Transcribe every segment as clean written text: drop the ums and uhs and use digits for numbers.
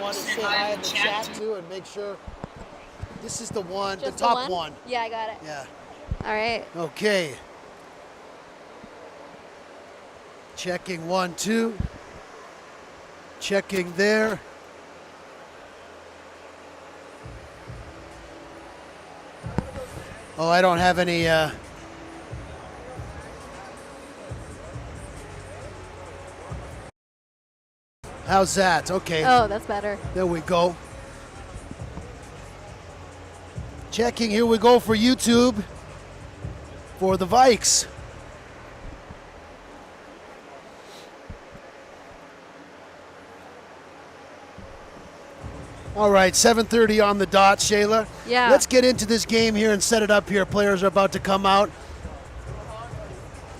want to say hi in the chat too and make sure this is the one, Just the top one. Yeah, I got it. Yeah. All right. Okay. Checking 1, 2. Checking there. Oh, I don't have any. How's that? Okay. Oh, that's better. There we go. Checking, here we go for YouTube for the Vikes. All right, 7:30 on the dot, Shayla. Yeah. Let's get into this game here and set it up here. Players are about to come out.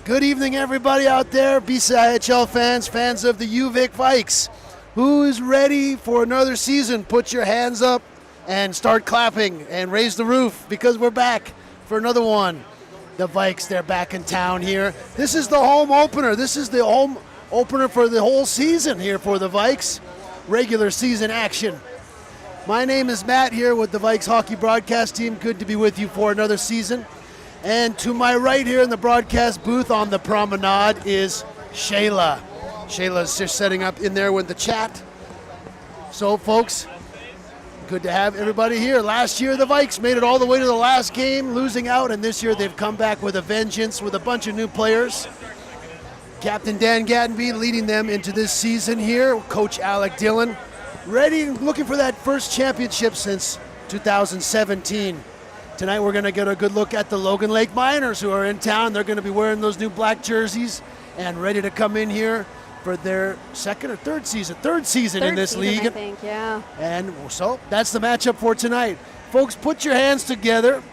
Good evening, everybody out there, BCIHL fans, fans of the UVic Vikes. Who is ready for another season? Put your hands up and start clapping and raise the roof because we're back for another one. The Vikes, they're back in town here. This is the home opener. This is the home opener for the whole season here for the Vikes. Regular season action. My name is Matt here with the Vikes hockey broadcast team. Good to be with you for another season. And to my right here in the broadcast booth on the promenade is Shayla. Shayla's just setting up in there with the chat. So, folks, good to have everybody here. Last year, the Vikes made it all the way to the last game, losing out, and this year they've come back with a vengeance with a bunch of new players. Captain Dan Gattenby leading them into this season here. Coach Alec Dillon ready, looking for that first championship since 2017. Tonight we're going to get a good look at the Logan Lake Miners who are in town. They're going to be wearing those new black jerseys and ready to come in here for their second or third season in this league. I think, yeah. And so that's the matchup for tonight. Folks, put your hands together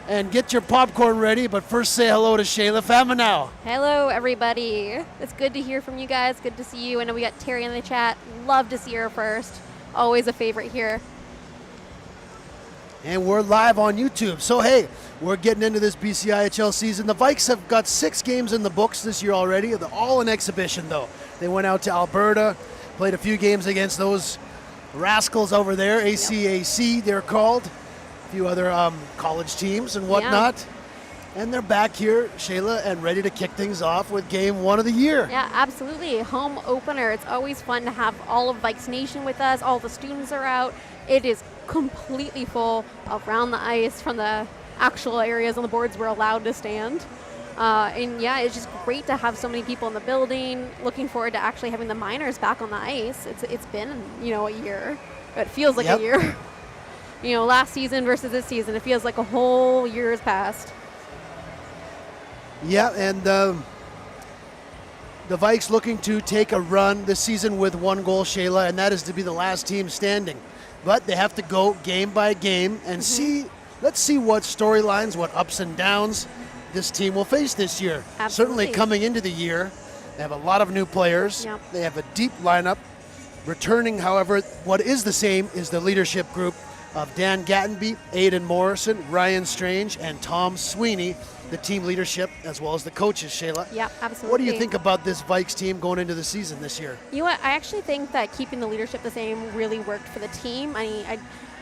and get your popcorn ready, but first say hello to Shayla Famanau. Hello, everybody. It's good to hear from you guys. Good to see you. I know we got Terry in the chat. Love to see her first. Always a favorite here. And we're live on YouTube. So, hey, we're getting into this BCIHL season. The Vikes have got 6 games in the books this year already. They're all in exhibition, though. They went out to Alberta, played a few games against those rascals over there, ACAC they're called, a few other college teams and whatnot. Yeah. And they're back here, Shayla, and ready to kick things off with game 1 of the year. Yeah, absolutely. Home opener. It's always fun to have all of Vikes Nation with us. All the students are out. It is completely full around the ice from the actual areas on the boards we're allowed to stand. And yeah, it's just great to have so many people in the building. Looking forward to actually having the Miners back on the ice. It's been, a year. It feels like a year. Last season versus this season, it feels like a whole year has passed. Yeah, and the Vikes looking to take a run this season with 1 goal, Shayla, and that is to be the last team standing. But they have to go game by game and let's see what storylines, what ups and downs this team will face this year. Absolutely. Certainly coming into the year, they have a lot of new players. Yep. They have a deep lineup. Returning, however, what is the same is the leadership group of Dan Gattenby, Aidan Morrison, Ryan Strange, and Tom Sweeney, the team leadership, as well as the coaches, Shayla. Yeah, absolutely. What do you think about this Vikes team going into the season this year? You know what? I actually think that keeping the leadership the same really worked for the team.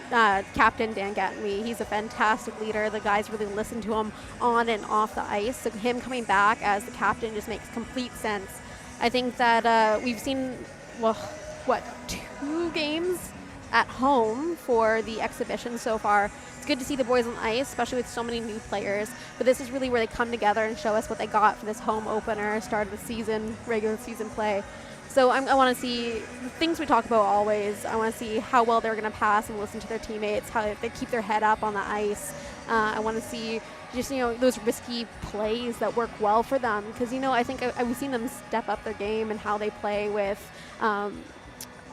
Captain Dan Gattenby, he's a fantastic leader. The guys really listen to him on and off the ice. So him coming back as the captain just makes complete sense. I think that we've seen, 2 games at home for the exhibition so far. It's good to see the boys on the ice, especially with so many new players. But this is really where they come together and show us what they got for this home opener, start of the season, regular season play. So I want to see the things we talk about always. I want to see how well they're going to pass and listen to their teammates, how they keep their head up on the ice. I want to see just, those risky plays that work well for them. Because, I think I've seen them step up their game and how they play with a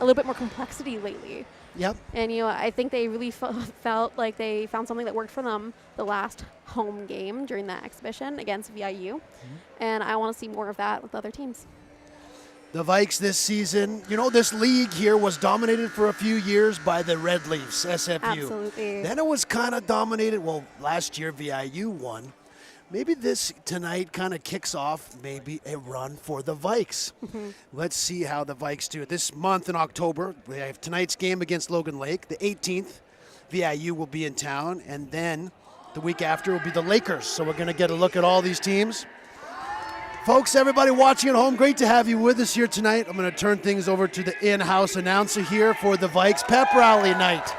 little bit more complexity lately. Yep. And, I think they really felt like they found something that worked for them the last home game during that exhibition against VIU. And I want to see more of that with other teams. The Vikes this season, this league here was dominated for a few years by the Red Leafs, SFU. Absolutely. Then it was kind of dominated. Well, last year VIU won. maybe this tonight kind of kicks off maybe a run for the Vikes. Let's see how the Vikes do. This month in October, we have tonight's game against Logan Lake. The 18th, VIU will be in town, and then the week after will be the Lakers. So we're going to get a look at all these teams. Folks, everybody watching at home, great to have you with us here tonight. I'm going to turn things over to the in-house announcer here for the Vikes Pep Rally night.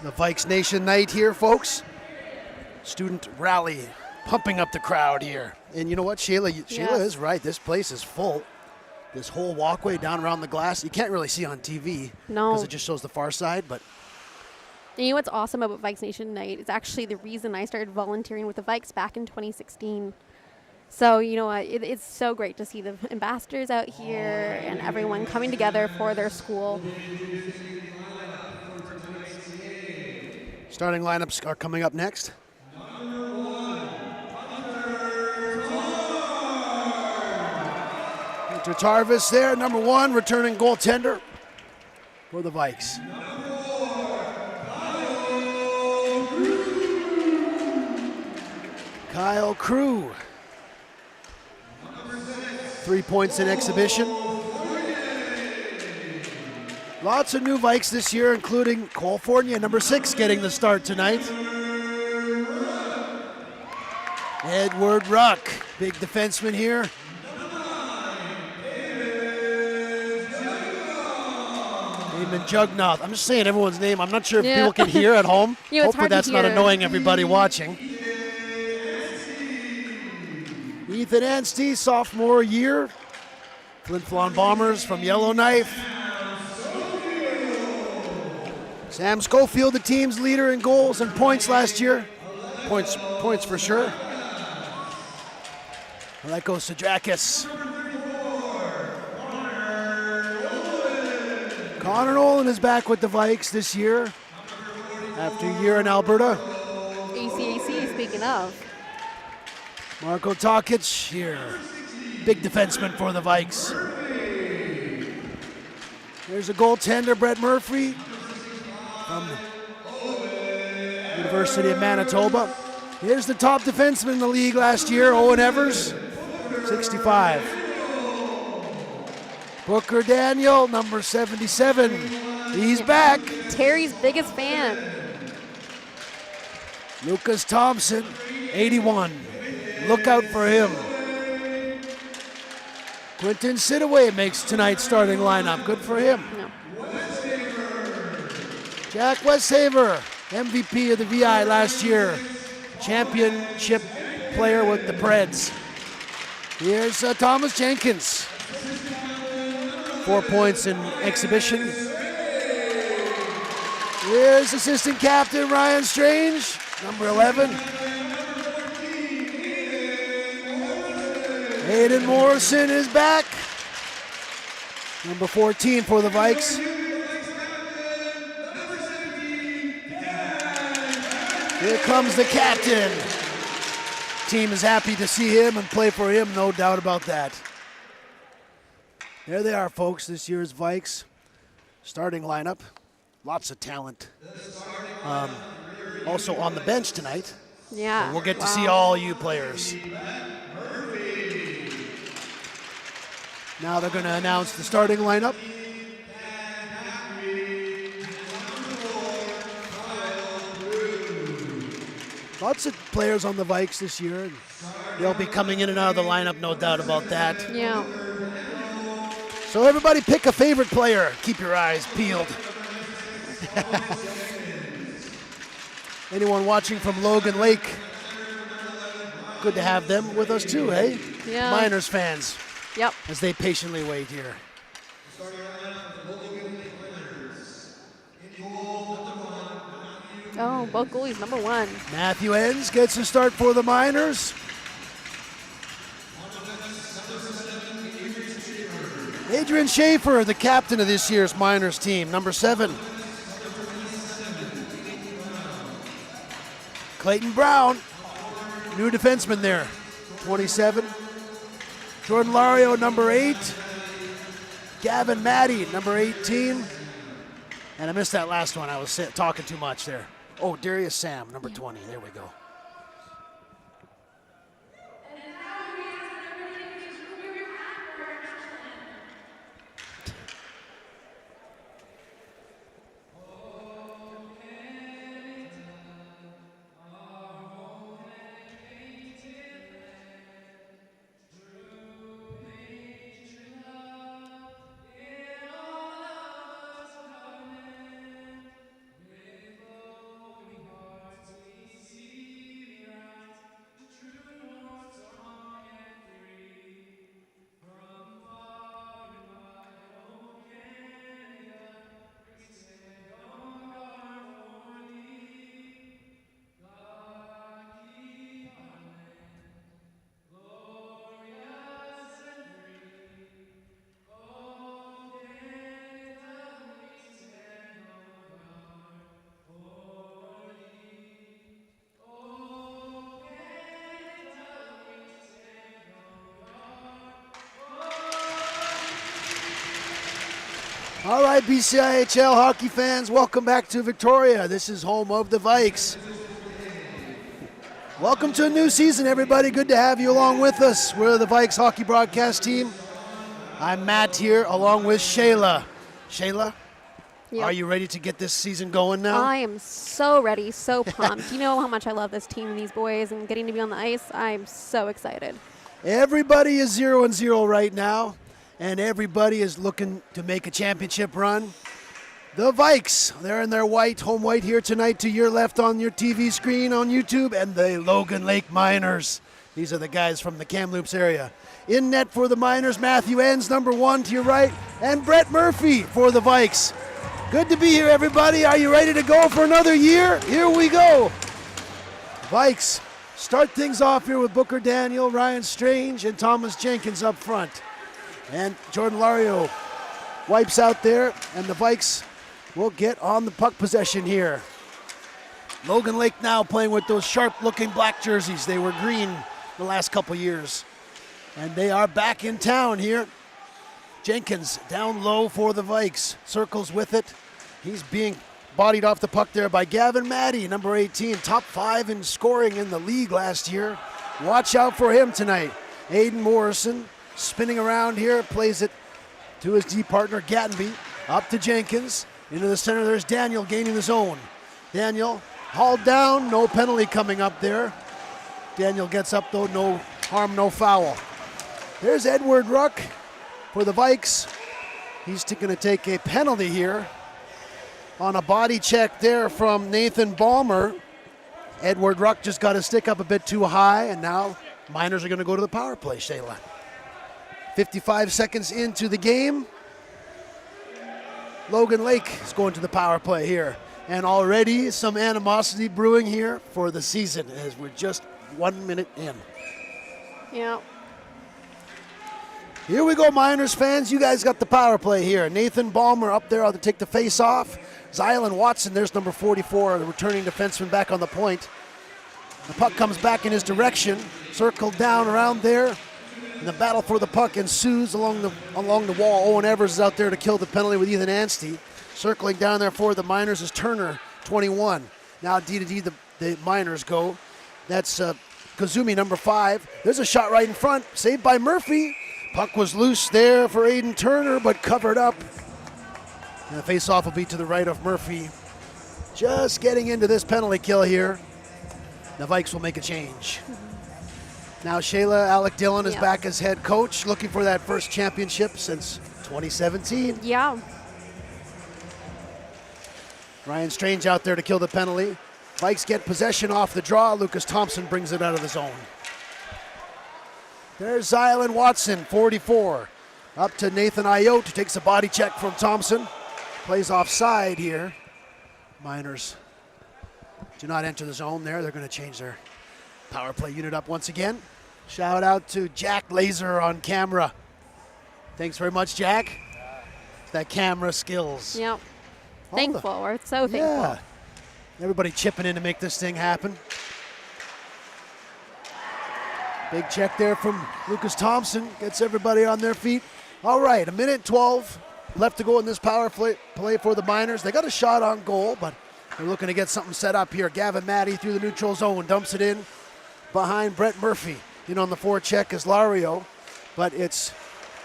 The Vikes Nation night here, folks. Student rally, pumping up the crowd here. And you know what, Shayla? Shayla is right. This place is full. This whole walkway down around the glass, you can't really see on TV. No. Because it just shows the far side, but. And you know what's awesome about Vikes Nation night? It's actually the reason I started volunteering with the Vikes back in 2016. So, you know what, it's so great to see the ambassadors out here and everyone coming together for their school. Starting lineups are coming up next. Tarvis there, number 1, returning goaltender for the Vikes. Kyle Crew. 3 points in exhibition. Lots of new Vikes this year, including California, number 6, getting the start tonight. Edward Ruck, big defenseman here. Damon Jugnoth. I'm just saying everyone's name. I'm not sure if people can hear at home. Hopefully that's not annoying everybody watching. Ethan Anstey, sophomore year. Flin Flon Bombers from Yellowknife. Sam Schofield, the team's leader in goals and points last year. Points for sure. Aleko Sadrakis. Connor Nolan is back with the Vikes this year after a year in Alberta. ACAC, speaking of. Marko Tokic here, big defenseman for the Vikes. There's a goaltender, Brett Murphy from University of Manitoba. Here's the top defenseman in the league last year, Owen Evers, 65. Booker Daniel, number 77. He's back. Terry's biggest fan. Lucas Thompson, 81. Look out for him. Quentin Sidaway makes tonight's starting lineup. Good for him. No. Jack Westhaver, MVP of the VI last year. Championship player with the Preds. Here's Thomas Jenkins. 4 points in exhibition. Here's assistant captain Ryan Strange, number 11. Hayden Morrison is back. Number 14 for the Vikes. Here comes the captain. Team is happy to see him and play for him, no doubt about that. There they are, folks, this year's Vikes. Starting lineup. Lots of talent. Also on the bench tonight. Yeah. So we'll get to see all you players. Now they're going to announce the starting lineup. Lots of players on the Vikes this year. They'll be coming in and out of the lineup, no doubt about that. Yeah. So everybody pick a favorite player. Keep your eyes peeled. Anyone watching from Logan Lake, good to have them with us too, eh? Yeah. Miners fans. Yep. As they patiently wait here. Oh, both goalies, number 1. Matthew Enns gets a start for the Miners. Adrian Schaefer, the captain of this year's Miners team, number 7. Clayton Brown, new defenseman there, 27. Jordan Lario, number 8. Gavin Matty, number 18. And I missed that last one. I was talking too much there. Oh, Darius Sam, number 20. There we go. All right, BCIHL hockey fans, welcome back to Victoria. This is home of the Vikes. Welcome to a new season, everybody. Good to have you along with us. We're the Vikes hockey broadcast team. I'm Matt here along with Shayla. Shayla, Yep. Are you ready to get this season going now? I am so ready, so pumped. You know how much I love this team and these boys and getting to be on the ice. I'm so excited. Everybody is 0-0 right now, and everybody is looking to make a championship run. The Vikes, they're in their white, home white here tonight to your left on your TV screen on YouTube, and the Logan Lake Miners. These are the guys from the Kamloops area. In net for the Miners, Matthew Enns, number 1 to your right, and Brett Murphy for the Vikes. Good to be here, everybody. Are you ready to go for another year? Here we go. Vikes start things off here with Booker Daniel, Ryan Strange, and Thomas Jenkins up front. And Jordan Lario wipes out there, and the Vikes will get on the puck possession here. Logan Lake now playing with those sharp-looking black jerseys. They were green the last couple years. And they are back in town here. Jenkins down low for the Vikes. Circles with it. He's being bodied off the puck there by Gavin Matty, number 18. Top 5 in scoring in the league last year. Watch out for him tonight. Aiden Morrison spinning around here. Plays it to his D partner, Gattenby. Up to Jenkins. Into the center, there's Daniel gaining the zone. Daniel hauled down. No penalty coming up there. Daniel gets up though. No harm, no foul. There's Edward Ruck for the Vikes. He's going to take a penalty here on a body check there from Nathan Ballmer. Edward Ruck just got his stick up a bit too high, and now Miners are going to go to the power play, Shayla. 55 seconds into the game. Logan Lake is going to the power play here. And already some animosity brewing here for the season as we're just 1 minute in. Yeah. Here we go, Miners fans. You guys got the power play here. Nathan Ballmer up there to take the face off. Zylan Watson, there's number 44, the returning defenseman back on the point. The puck comes back in his direction. Circled down around there. And the battle for the puck ensues along the wall. Owen Evers is out there to kill the penalty with Ethan Anstey. Circling down there for the Miners is Turner, 21. Now D-to-D the Miners go. That's Kazumi, number 5. There's a shot right in front, saved by Murphy. Puck was loose there for Aiden Turner, but covered up. And the face-off will be to the right of Murphy. Just getting into this penalty kill here. The Vikes will make a change. Now Shayla, Alec Dillon is back as head coach, looking for that first championship since 2017. Yeah. Ryan Strange out there to kill the penalty. Vikes get possession off the draw. Lucas Thompson brings it out of the zone. There's Zylan Watson, 44. Up to Nathan Ayotte, who takes a body check from Thompson. Plays offside here. Miners do not enter the zone there. They're going to change their power play unit up once again. Shout out to Jack Laser on camera. Thanks very much, Jack. That camera skills. Yep. Thankful. We're so thankful. Yeah. Everybody chipping in to make this thing happen. Big check there from Lucas Thompson. Gets everybody on their feet. All right, 1:12 left to go in this power play for the Miners. They got a shot on goal, but they're looking to get something set up here. Gavin Matty through the neutral zone. Dumps it in behind Brett Murphy. In on the forecheck is Lario. But it's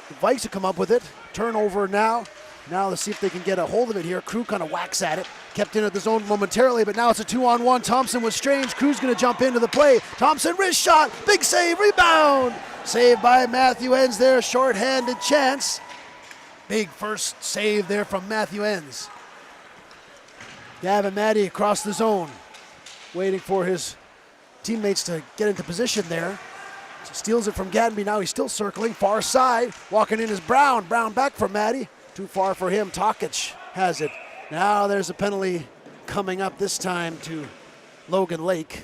the Vikes to come up with it. Turnover now. Now let's see if they can get a hold of it here. Crew kind of whacks at it. Kept in at the zone momentarily, but now it's a 2-on-1. Thompson was strange. Crew's going to jump into the play. Thompson, wrist shot. Big save. Rebound. Saved by Matthew Enns there. Short-handed chance. Big first save there from Matthew Enns. Gavin Matty across the zone. Waiting for his teammates to get into position there. Steals it from Gatenby. Now he's still circling. Far side. Walking in is Brown. Brown back for Matty. Too far for him. Tokic has it. Now there's a penalty coming up this time to Logan Lake.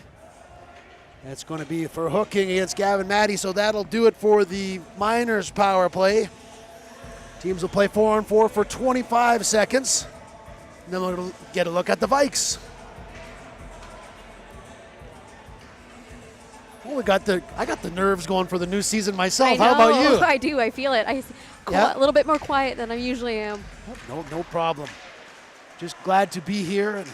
That's going to be for hooking against Gavin Matty, so that'll do it for the Miners power play. Teams will play 4-on-4 for 25 seconds. And then we'll get a look at the Vikes. Oh, I got the nerves going for the new season myself. How about you? I do. I feel it. A little bit more quiet than I usually am. No problem. Just glad to be here. And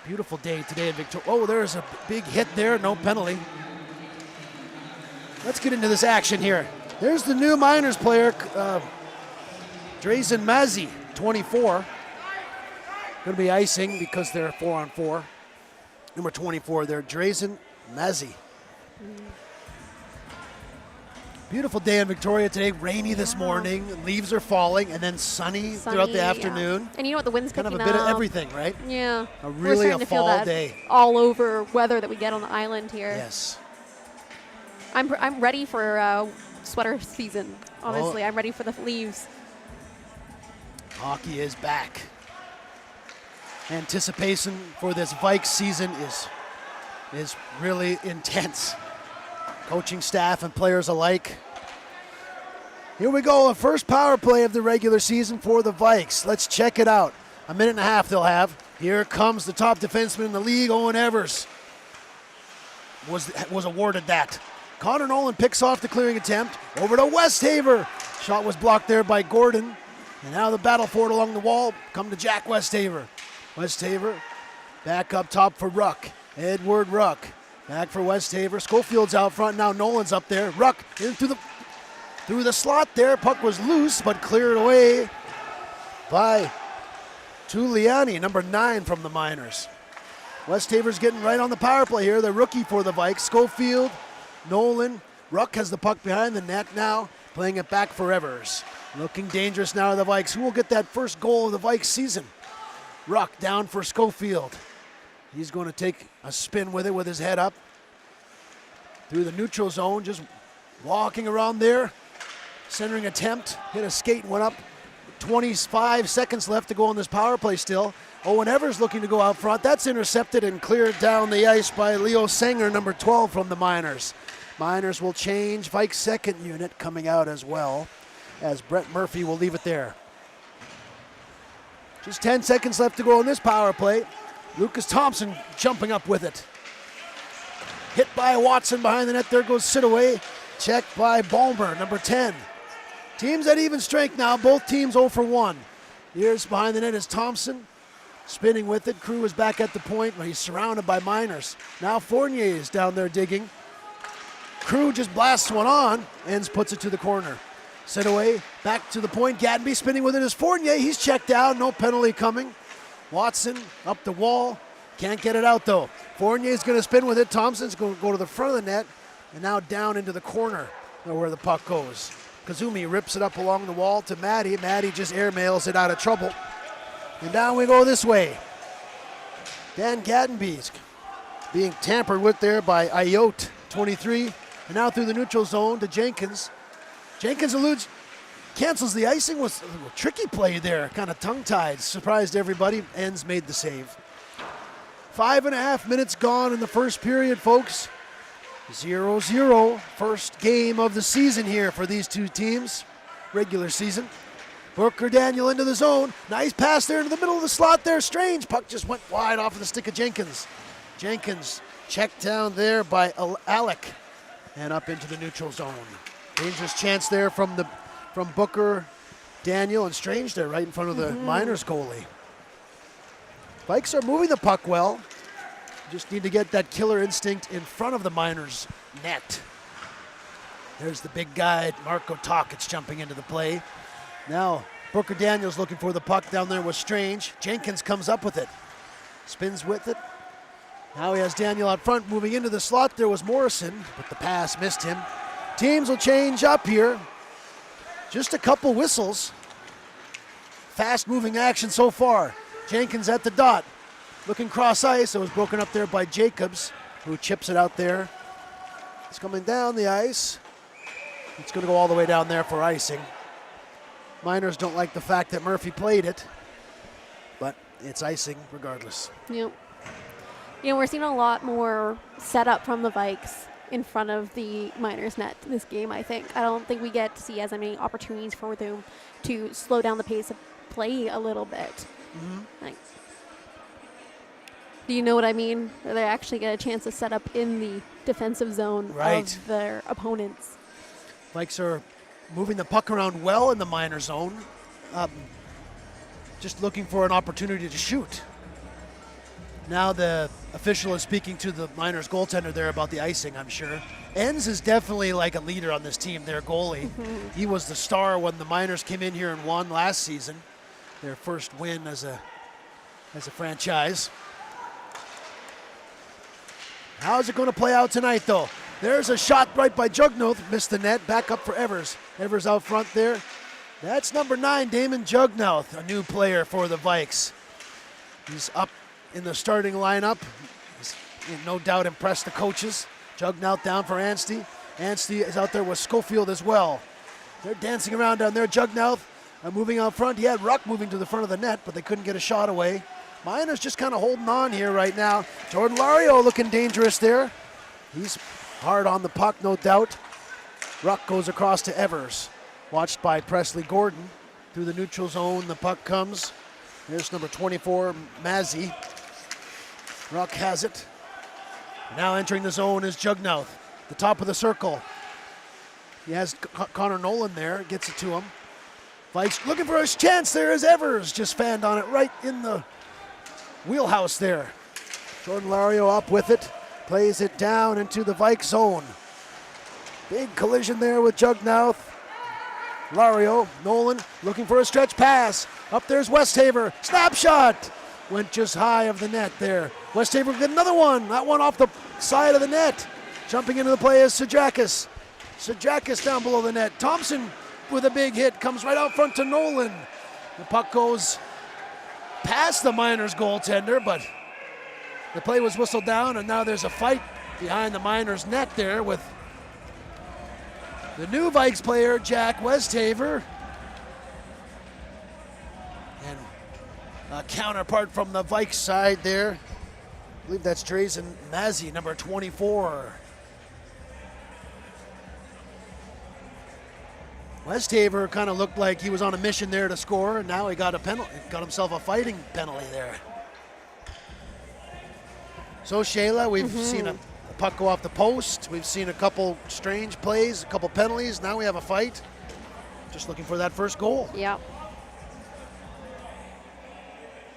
beautiful day today in Victoria. Oh, there's a big hit there. No penalty. Let's get into this action here. There's the new Miners player, Drazen Mazzi, 24. Going to be icing because they're 4-on-4. Number 24 there, Drazen Mazzi. Beautiful day in Victoria today. Rainy this morning. Leaves are falling, and then sunny throughout the afternoon. Yeah. And you know what? The wind's kind of a picking bit up. of everything, right? Yeah. Really a fall day. All over weather that we get on the island here. Yes. I'm ready for sweater season. Honestly, I'm ready for the leaves. Hockey is back. Anticipation for this Vikes season is really intense. Coaching staff and players alike. Here we go, the first power play of the regular season for the Vikes. Let's check it out. 1.5 minutes they'll have. Here comes the top defenseman in the league, Owen Evers. Was awarded that. Connor Nolan picks off the clearing attempt. Over to Westhaver. Shot was blocked there by Gordon. And now the battle for it along the wall. Come to Jack Westhaver. Westhaver back up top for Ruck. Edward Ruck. Back for Westhaver. Schofield's out front. Now Nolan's up there. Ruck in through the slot there. Puck was loose, but cleared away by Tuliani, number 9 from the Miners. Westhaver's getting right on the power play here. The rookie for the Vikes. Schofield, Nolan. Ruck has the puck behind the net now. Playing it back for Evers. Looking dangerous now to the Vikes. Who will get that first goal of the Vikes season? Ruck down for Schofield. He's going to take a spin with it with his head up. Through the neutral zone, just walking around there. Centering attempt, hit a skate and went up. 25 seconds left to go on this power play still. Owen Evers looking to go out front. That's intercepted and cleared down the ice by Leo Sanger, number 12 from the Miners. Miners will change. Vikes second unit coming out as well, as Brett Murphy will leave it there. Just 10 seconds left to go on this power play. Lucas Thompson jumping up with it. Hit by Watson behind the net. There goes Sidaway. Checked by Balmer, number 10. Teams at even strength now. Both teams 0 for 1. Here's behind the net is Thompson. Spinning with it. Crew is back at the point, but he's surrounded by Miners. Now Fournier is down there digging. Crew just blasts one on. Enns puts it to the corner. Sidaway back to the point. Gatenby spinning with it is Fournier. He's checked out. No penalty coming. Watson up the wall. Can't get it out though. Fournier's going to spin with it. Thompson's going to go to the front of the net and now down into the corner where the puck goes. Kazumi rips it up along the wall to Matty. Matty just airmails it out of trouble. And down we go this way. Dan Gatenby's being tampered with there by Ayotte, 23. And now through the neutral zone to Jenkins. Jenkins eludes, cancels the icing. Was a tricky play there, kind of tongue-tied. Surprised everybody. Enns made the save. 5.5 minutes gone in the first period, folks. 0-0, first game of the season here for these two teams, regular season. Booker Daniel into the zone. Nice pass there into the middle of the slot there. Strange. Puck just went wide off of the stick of Jenkins. Jenkins checked down there by Alec and up into the neutral zone. Dangerous chance there from Booker Daniel, and Strange there right in front of the Miners goalie. Vikes are moving the puck well. Just need to get that killer instinct in front of the Miners' net. There's the big guy, Marco Tokic, jumping into the play. Now, Booker Daniels looking for the puck down there with Strange. Jenkins comes up with it. Spins with it. Now he has Daniel out front moving into the slot. There was Morrison, but the pass missed him. Teams will change up here. Just a couple whistles. Fast moving action so far. Jenkins at the dot. Looking cross ice. It was broken up there by Jacobs, who chips it out there. It's coming down the ice. It's going to go all the way down there for icing. Miners don't like the fact that Murphy played it, but it's icing regardless. Yep. We're seeing a lot more setup from the Vikes in front of the Miners' net this game, I think. I don't think we get to see as many opportunities for them to slow down the pace of play a little bit. Like, do you know what I mean? They actually get a chance to set up in the defensive zone of their opponents. Vikes are moving the puck around well in the minor zone. Just looking for an opportunity to shoot. Now the official is speaking to the Miners goaltender there about the icing, I'm sure. Enns is definitely like a leader on this team, their goalie. He was the star when the Miners came in here and won last season. Their first win as a franchise. How's it going to play out tonight, though? There's a shot right by Jugnoth, missed the net, back up for Evers. Evers out front there. That's number 9, Damon Jugnoth, a new player for the Vikes. He's up in the starting lineup. He's no doubt impressed the coaches. Jugnoth down for Anstey. Anstey is out there with Schofield as well. They're dancing around down there. Jugnoth moving out front. He had Ruck moving to the front of the net, but they couldn't get a shot away. Miners just kind of holding on here right now. Jordan Lario looking dangerous there. He's hard on the puck, no doubt. Ruck goes across to Evers. Watched by Presley Gordon. Through the neutral zone, the puck comes. There's number 24, Mazzy. Ruck has it. Now entering the zone is Jugnoth. The top of the circle. He has Connor Nolan there, gets it to him. Vikes looking for his chance there as Evers just fanned on it right in the wheelhouse there. Jordan Lario up with it. Plays it down into the Vikes zone. Big collision there with Jugnoth. Lario, Nolan looking for a stretch pass. Up there's Westhaver. Snapshot! Went just high of the net there. Westhaver get another one. That one off the side of the net. Jumping into the play is Sajakis. Sajakis down below the net. Thompson with a big hit. Comes right out front to Nolan. The puck goes past the Miners goaltender, but the play was whistled down, and now there's a fight behind the Miners net there with the new Vikes player, Jack Westhaver, and a counterpart from the Vikes side there. I believe that's Drazen Mazzy, number 24. Westhaver kind of looked like he was on a mission there to score, and now he got a penalty, got himself a fighting penalty there. So Shayla, we've seen a puck go off the post. We've seen a couple strange plays, a couple penalties. Now we have a fight. Just looking for that first goal. Yeah.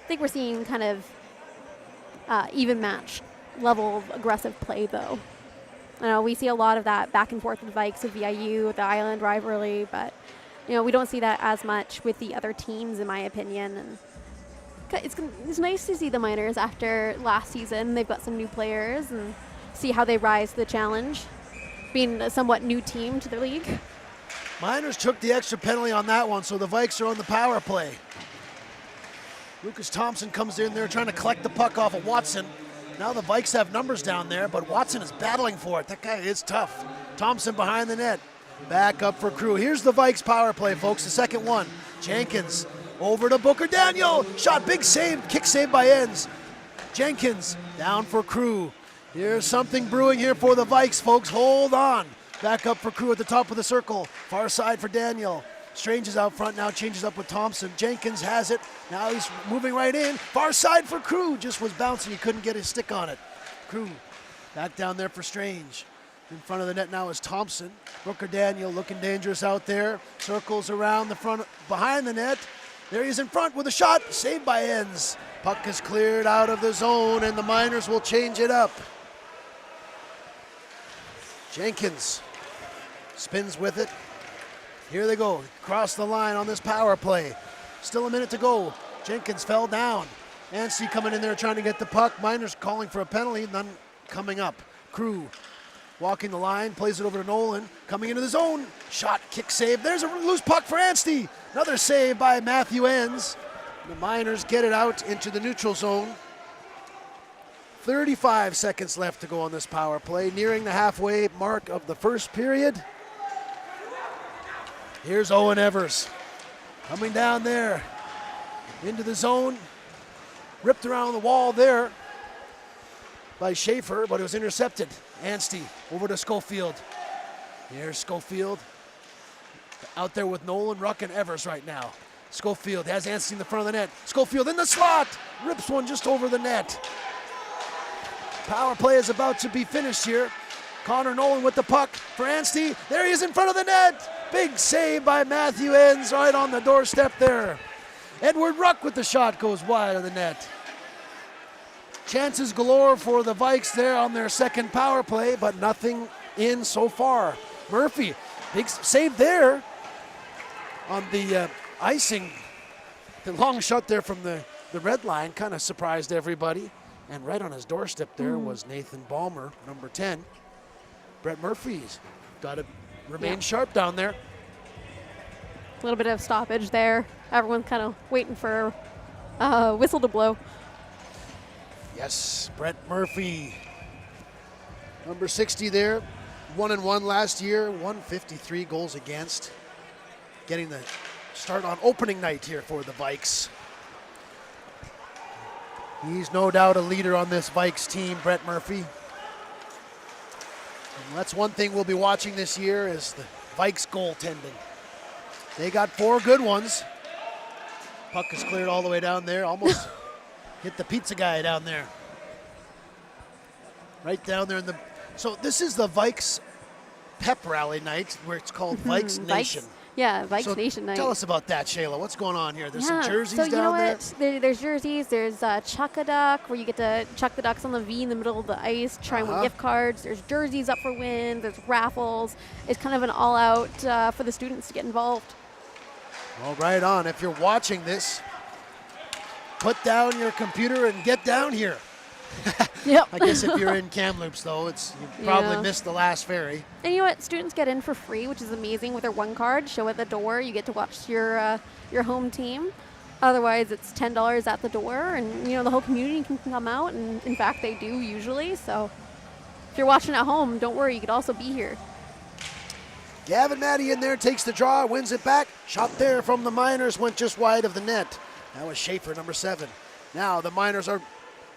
I think we're seeing kind of even match level of aggressive play, though. I know we see a lot of that back and forth with Vikes, with VIU, the Island rivalry, but we don't see that as much with the other teams, in my opinion. And it's nice to see the Miners after last season. They've got some new players and see how they rise to the challenge, being a somewhat new team to the league. Miners took the extra penalty on that one, so the Vikes are on the power play. Lucas Thompson comes in there trying to collect the puck off of Watson. Now the Vikes have numbers down there, but Watson is battling for it. That guy is tough. Thompson behind the net. Back up for Crew. Here's the Vikes power play, folks, the second one. Jenkins over to Booker Daniel. Shot, big save, kick save by Enns. Jenkins down for Crew. Here's something brewing here for the Vikes, folks. Hold on. Back up for Crew at the top of the circle. Far side for Daniel. Strange is out front now, changes up with Thompson. Jenkins has it. Now he's moving right in. Far side for Crew. Just was bouncing. He couldn't get his stick on it. Crew back down there for Strange. In front of the net now is Thompson. Brooker Daniel looking dangerous out there. Circles around the front, behind the net. There he is in front with a shot. Saved by Enns. Puck is cleared out of the zone, and the Miners will change it up. Jenkins spins with it. Here they go, across the line on this power play. Still a minute to go. Jenkins fell down. Anstey coming in there trying to get the puck. Miners calling for a penalty, none coming up. Crew walking the line, plays it over to Nolan. Coming into the zone, shot, kick save. There's a loose puck for Anstey. Another save by Matthew Enns. The Miners get it out into the neutral zone. 35 seconds left to go on this power play, nearing the halfway mark of the first period. Here's Owen Evers coming down there into the zone. Ripped around the wall there by Schaefer, but it was intercepted. Anstey over to Schofield. Here's Schofield out there with Nolan, Ruck, and Evers right now. Schofield has Anstey in the front of the net. Schofield in the slot, rips one just over the net. Power play is about to be finished here. Connor Nolan with the puck for Anstey. There he is in front of the net. Big save by Matthew Enns right on the doorstep there. Edward Ruck with the shot goes wide of the net. Chances galore for the Vikes there on their second power play, but nothing in so far. Murphy, big save there on the icing. The long shot there from the red line kind of surprised everybody. And right on his doorstep there was Nathan Ballmer, number 10. Brett Murphy's got to remain sharp down there. A little bit of stoppage there. Everyone's kind of waiting for a whistle to blow. Yes, Brett Murphy, number 60 there. 1-1 last year, 153 goals against. Getting the start on opening night here for the Vikes. He's no doubt a leader on this Vikes team, Brett Murphy. And that's one thing we'll be watching this year is the Vikes goaltending. They got 4 good ones. Puck is cleared all the way down there, almost hit the pizza guy down there. Right down there in the... So this is the Vikes pep rally night where it's called Vikes Nation. Yeah, Vikes Nation night. Tell us about that, Shayla. What's going on here? There's some jerseys down there. So you know what? There's jerseys. There's Chuck-a-Duck, where you get to chuck the ducks on the V in the middle of the ice, try and win gift cards. There's jerseys up for win. There's raffles. It's kind of an all-out for the students to get involved. Well, right on. If you're watching this, put down your computer and get down here. Yep. I guess if you're in Kamloops, though, you probably missed the last ferry. And you know what? Students get in for free, which is amazing with their one card. Show at the door. You get to watch your home team. Otherwise, it's $10 at the door, and the whole community can come out. And in fact, they do usually. So if you're watching at home, don't worry. You could also be here. Gavin Matty in there, takes the draw, wins it back. Shot there from the Miners, went just wide of the net. That was Schaefer, number 7. Now the Miners are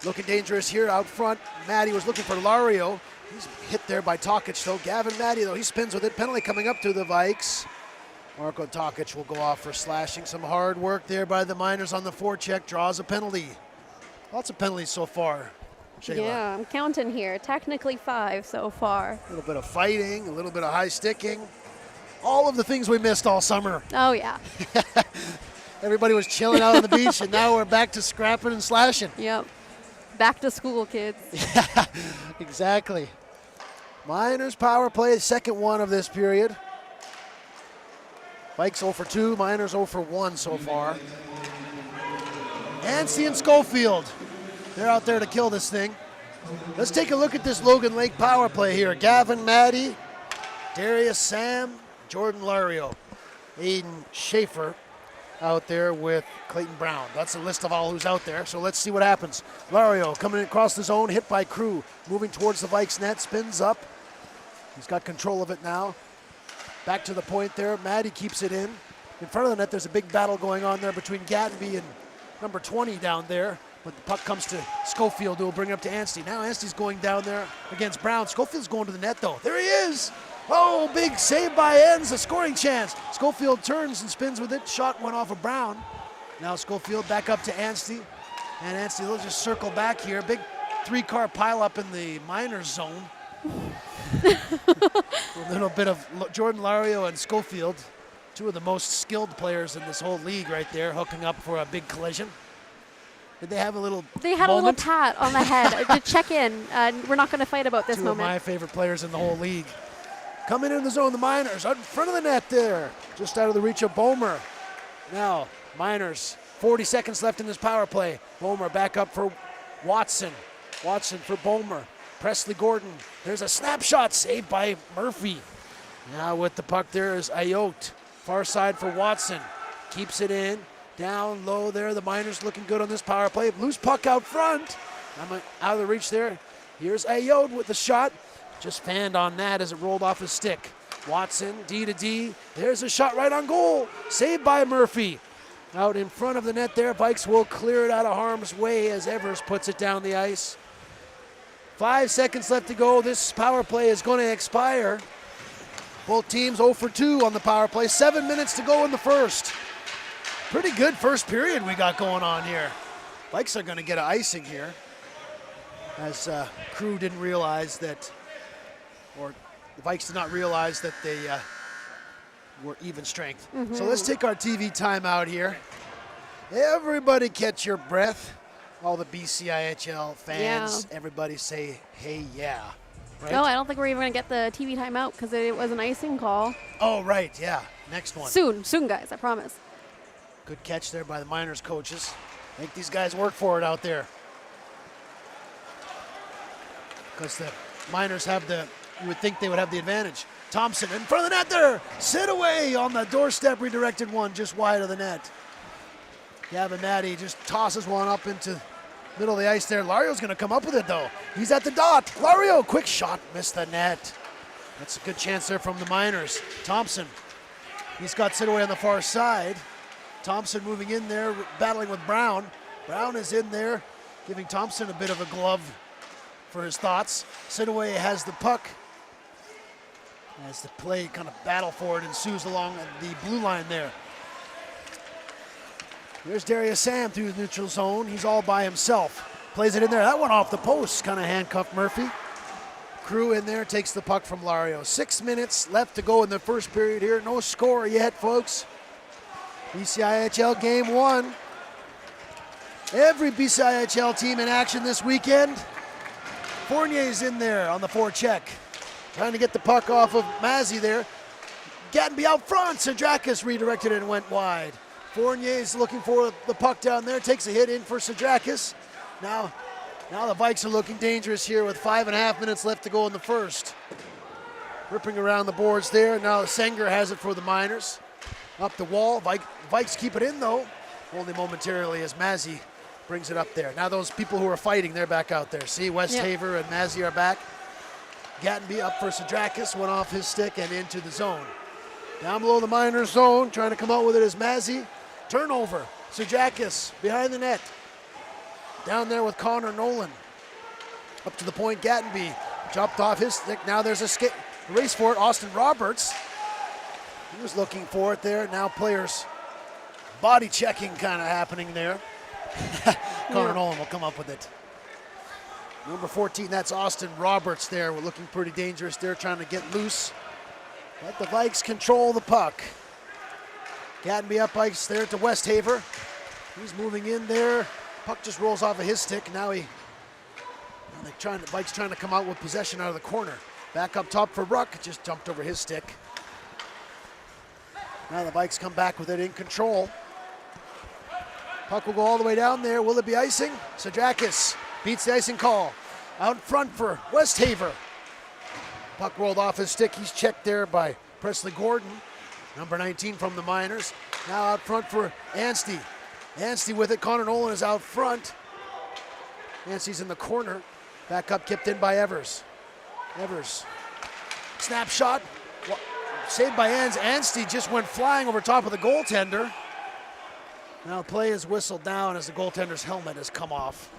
looking dangerous here out front. Matty was looking for Lario. He's hit there by Tokic, though. Gavin Matty, though, he spins with it. Penalty coming up to the Vikes. Marco Tokic will go off for slashing. Some hard work there by the Miners on the forecheck. Draws a penalty. Lots of penalties so far, Shayla. Yeah, I'm counting here. Technically 5 so far. A little bit of fighting, a little bit of high sticking. All of the things we missed all summer. Oh, yeah. Everybody was chilling out on the beach, and now we're back to scrapping and slashing. Yep. Back to school, kids. Yeah, exactly. Miners power play, second one of this period. Vikes 0 for 2, Miners 0 for 1 so far. Anstey and Schofield, they're out there to kill this thing. Let's take a look at this Logan Lake power play here. Gavin Matty, Darius Sam, Jordan Lario, Aiden Schaefer out there with Clayton Brown. That's a list of all who's out there, so let's see what happens. Lario coming across the zone, hit by Crew, moving towards the Vikes net, spins up. He's got control of it now. Back to the point there, Matty keeps it in. In front of the net, there's a big battle going on there between Gattenby and number 20 down there. But the puck comes to Schofield, who will bring it up to Anstey. Now Anstey's going down there against Brown. Schofield's going to the net, though. There he is! Oh, big save by Enns, a scoring chance. Schofield turns and spins with it. Shot went off of Brown. Now Schofield back up to Anstey. And Anstey will just circle back here. Big 3-car pileup in the minors zone. A little bit of Jordan Lario and Schofield, two of the most skilled players in this whole league right there, hooking up for a big collision. Did they have a little They had moment? a little pat on the head to check in. We're not going to fight about this Two moment. of my favorite players in the whole league. Coming into the zone, the Miners out in front of the net there, just out of the reach of Bomer. Now, Miners, 40 seconds left in this power play. Bomer back up for Watson. Watson for Bomer. Presley Gordon. There's a snapshot saved by Murphy. Now with the puck there is Ayotte. Far side for Watson. Keeps it in. Down low there. The Miners looking good on this power play. Loose puck out front. I'm out of the reach there. Here's Ayotte with the shot. Just fanned on that as it rolled off his stick. Watson, D to D. There's a shot right on goal. Saved by Murphy. Out in front of the net there. Vikes will clear it out of harm's way as Evers puts it down the ice. 5 seconds left to go. This power play is going to expire. Both teams 0 for 2 on the power play. 7 minutes to go in the first. Pretty good first period we got going on here. Vikes are going to get an icing here, as Crew didn't realize that, or the Vikes did not realize that they were even strength. So let's take our TV timeout here. Everybody catch your breath. All the BCIHL fans, everybody say, hey, yeah. Right? No, I don't think we're even going to get the TV timeout because it was an icing call. Oh, right, yeah. Next one. Soon, guys, I promise. Good catch there by the Miners coaches. Make these guys work for it out there. Because the Miners have you would think they would have the advantage. Thompson in front of the net there. Sit away on the doorstep, redirected one just wide of the net. Gavin Natty just tosses one up into middle of the ice there. Lario's going to come up with it, though. He's at the dot. Lario, quick shot, missed the net. That's a good chance there from the Miners. Thompson, he's got Sidaway on the far side. Thompson moving in there, battling with Brown. Brown is in there, giving Thompson a bit of a glove for his thoughts. Sidaway has the puck. As the play kind of battle for it ensues along the blue line there. There's Darius Sam through the neutral zone. He's all by himself. Plays it in there. That one off the post. Kind of handcuffed Murphy. Crew in there takes the puck from Lario. 6 minutes left to go in the first period here. No score yet, folks. BCIHL game 1. Every BCIHL team in action this weekend. Fournier's in there on the forecheck. Trying to get the puck off of Mazzy there. Gattenby out front. Sadrakis redirected it and went wide. Fournier's looking for the puck down there. Takes a hit in for Sadrakis. Now the Vikes are looking dangerous here with 5.5 minutes left to go in the first. Ripping around the boards there. Now Senger has it for the Miners. Up the wall. Vikes keep it in, though. Only momentarily as Mazzy brings it up there. Now those people who are fighting, they're back out there. See, Westhaver and Mazzy are back. Gattenby up for Sadrakis, went off his stick and into the zone. Down below the Miners zone, trying to come out with it is Mazzy. Turnover, Sadrakis behind the net. Down there with Connor Nolan. Up to the point, Gattenby jumped off his stick. Now there's a race for it. Austin Roberts, he was looking for it there. Now players body checking kind of happening there. Connor Nolan will come up with it. Number 14, that's Austin Roberts there. We're looking pretty dangerous there, trying to get loose. Let the Vikes control the puck. Gattenby up ice there to Westhaver. He's moving in there. Puck just rolls off of his stick. Now the Vikes trying to come out with possession out of the corner. Back up top for Ruck, just jumped over his stick. Now the Vikes come back with it in control. Puck will go all the way down there. Will it be icing? Sadrakis beats the icing call. Out front for Westhaver. Puck rolled off his stick. He's checked there by Presley Gordon. Number 19 from the Miners. Now out front for Anstey. Anstey with it. Connor Nolan is out front. Anstey's in the corner. Back up, kept in by Evers. Evers. Snapshot. Saved by Anstey. Just went flying over top of the goaltender. Now play is whistled down as the goaltender's helmet has come off.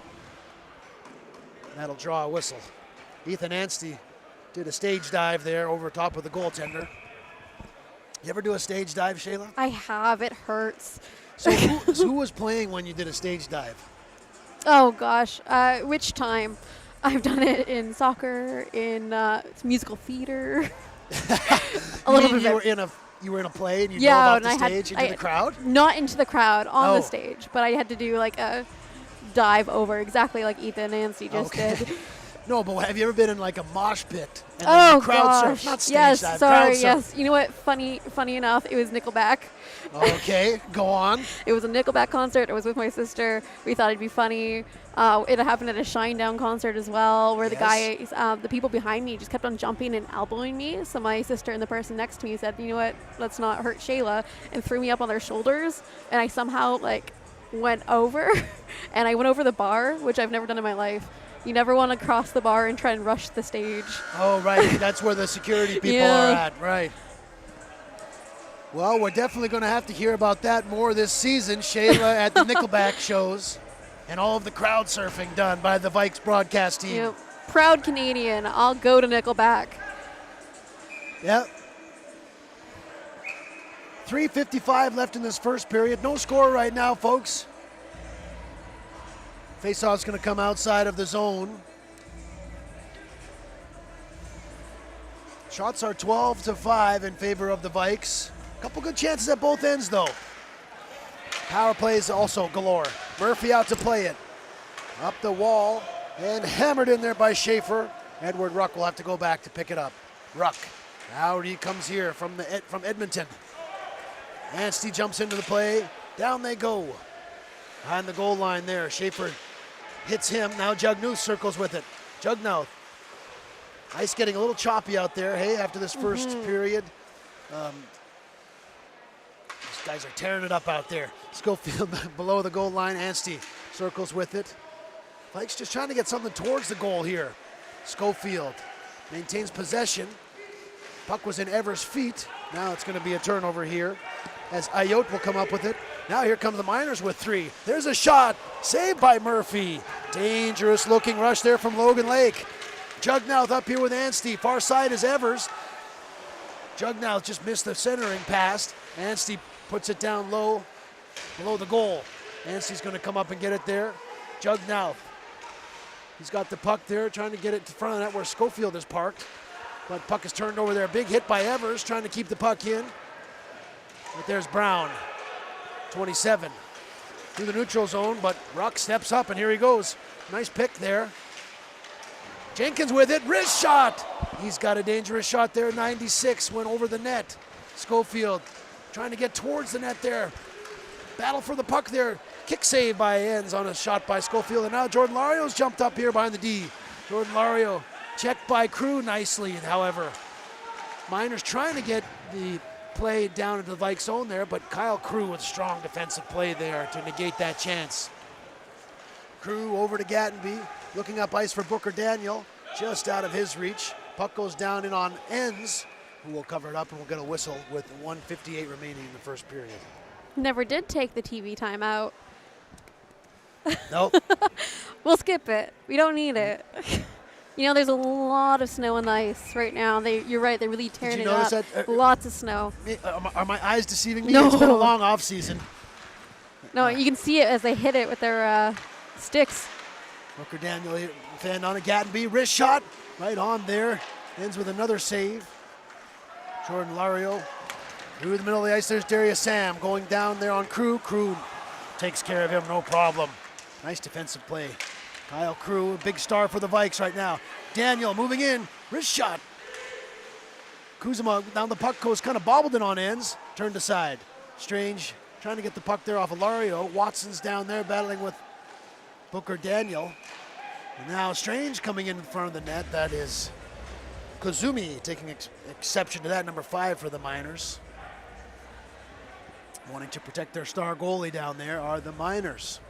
That'll draw a whistle. Ethan Anstey did a stage dive there over top of the goaltender. You ever do a stage dive, Shayla? I have. It hurts. So who was playing when you did a stage dive? Oh, gosh. Which time? I've done it in soccer, in musical theater. A little bit. You were in a play and you yeah, dove off the stage into the crowd? Not into the crowd, on the stage. But I had to do like a dive over, exactly like Ethan Nancy just did. No, but have you ever been in like a mosh pit? And crowd surf, not stage yes, dive, sorry, crowd surf. yes. You know what? Funny enough, it was Nickelback. Okay, go on. It was a Nickelback concert. I was with my sister. We thought it'd be funny. It happened at a Shinedown concert as well, where the guys, the people behind me just kept on jumping and elbowing me. So my sister and the person next to me said, you know what, let's not hurt Shayla, and threw me up on their shoulders. And I somehow went over, and I went over the bar, which I've never done in my life. You never want to cross the bar and try and rush the stage. Oh, right. That's where the security people are at. Right. Well, we're definitely going to have to hear about that more this season. Shayla at the Nickelback shows and all of the crowd surfing done by the Vikes broadcast team. Yep. Proud Canadian. I'll go to Nickelback. Yep. 3:55 left in this first period. No score right now, folks. Faceoff's going to come outside of the zone. Shots are 12-5 in favor of the Vikes. Couple good chances at both ends, though. Power plays also galore. Murphy out to play it. Up the wall and hammered in there by Schaefer. Edward Ruck will have to go back to pick it up. Ruck. Now he comes here from Edmonton. Anstey jumps into the play. Down they go. Behind the goal line there. Schaefer hits him. Now Jugnuth circles with it. Jugnuth. Ice getting a little choppy out there, hey, after this first period. These guys are tearing it up out there. Schofield below the goal line. Anstey circles with it. Vikes just trying to get something towards the goal here. Schofield maintains possession. Puck was in Evers' feet. Now it's going to be a turnover here as Ayotte will come up with it. Now here come the Miners with 3. There's a shot. Saved by Murphy. Dangerous looking rush there from Logan Lake. Jugnuth up here with Anstey. Far side is Evers. Jugnuth just missed the centering pass. Anstey puts it down low, below the goal. Anstey's going to come up and get it there. Jugnuth. He's got the puck there, trying to get it to front of the net where Schofield is parked. But puck is turned over there. Big hit by Evers, trying to keep the puck in. But there's Brown, 27. Through the neutral zone, but Ruck steps up, and here he goes. Nice pick there. Jenkins with it, wrist shot. He's got a dangerous shot there, 96, went over the net. Schofield trying to get towards the net there. Battle for the puck there. Kick save by Enns on a shot by Schofield, and now Jordan Lario's jumped up here behind the D. Jordan Lario checked by Crew nicely, however. Miners trying to get the play down into the Vikes zone there, but Kyle Crew with strong defensive play there to negate that chance. Crew over to Gattenby, looking up ice for Booker Daniel, just out of his reach. Puck goes down in on Enns, who will cover it up, and we'll get a whistle with 1:58 remaining in the first period. Never did take the TV timeout. Nope. We'll skip it. We don't need it. You know, there's a lot of snow on the ice right now. You're right, they're really tearing it up. That? Lots of snow. Are my eyes deceiving me? No. It's been a long off season. No, you can see it as they hit it with their sticks. Booker Daniel fanned on a Gattenby. Wrist shot right on there. Ends with another save. Jordan Lario through the middle of the ice. There's Darius Sam going down there on Crew. Crew takes care of him, no problem. Nice defensive play. Kyle Crew, a big star for the Vikes right now. Daniel moving in, wrist shot. Kuzma down the puck goes kind of bobbled in on Enns, turned aside. Strange trying to get the puck there off of Lario. Watson's down there battling with Booker Daniel. And now Strange coming in front of the net. That is Kozumi taking exception to that, number 5 for the Miners. Wanting to protect their star goalie down there are the Miners.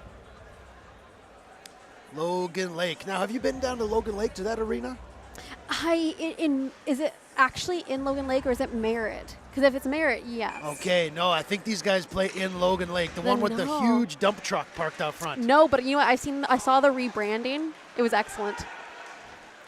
Logan Lake. Now, have you been down to Logan Lake, to that arena? Is it actually in Logan Lake, or is it Merritt? Because if it's Merritt, yes. Okay, no, I think these guys play in Logan Lake, the one with the huge dump truck parked out front. No, but you know what? I saw the rebranding. It was excellent.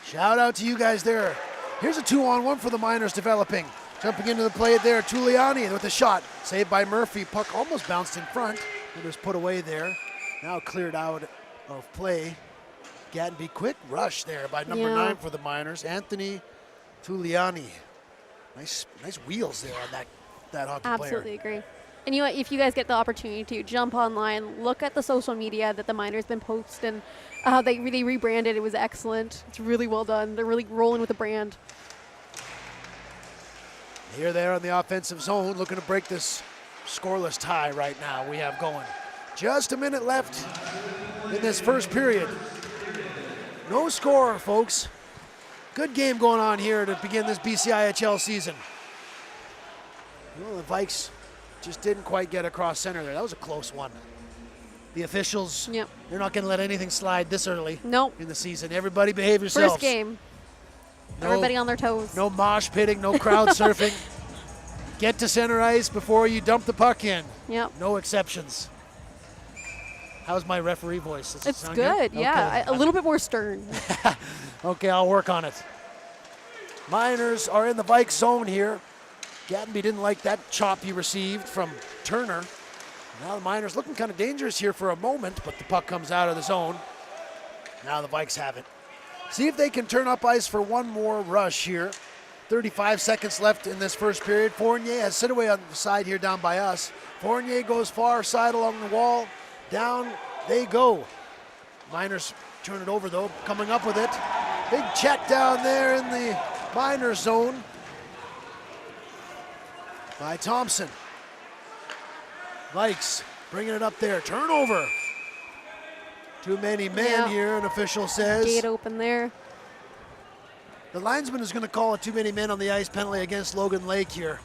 Shout out to you guys there. Here's a 2-on-1 for the Miners developing. Jumping into the play there, Tuliani with a shot. Saved by Murphy. Puck almost bounced in front. It was put away there. Now cleared out of play. Gatenby, quick rush there by number 9 for the Miners. Anthony Tuliani. Nice wheels there on that hockey player. Absolutely agree. And you know what, if you guys get the opportunity to jump online, look at the social media that the Miners been posting. They really rebranded. It was excellent. It's really well done. They're really rolling with the brand. Here they are on the offensive zone, looking to break this scoreless tie right now we have going. Just a minute left in this first period. No score, folks. Good game going on here to begin this BCIHL season. Well, the Vikes just didn't quite get across center there. That was a close one. The officials, they're not going to let anything slide this early in the season. Everybody behave yourselves. First game. Everybody on their toes. No mosh pitting, no crowd surfing. Get to center ice before you dump the puck in. Yep. No exceptions. How's my referee voice? Does it it's sound good, yeah. Okay. A little bit more stern. Okay, I'll work on it. Miners are in the Vikes zone here. Gatenby didn't like that chop he received from Turner. Now the Miners looking kind of dangerous here for a moment, but the puck comes out of the zone. Now the Vikes have it. See if they can turn up ice for one more rush here. 35 seconds left in this first period. Fournier has sit away on the side here down by us. Fournier goes far side along the wall. Down they go. Miners turn it over though, coming up with it. Big check down there in the Miners zone by Thompson. Vikes bringing it up there. Turnover. Too many men here, an official says. Gate open there. The linesman is going to call a too many men on the ice penalty against Logan Lake here.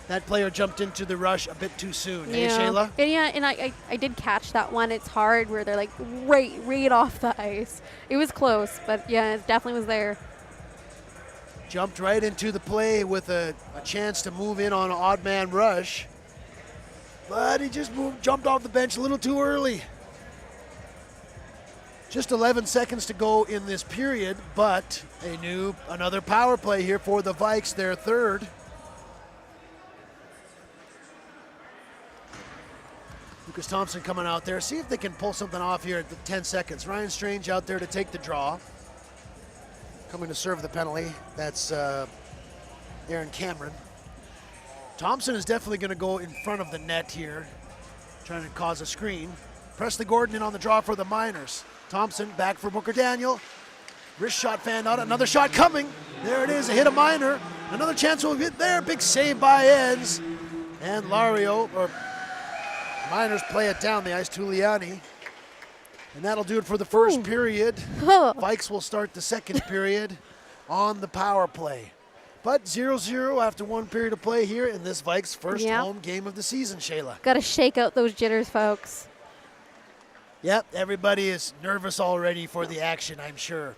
That player jumped into the rush a bit too soon. Hey, Shayla? And I did catch that one. It's hard where they're like right off the ice. It was close, but yeah, it definitely was there. Jumped right into the play with a chance to move in on an odd man rush. But he just jumped off the bench a little too early. Just 11 seconds to go in this period, but another power play here for the Vikes, their third. Lucas Thompson coming out there. See if they can pull something off here at the 10 seconds. Ryan Strange out there to take the draw. Coming to serve the penalty. That's Aaron Cameron. Thompson is definitely going to go in front of the net here, trying to cause a screen. Presley Gordon in on the draw for the Miners. Thompson back for Booker Daniel. Wrist shot fanned out. Another shot coming. There it is. A hit a Miner. Another chance will hit there. Big save by Eds. And Miners play it down the ice. Tuliani. And that'll do it for the first period. Vikes will start the second period on the power play. But 0-0 after one period of play here in this Vikes first home game of the season, Shayla. Got to shake out those jitters, folks. Yep, everybody is nervous already for the action, I'm sure.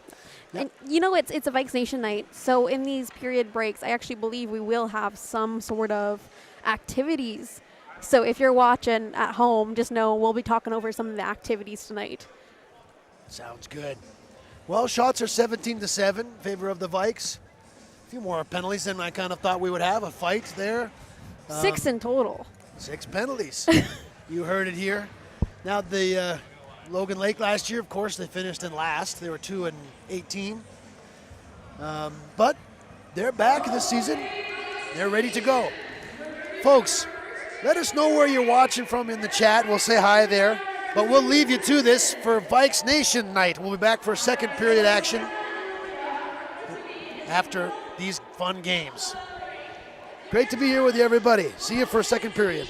Yep. And you know, it's a Vikes Nation night, so in these period breaks, I actually believe we will have some sort of activities. So if you're watching at home, just know we'll be talking over some of the activities tonight. Sounds good. Well, shots are 17-7 in favor of the Vikes. A few more penalties than I kind of thought we would have. A fight there. 6 in total. 6 penalties. You heard it here. Now the Logan Lake last year, of course, they finished in last. They were 2-18. But they're back this season. They're ready to go. Folks, let us know where you're watching from in the chat. We'll say hi there. But we'll leave you to this for Vikes Nation night. We'll be back for second period action after these fun games. Great to be here with you, everybody. See you for second period.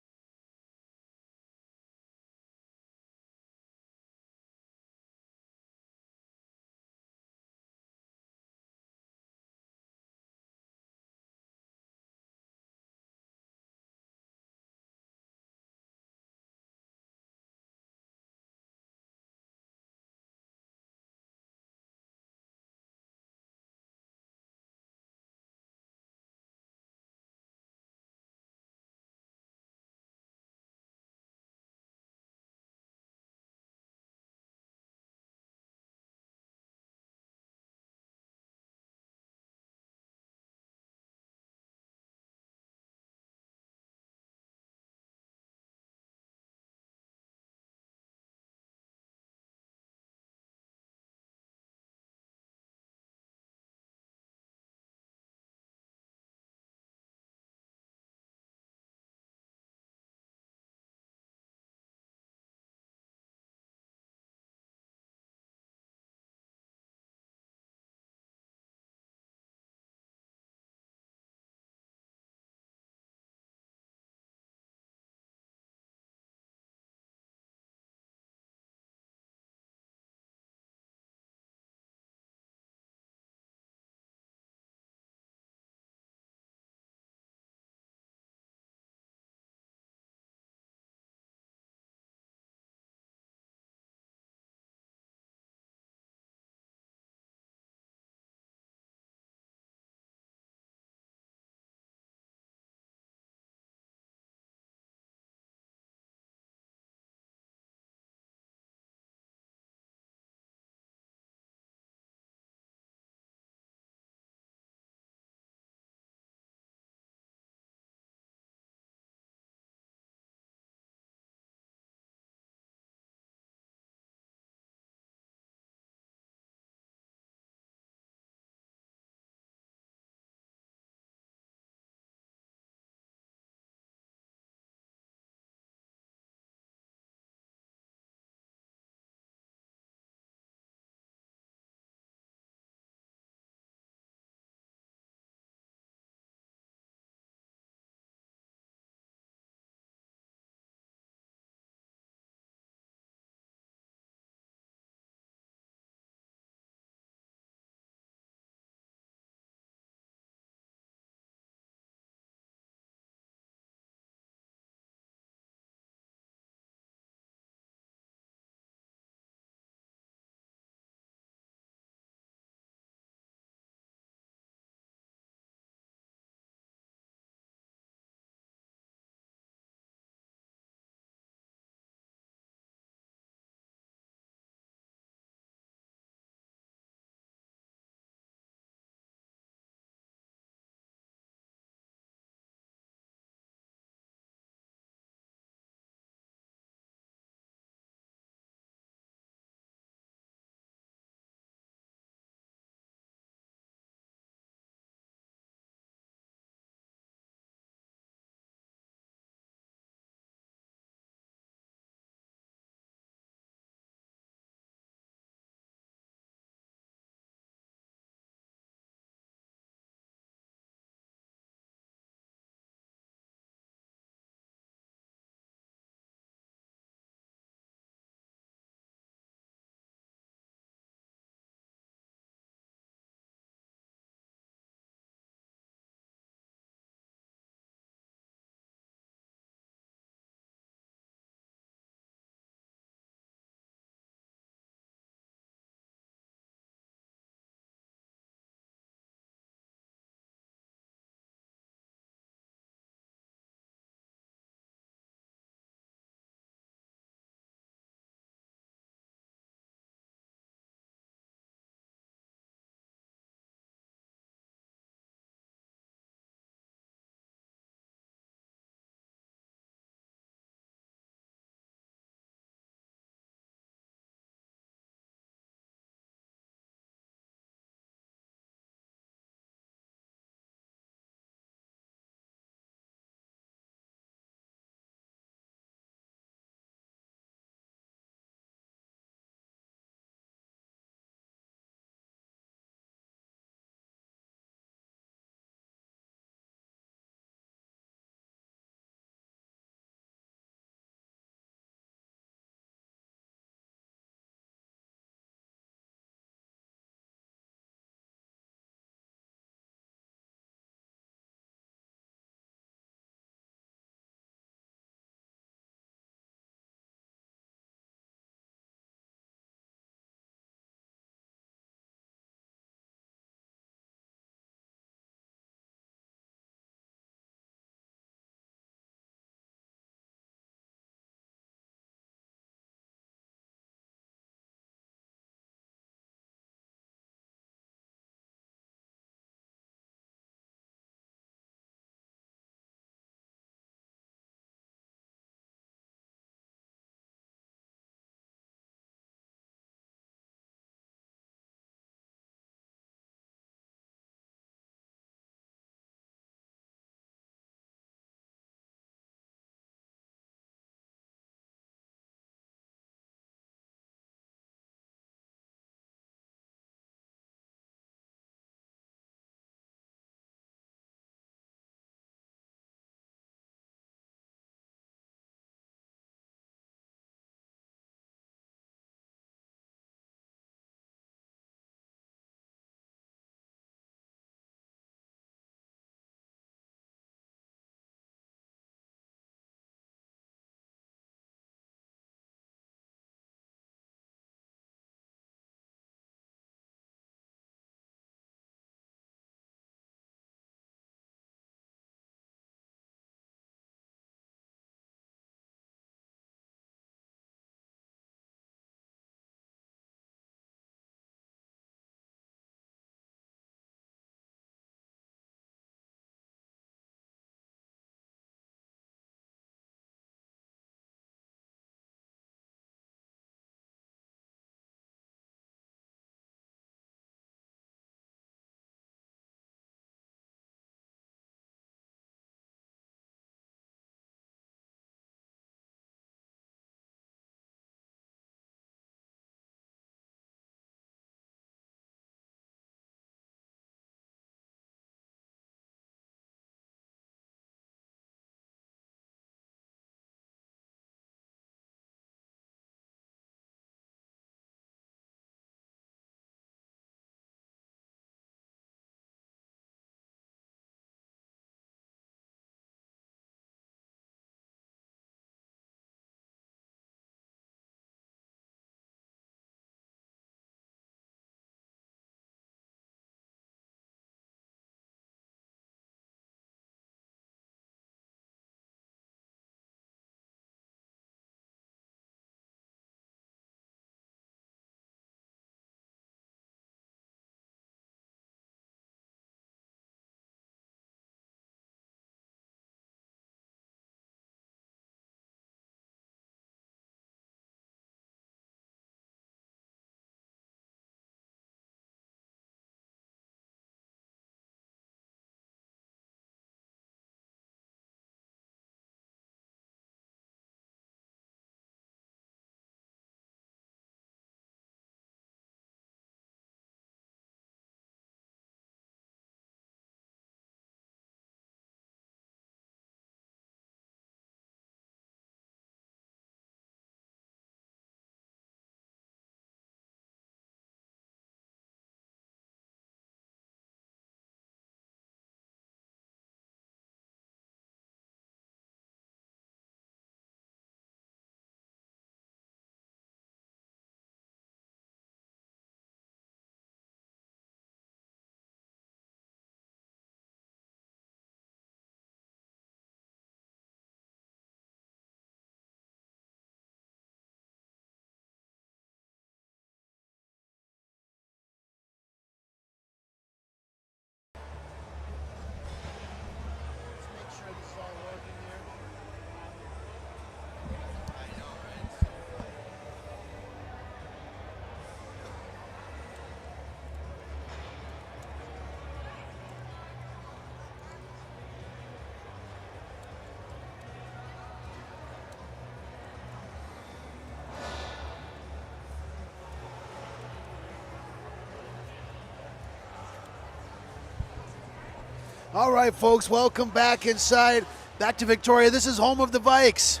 All right, folks, welcome back inside, back to Victoria. This is home of the Vikes,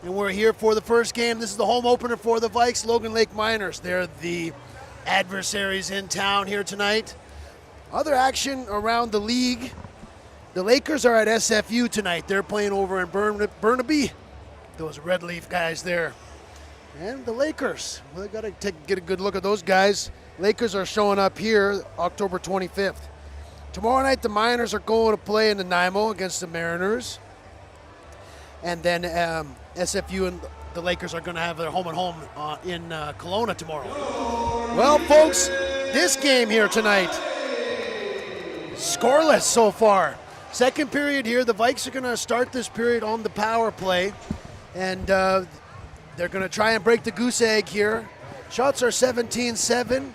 and we're here for the first game. This is the home opener for the Vikes, Logan Lake Miners. They're the adversaries in town here tonight. Other action around the league. The Lakers are at SFU tonight. They're playing over in Burnaby. Those Red Leaf guys there. And the Lakers, well, they got to get a good look at those guys. Lakers are showing up here October 25th. Tomorrow night, the Miners are going to play in the Nanaimo against the Mariners. And then SFU and the Lakers are going to have their home and home in Kelowna tomorrow. Well, folks, this game here tonight, scoreless so far. Second period here, the Vikes are going to start this period on the power play. And they're going to try and break the goose egg here. Shots are 17-7.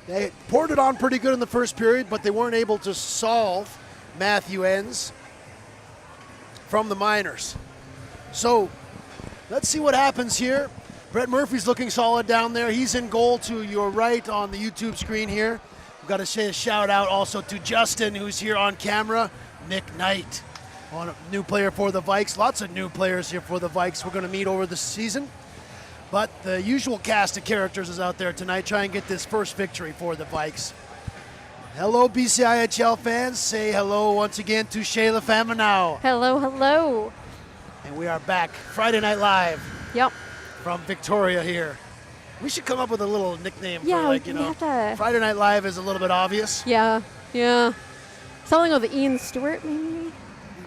They poured it on pretty good in the first period, but they weren't able to solve Matthew Enns from the Miners. So let's see what happens here. Brett Murphy's looking solid down there. He's in goal to your right on the YouTube screen here. We've got to say a shout out also to Justin, who's here on camera. Nick Knight, a new player for the Vikes. Lots of new players here for the Vikes we're going to meet over the season. But the usual cast of characters is out there tonight. Try and get this first victory for the Vikes. Hello, BCIHL fans. Say hello once again to Shayla Faminau. Hello, hello. And we are back Friday Night Live. Yep. From Victoria here. We should come up with a little nickname for, like, you know, have to... Friday Night Live is a little bit obvious. Yeah. Something with Ian Stewart, maybe?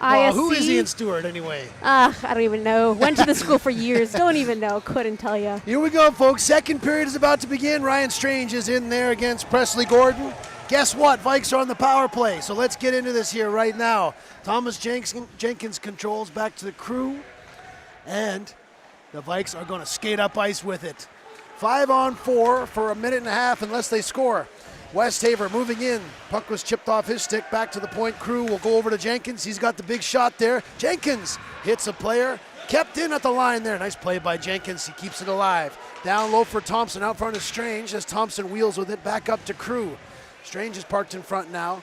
Well, who is Ian Stewart anyway? I don't even know. Went to the school for years. Don't even know. Couldn't tell you. Here we go, folks. Second period is about to begin. Ryan Strange is in there against Presley Gordon. Guess what? Vikes are on the power play. So let's get into this here right now. Thomas Jenkins controls back to the crew. And the Vikes are going to skate up ice with it. 5-on-4 for a minute and a half unless they score. Westhaver moving in. Puck was chipped off his stick. Back to the point. Crew will go over to Jenkins. He's got the big shot there. Jenkins hits a player. Kept in at the line there. Nice play by Jenkins. He keeps it alive. Down low for Thompson. Out front is Strange as Thompson wheels with it. Back up to Crew. Strange is parked in front now.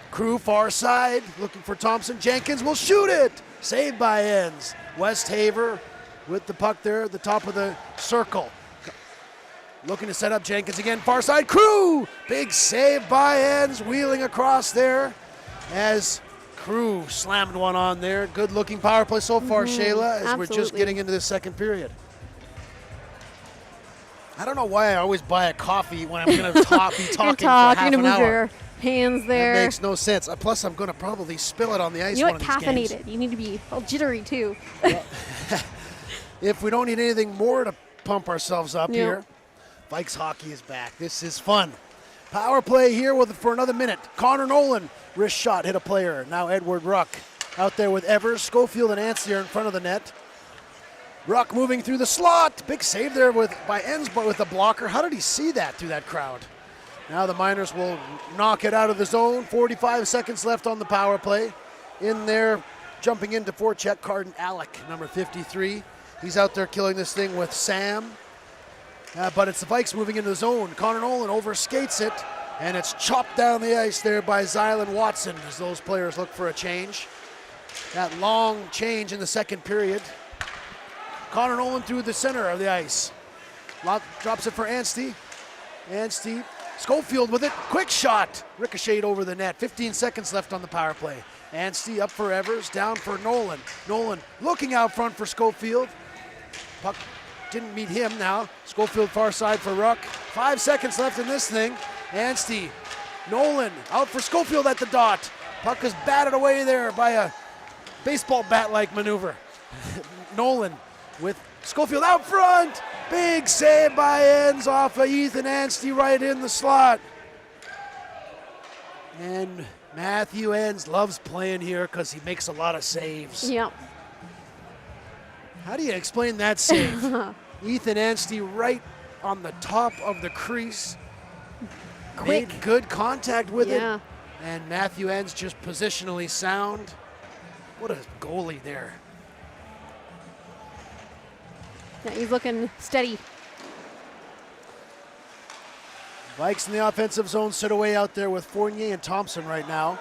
Crew far side. Looking for Thompson. Jenkins will shoot it. Saved by Enns. Westhaver with the puck there at the top of the circle. Looking to set up Jenkins again, far side, Crew! Big save by Enns, wheeling across there as Crew slammed one on there. Good looking power play so far, Shayla, as we're just getting into the second period. I don't know why I always buy a coffee when I'm going to be talking for half an hour. Move your hands there. That makes no sense. Plus, I'm going to probably spill it on the ice. You know one what? of these games. Caffeinated. You need to be all jittery too. Well, if we don't need anything more to pump ourselves up here, Vikes hockey is back. This is fun. Power play here for another minute. Connor Nolan, wrist shot, hit a player. Now Edward Ruck out there with Evers. Schofield and Anstey are in front of the net. Ruck moving through the slot. Big save there by Enns, but with the blocker. How did he see that through that crowd? Now the Miners will knock it out of the zone. 45 seconds left on the power play. In there, jumping into forecheck, Carden Alec, number 53. He's out there killing this thing with Sam. But it's the Vikes moving into the zone. Connor Nolan overskates it, and it's chopped down the ice there by Zylan Watson as those players look for a change. That long change in the second period. Connor Nolan through the center of the ice. Drops it for Anstey. Anstey, Schofield with it. Quick shot. Ricocheted over the net. 15 seconds left on the power play. Anstey up for Evers, down for Nolan. Nolan looking out front for Schofield. Puck didn't meet him now. Schofield far side for Ruck. 5 seconds left in this thing. Anstey, Nolan out for Schofield at the dot. Puck is batted away there by a baseball bat-like maneuver. Nolan with Schofield out front. Big save by Enns off of Ethan Anstey right in the slot. And Matthew Enns loves playing here because he makes a lot of saves. Yep. How do you explain that save? Ethan Anstey right on the top of the crease. Quick. Made good contact with it. And Matthew Enns just positionally sound. What a goalie there. Yeah, he's looking steady. Vikes in the offensive zone sit away out there with Fournier and Thompson right now.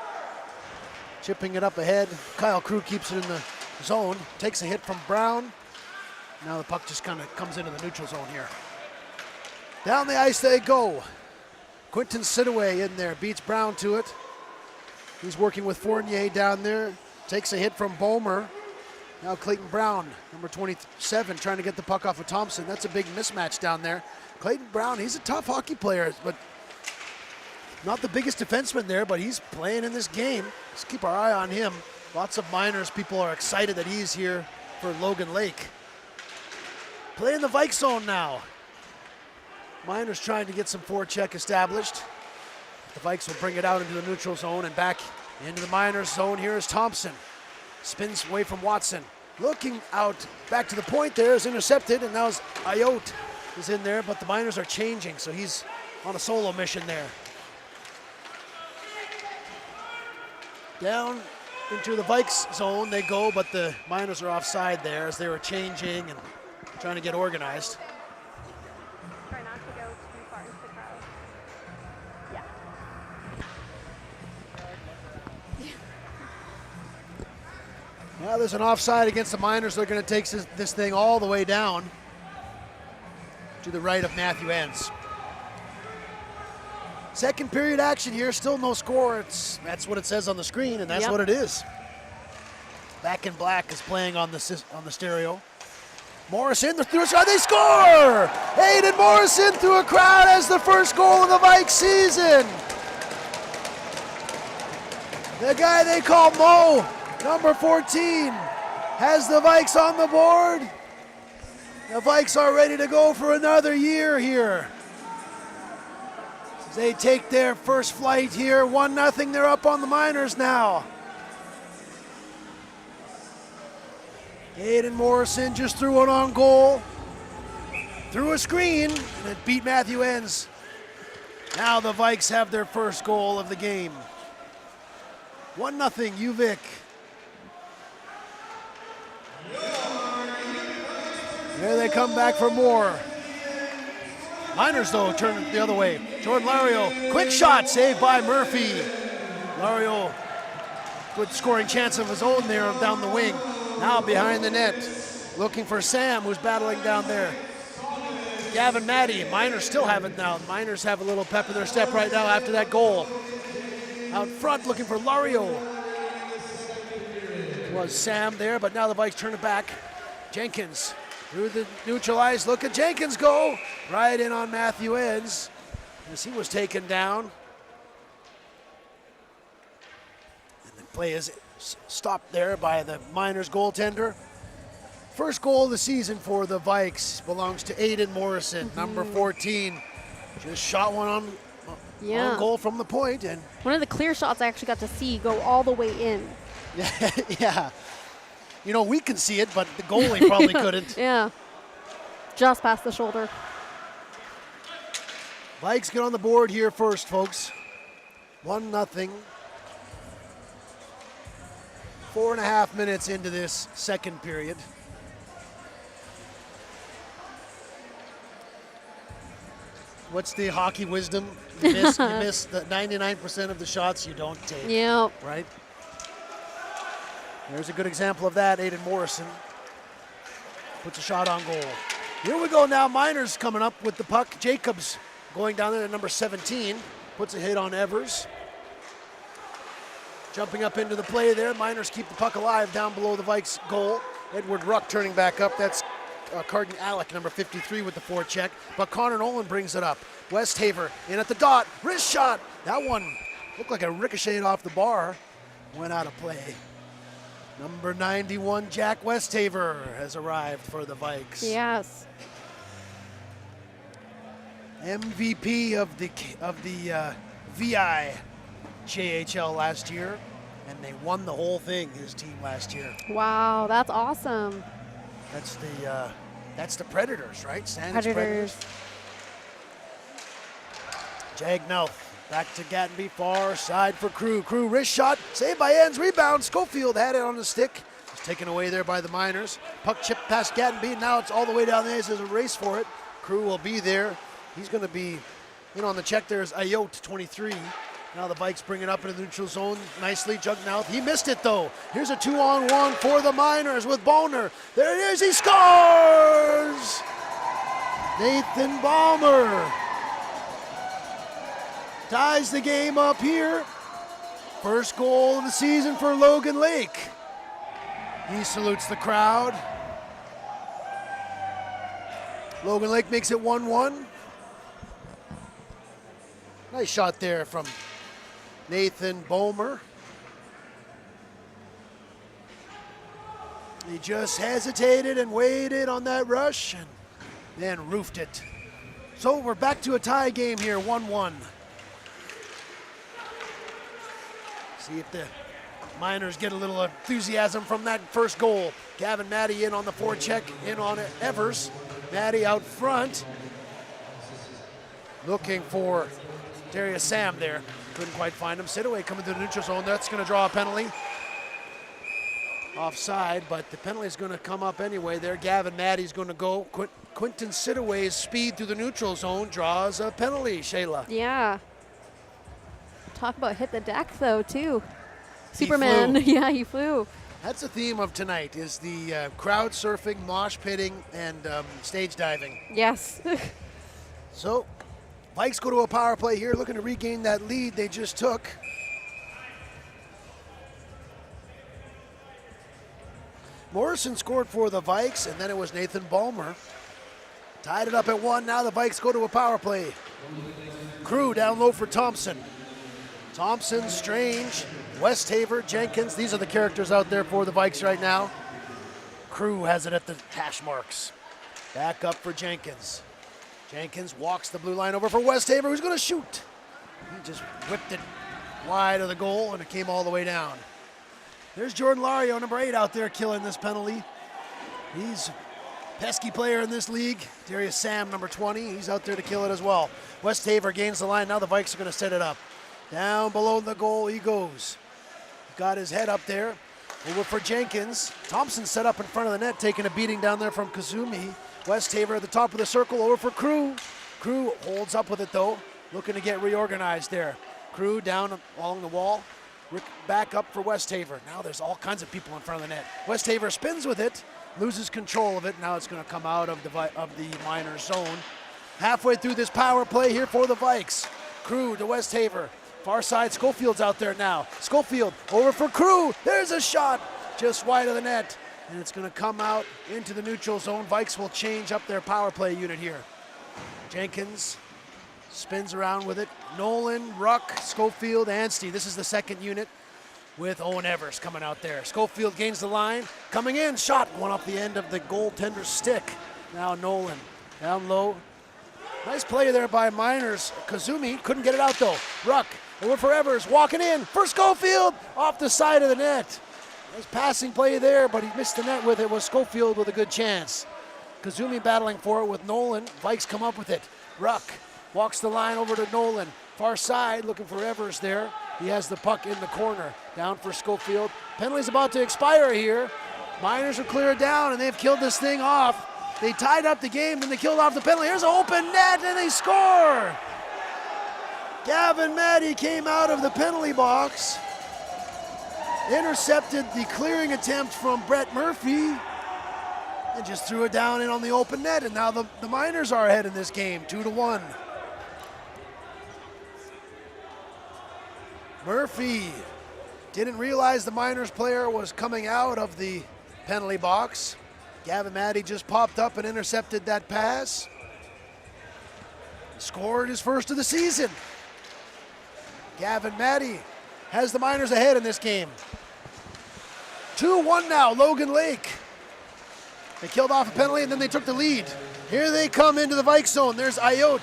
chipping it up ahead. Kyle Crew keeps it in the zone, takes a hit from Brown. Now the puck just kind of comes into the neutral zone here. Down the ice they go. Quinton Sidaway in there, beats Brown to it. He's working with Fournier down there. Takes a hit from Bomer. Now Clayton Brown, number 27, trying to get the puck off of Thompson. That's a big mismatch down there. Clayton Brown, he's a tough hockey player, but not the biggest defenseman there, but he's playing in this game. Let's keep our eye on him. Lots of minors. People are excited that he's here for Logan Lake. Playing the Vikes zone now. Miners trying to get some forecheck established. The Vikes will bring it out into the neutral zone and back into the Miners zone. Here is Thompson. Spins away from Watson. Looking out back to the point there, is intercepted, and now Ayotte is in there, but the Miners are changing, so he's on a solo mission there. Down into the Vikes zone they go, but the Miners are offside there as they were changing and trying to get organized. Try not to go too far into the crowd. Yeah. Now there's an offside against the Miners. They're going to take this thing all the way down to the right of Matthew Enns. Second period action here, still no score. That's what it says on the screen, and that's what it is. Back in Black is playing on the stereo. Morrison through a shot, they score! Aiden Morrison through a crowd has the first goal of the Vikes season. The guy they call Mo, number 14, has the Vikes on the board. The Vikes are ready to go for another year here. As they take their first flight here, 1-0, they're up on the Miners now. Aiden Morrison just threw it on goal. Through a screen, and it beat Matthew Enns. Now the Vikes have their first goal of the game. 1-0, UVic. There they come back for more. Miners, though, turn it the other way. Jordan Lario, quick shot, saved by Murphy. Lario, good scoring chance of his own there down the wing. Now behind the net, looking for Sam, who's battling down there. Gavin Matty, Miners still have it now. Miners have a little pep in their step right now after that goal. Out front, looking for Lario. Was Sam there, but now the Vikes turn it back. Jenkins through the neutral ice. Look at Jenkins go. Right in on Matthew Enns as he was taken down. And the play is stopped there by the Miners goaltender. First goal of the season for the Vikes belongs to Aiden Morrison, number 14. Just shot one on goal from the point. And one of the clear shots I actually got to see go all the way in. Yeah. You know, we can see it, but the goalie probably couldn't. Yeah. Just past the shoulder. Vikes get on the board here first, folks. 1-0. 4.5 minutes into this second period. What's the hockey wisdom? You miss the 99% of the shots you don't take. Yep. Right? There's a good example of that. Aiden Morrison puts a shot on goal. Here we go now. Miners coming up with the puck. Jacobs going down there at number 17. Puts a hit on Evers. Jumping up into the play there. Miners keep the puck alive down below the Vikes goal. Edward Ruck turning back up. That's Carden Alec, number 53, with the forecheck. But Connor Nolan brings it up. Westhaver in at the dot. Wrist shot. That one looked like a ricocheted off the bar. Went out of play. Number 91, Jack Westhaver, has arrived for the Vikes. Yes. MVP of the BCIHL last year, and they won the whole thing, his team last year. Wow, that's awesome. That's the Predators, right? Predators. Jagnell back to Gattenby, far side for Crew. Crew wrist shot, saved by Enns, rebound. Schofield had it on the stick. It's taken away there by the Miners. Puck chip past Gattenby, now it's all the way down the ice. There's a race for it. Crew will be there. He's going to be in on the check. There's Ayotte, 23. Now the Vikes bring it up into the neutral zone nicely. Jugmouth, he missed it though. Here's a 2-on-1 for the Miners with Boner. There it is, he scores! Nathan Ballmer ties the game up here. First goal of the season for Logan Lake. He salutes the crowd. Logan Lake makes it 1-1. Nice shot there from Nathan Ballmer. He just hesitated and waited on that rush and then roofed it. So we're back to a tie game here, 1-1. See if the Miners get a little enthusiasm from that first goal. Gavin Matty in on the forecheck, in on Evers. Matty out front. Looking for Darius Sam there. Couldn't quite find him. Sidaway coming to the neutral zone. That's going to draw a penalty. Offside, but the penalty is going to come up anyway there. Gavin Matty's going to go. Quinton Sidaway's speed through the neutral zone draws a penalty, Shayla. Yeah. Talk about hit the deck, though, too. Superman. Yeah, he flew. That's the theme of tonight, is the crowd surfing, mosh pitting, and stage diving. Yes. So, Vikes go to a power play here, looking to regain that lead they just took. Morrison scored for the Vikes, and then it was Nathan Ballmer. Tied it up at 1. Now the Vikes go to a power play. Crew down low for Thompson. Thompson, Strange, Westhaver, Jenkins. These are the characters out there for the Vikes right now. Crew has it at the hash marks. Back up for Jenkins. Jenkins walks the blue line over for Westhaver, who's going to shoot. He just whipped it wide of the goal, and it came all the way down. There's Jordan Lario, number 8, out there killing this penalty. He's a pesky player in this league. Darius Sam, number 20, he's out there to kill it as well. Westhaver gains the line. Now the Vikes are going to set it up. Down below the goal he goes. Got his head up there. Over for Jenkins. Thompson set up in front of the net, taking a beating down there from Kazumi. Westhaver at the top of the circle, over for Crew. Crew holds up with it though, looking to get reorganized there. Crew down along the wall. Back up for Westhaver. Now there's all kinds of people in front of the net. Westhaver spins with it, loses control of it. Now it's going to come out of the Miners zone. Halfway through this power play here for the Vikes. Crew to Westhaver. Far side, Schofield's out there now. Schofield over for Crew. There's a shot just wide of the net. And it's going to come out into the neutral zone. Vikes will change up their power play unit here. Jenkins spins around with it. Nolan, Ruck, Schofield, Anstey. This is the second unit with Owen Evers coming out there. Schofield gains the line. Coming in, shot. One off the end of the goaltender's stick. Now Nolan down low. Nice play there by Miners. Kazumi couldn't get it out though. Ruck over for Evers, walking in for Schofield, off the side of the net. Nice passing play there, but he missed the net with it. Was Schofield with a good chance. Kazumi battling for it with Nolan. Vikes come up with it. Ruck walks the line over to Nolan. Far side, looking for Evers there. He has the puck in the corner. Down for Schofield. Penalty's about to expire here. Miners will clear it down, and they've killed this thing off. They tied up the game, then they killed off the penalty. Here's an open net, and they score! Gavin Matty came out of the penalty box, intercepted the clearing attempt from Brett Murphy, and just threw it down in on the open net, and now the Miners are ahead in this game, 2-1. Murphy didn't realize the Miners player was coming out of the penalty box. Gavin Matty just popped up and intercepted that pass. Scored his first of the season. Gavin Matty has the Miners ahead in this game. 2-1 now, Logan Lake. They killed off a penalty and then they took the lead. Here they come into the Vikes zone. There's Ayot.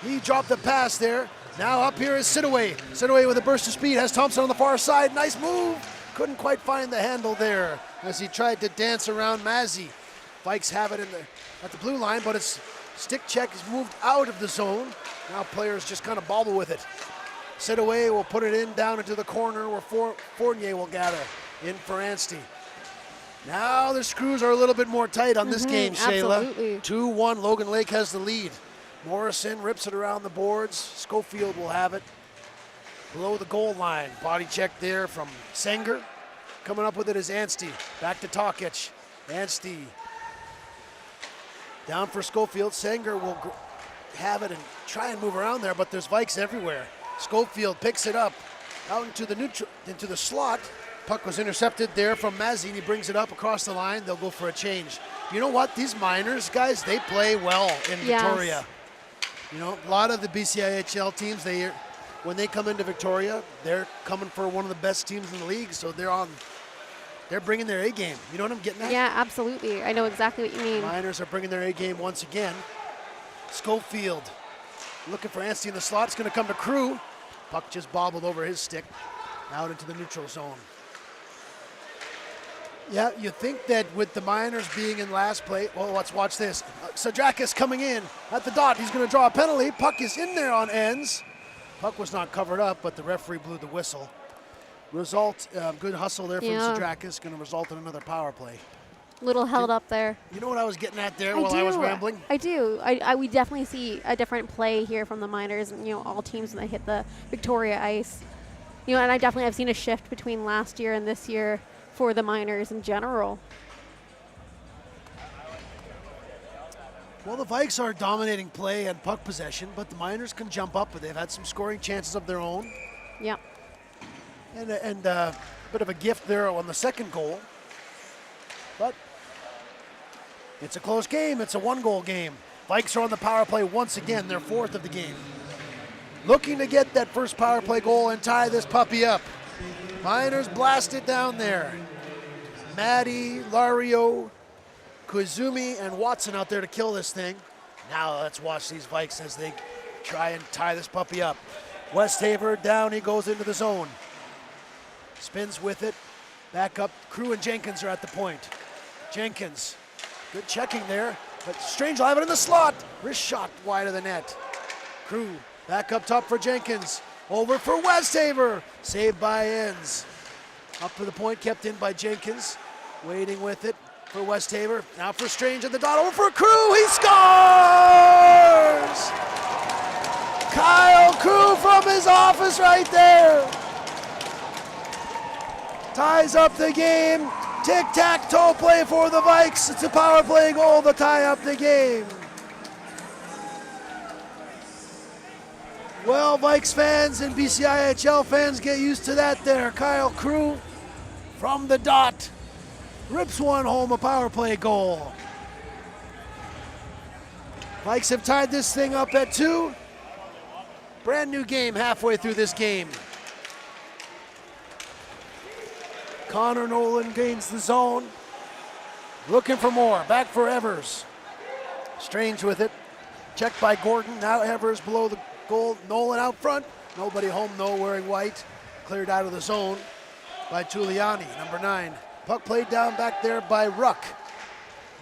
He dropped the pass there. Now up here is Sidaway. Sidaway with a burst of speed has Thompson on the far side. Nice move. Couldn't quite find the handle there as he tried to dance around Mazzy. Vikes have it at the blue line, but its stick check is moved out of the zone. Now players just kind of bobble with it. Sidaway will put it in down into the corner where Fournier will gather in for Anstey. Now the screws are a little bit more tight on this game, Shayla. Absolutely. 2-1, Logan Lake has the lead. Morrison rips it around the boards. Schofield will have it. below the goal line. Body check there from Sanger. Coming up with it is Anstey. Back to Tokic. Anstey down for Schofield. Sanger will have it and try and move around there, but there's Vikes everywhere. Schofield picks it up out into the slot. Puck was intercepted there from Mazin. He brings it up across the line. They'll go for a change. You know what? These Miners, guys, they play well in Victoria. You know, a lot of the BCIHL teams, when they come into Victoria, they're coming for one of the best teams in the league, so they're bringing their A game. You know what I'm getting at? Yeah, absolutely. I know exactly what you mean. Miners are bringing their A game once again. Schofield looking for Anstey in the slot. It's going to come to Crew. Puck just bobbled over his stick out into the neutral zone. Yeah, you think that with the Miners being in last place, well, let's watch this. Sadrakis coming in at the dot. He's going to draw a penalty. Puck is in there on ends. Puck was not covered up, but the referee blew the whistle. Result, good hustle there from Sadrakis, going to result in another power play. Little held up there. You know what I was getting at there while I was rambling? I do. We definitely see a different play here from the Miners, and all teams when they hit the Victoria ice. And I definitely have seen a shift between last year and this year for the Miners in general. Well, the Vikes are dominating play and puck possession, but the Miners can jump up, but they've had some scoring chances of their own. Yeah. And a bit of a gift there on the second goal. But it's a close game. It's a one-goal game. Vikes are on the power play once again, their fourth of the game. Looking to get that first power play goal and tie this puppy up. Miners blast it down there. Maddie, Lario, Koizumi, and Watson out there to kill this thing. Now let's watch these Vikes as they try and tie this puppy up. Westhaver down, he goes into the zone. Spins with it. Back up, Crew and Jenkins are at the point. Jenkins, good checking there, but Strange will have it in the slot. Wrist shot wide of the net. Crew back up top for Jenkins. Over for Westhaver. Saved by Enns. Up to the point, kept in by Jenkins. Waiting with it for Westhaver. Now for Strange at the dot. Over for Crew. He scores! Kyle Crew from his office right there. Ties up the game. Tic-tac-toe play for the Vikes. It's a power play goal to tie up the game. Well, Vikes fans and BCIHL fans, get used to that there. Kyle Crew from the dot rips one home, a power play goal. Vikes have tied this thing up at 2. Brand new game halfway through this game. Connor Nolan gains the zone. Looking for more. Back for Evers. Strange with it. Checked by Gordon. Now Evers below the goal. Nolan out front. Nobody home though, wearing white. Cleared out of the zone by Giuliani, number 9. Puck played down back there by Ruck.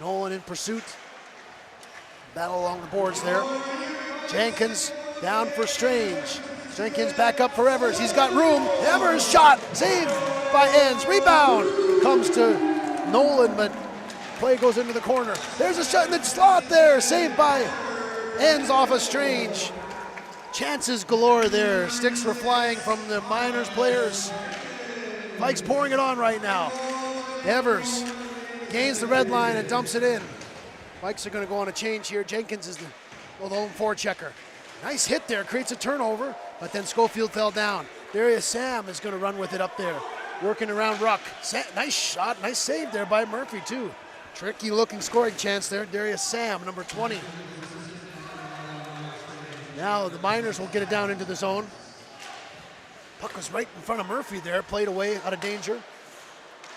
Nolan in pursuit. Battle along the boards there. Jenkins down for Strange. Jenkins back up for Evers. He's got room. Evers shot. Saved by Enns. Rebound. Comes to Nolan, but play goes into the corner. There's a shot in the slot there. Saved by Enns off of Strange. Chances galore there. Sticks were flying from the Miners players. Vikes pouring it on right now. Evers gains the red line and dumps it in. Vikes are going to go on a change here. Jenkins is the lone forechecker. Nice hit there, creates a turnover, but then Schofield fell down. Darius Sam is going to run with it up there, working around Ruck. Nice shot, nice save there by Murphy too. Tricky looking scoring chance there. Darius Sam, number 20. Now the Miners will get it down into the zone. Puck was right in front of Murphy there, played away out of danger.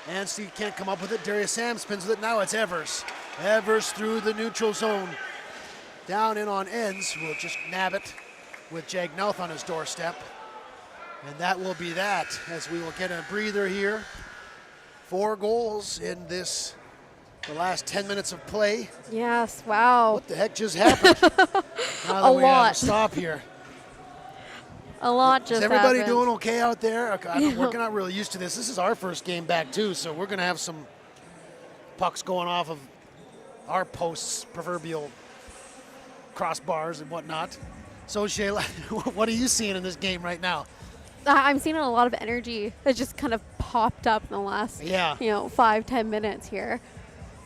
Anstey can't come up with it. Darius Sam spins with it. Now it's Evers. Evers through the neutral zone. Down in on Enns, who will just nab it with Jagnelth on his doorstep. And that will be that, as we will get a breather here. 4 goals in the last 10 minutes of play. Yes, wow. What the heck just happened? Now that we have to stop here. A lot just happened. Is everybody doing okay out there? We're not really used to this. This is our first game back too, so we're going to have some pucks going off of our posts, proverbial crossbars and whatnot. So Shayla, what are you seeing in this game right now? I'm seeing a lot of energy that just kind of popped up in the last, 5-10 minutes here.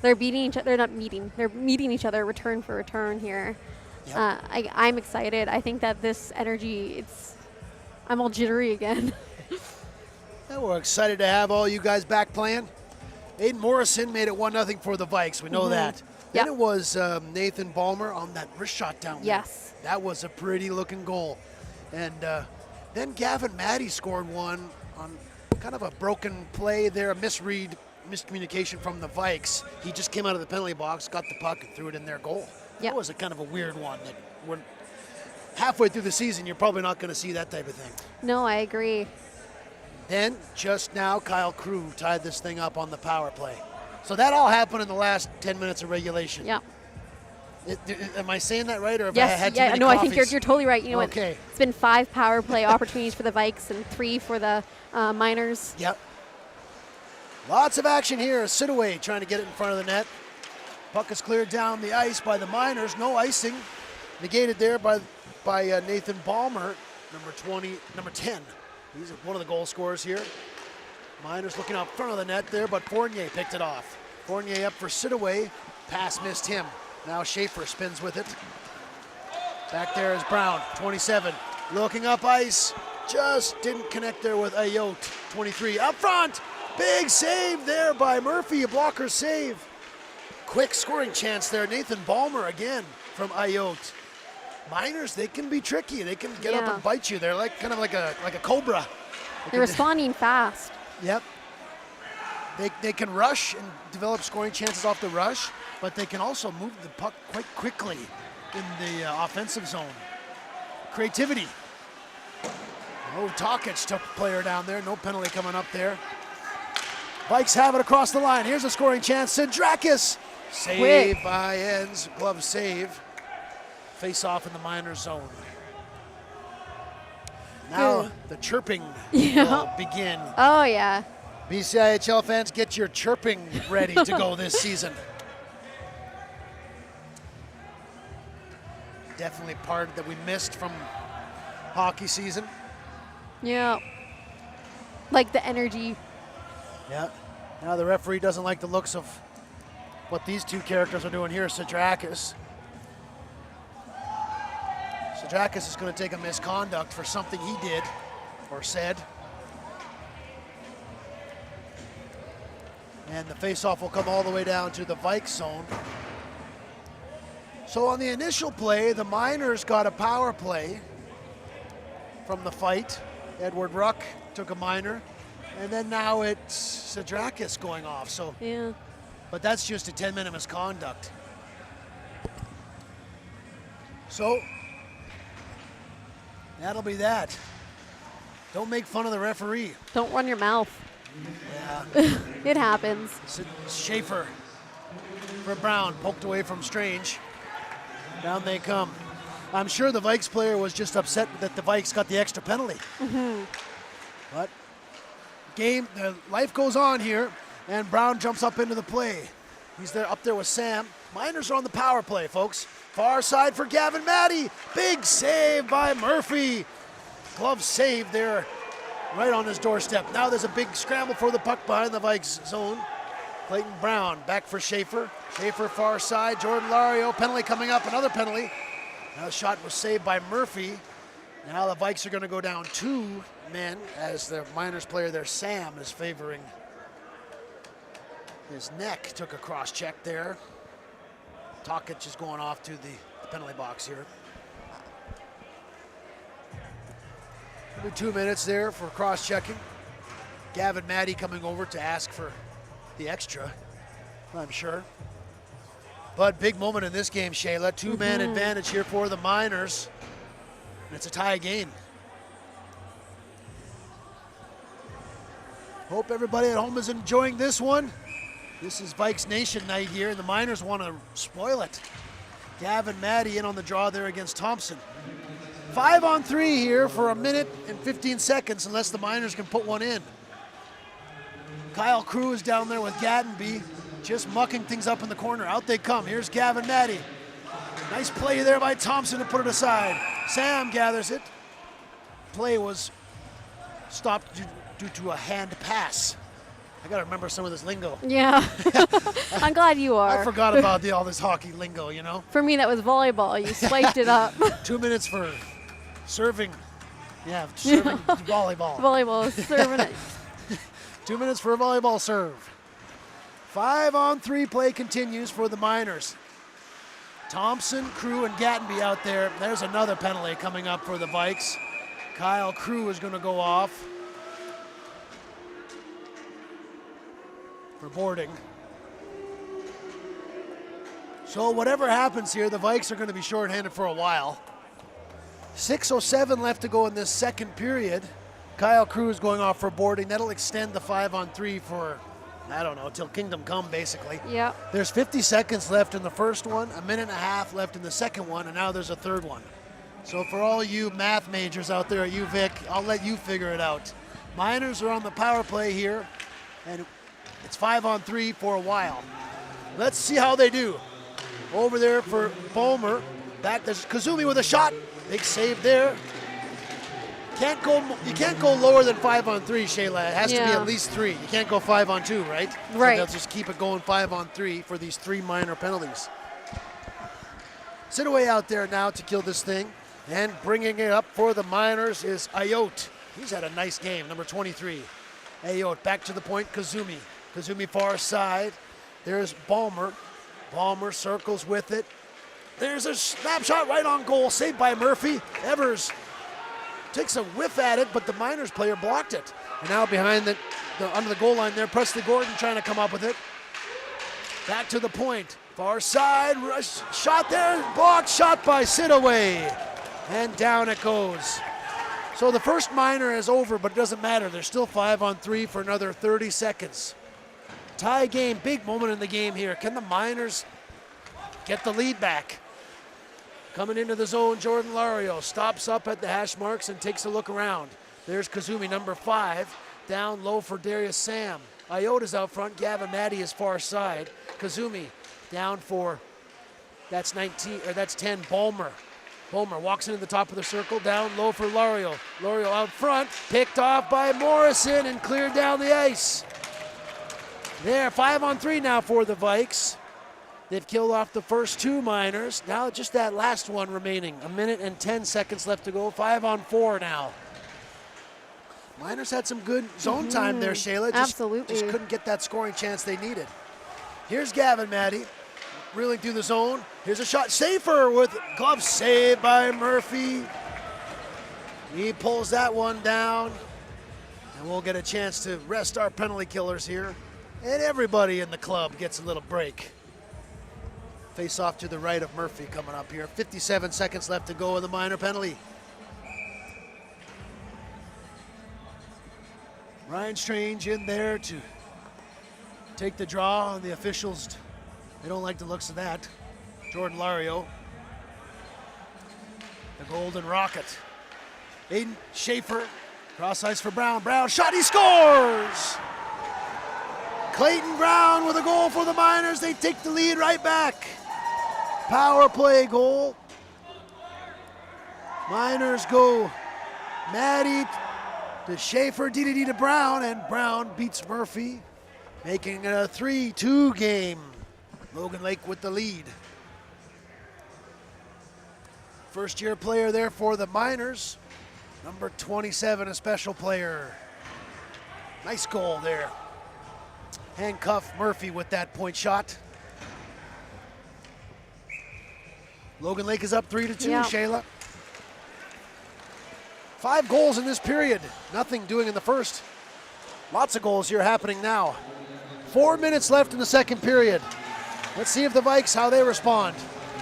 They're beating each other. They're not meeting. They're meeting each other return for return here. Yep. I'm excited. I think that this energy, I'm all jittery again. And we're excited to have all you guys back playing. Aiden Morrison made it 1-0 for the Vikes. We know that. Then it was Nathan Ballmer on that wrist shot down there. Yes. That was a pretty looking goal. And then Gavin Maddie scored one on kind of a broken play there, a miscommunication from the Vikes. He just came out of the penalty box, got the puck, and threw it in their goal. Yep. That was a kind of a weird one that when halfway through the season, you're probably not going to see that type of thing. No, I agree. Then, just now, Kyle Crew tied this thing up on the power play. So that all happened in the last 10 minutes of regulation. Yeah. Am I saying that right, or have yes, I had too many no, coffees? I think you're totally right. You know okay. what? It's been 5 power play opportunities for the Vikes and 3 for the Miners. Yep. Lots of action here. Sidaway trying to get it in front of the net. Puck is cleared down the ice by the Miners. No icing. Negated there by Nathan Ballmer, number 10. He's one of the goal scorers here. Miners looking out front of the net there, but Fournier picked it off. Fournier up for Sidaway. Pass missed him. Now Schaefer spins with it. Back there is Brown, 27. Looking up ice. Just didn't connect there with Ayotte, 23. Up front. Big save there by Murphy. A blocker save. Quick scoring chance there. Nathan Ballmer again from Ayotte. Miners, they can be tricky. They can get up and bite you. They're kind of like a cobra. They're responding fast. Yep. They can rush and develop scoring chances off the rush, but they can also move the puck quite quickly in the offensive zone. Creativity. Oh, Tokic took the player down there. No penalty coming up there. Vikes have it across the line. Here's a scoring chance. Sidrakis. Save by Enns. Glove save. Face off in the Miners zone. Now the chirping will begin. Oh, yeah. BCIHL fans, get your chirping ready to go this season. Definitely part that we missed from hockey season. Yeah. Like the energy. Yeah. Now the referee doesn't like the looks of what these two characters are doing here. Sidrakis. Sidrakis is going to take a misconduct for something he did or said. And the faceoff will come all the way down to the Vikes zone. So on the initial play, the Miners got a power play from the fight. Edward Ruck took a minor. And then now it's Sidrakis going off. So, but that's just a 10-minute misconduct. So that'll be that. Don't make fun of the referee. Don't run your mouth. Yeah. It happens. Schaefer for Brown, poked away from Strange. Down they come. I'm sure the Vikes player was just upset that the Vikes got the extra penalty. But life goes on here, and Brown jumps up into the play. He's there up there with Sam. Miners are on the power play, folks. Far side for Gavin Maddie. Big save by Murphy. Glove save there right on his doorstep. Now there's a big scramble for the puck behind the Vikes zone. Clayton Brown back for Schaefer. Schaefer far side. Jordan Lario, penalty coming up, another penalty. Now the shot was saved by Murphy. Now the Vikes are going to go down 2 men as the Miners player there, Sam, is favoring his neck. Took a cross check there. Tokic is going off to the penalty box here. Maybe 2 minutes there for cross-checking. Gavin Maddie coming over to ask for the extra, I'm sure. But big moment in this game, Shayla. 2-man advantage here for the Miners. And it's a tie game. Hope everybody at home is enjoying this one. This is Vikes Nation night here, and the Miners want to spoil it. Gavin Maddie in on the draw there against Thompson. 5-on-3 here for 1 minute and 15 seconds, unless the Miners can put one in. Kyle Crew is down there with Gatenby, just mucking things up in the corner. Out they come. Here's Gavin Maddie. Nice play there by Thompson to put it aside. Sam gathers it. Play was stopped due to a hand pass. I got to remember some of this lingo. Yeah. I'm glad you are. I forgot about all this hockey lingo, you know. For me, that was volleyball. You swiped it up. 2 minutes for serving. Yeah, serving volleyball. Volleyball, serving it. 2 minutes for a volleyball serve. 5-on-3 play continues for the Miners. Thompson, Crew, and Gattenby out there. There's another penalty coming up for the Vikes. Kyle Crew is going to go off for boarding. So whatever happens here, the Vikes are going to be shorthanded for a while. 6:07 left to go in this second period. Kyle Crew is going off for boarding. That'll extend the 5-on-3 for, I don't know, till Kingdom Come, basically. Yep. There's 50 seconds left in the first one, a minute and a half left in the second one, and now there's a third one. So for all you math majors out there at UVic, I'll let you figure it out. Miners are on the power play here, and it's 5-on-3 for a while. Let's see how they do. Over there for Bulmer. Back, there's Kazumi with a shot. Big save there. You can't go lower than 5-on-3, Shayla. It has to be at least 3. You can't go 5-on-2, right? Right. So they'll just keep it going 5-on-3 for these 3 minor penalties. Sidaway out there now to kill this thing. And bringing it up for the Miners is Ayotte. He's had a nice game, number 23. Ayotte back to the point, Kazumi. Kazumi far side. There's Bulmer. Bulmer circles with it. There's a snapshot right on goal, saved by Murphy. Evers takes a whiff at it, but the Miners player blocked it. And now behind under the goal line there, Presley Gordon trying to come up with it. Back to the point. Far side, rush, shot there, blocked, shot by Sidaway. And down it goes. So the first minor is over, but it doesn't matter. There's still 5-on-3 for another 30 seconds. Tie game, big moment in the game here. Can the Miners get the lead back? Coming into the zone, Jordan Lario stops up at the hash marks and takes a look around. There's Kazumi, number 5, down low for Darius Sam. Ayotte's out front, Gavin Matty is far side. Kazumi down for, that's 10, Bulmer. Bulmer walks into the top of the circle, down low for Lario. Lario out front, picked off by Morrison and cleared down the ice. There, 5-on-3 now for the Vikes. They've killed off the first 2 Miners. Now just that last one remaining. A minute and 10 seconds left to go. 5-on-4 now. Miners had some good zone time there, Shayla. Absolutely. Just couldn't get that scoring chance they needed. Here's Gavin Matty, reeling through the zone. Here's a shot. Safer with glove save by Murphy. He pulls that one down. And we'll get a chance to rest our penalty killers here. And everybody in the club gets a little break. Face off to the right of Murphy coming up here. 57 seconds left to go in the minor penalty. Ryan Strange in there to take the draw on the officials. They don't like the looks of that. Jordan Lario. The Golden Rocket. Aiden Schaefer. Cross ice for Brown. Brown shot, he scores! Clayton Brown with a goal for the Miners. They take the lead right back. Power play goal. Miners go Matty to Schaefer, DDD to Brown, and Brown beats Murphy, making it a 3-2 game. Logan Lake with the lead. First year player there for the Miners. Number 27, a special player. Nice goal there. Handcuff Murphy with that point shot. Logan Lake is up 3-2, Yeah. Shayla. 5 goals in this period. Nothing doing in the first. Lots of goals here happening now. 4 minutes left in the second period. Let's see if the Vikes, how they respond.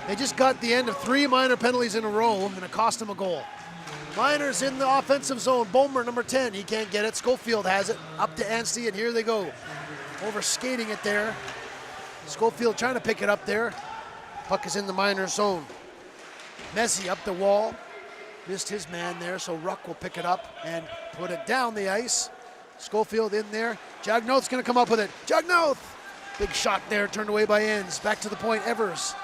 They just got the end of 3 minor penalties in a row, and it cost them a goal. Miners in the offensive zone. Bulmer, number 10, he can't get it. Schofield has it. Up to Anstey, and here they go. Over skating it there. Schofield trying to pick it up there. Puck is in the Miners zone. Messi up the wall. Missed his man there, so Ruck will pick it up and put it down the ice. Schofield in there. Jagnoth's going to come up with it. Jagnoth! Big shot there, turned away by Enns. Back to the point, Evers.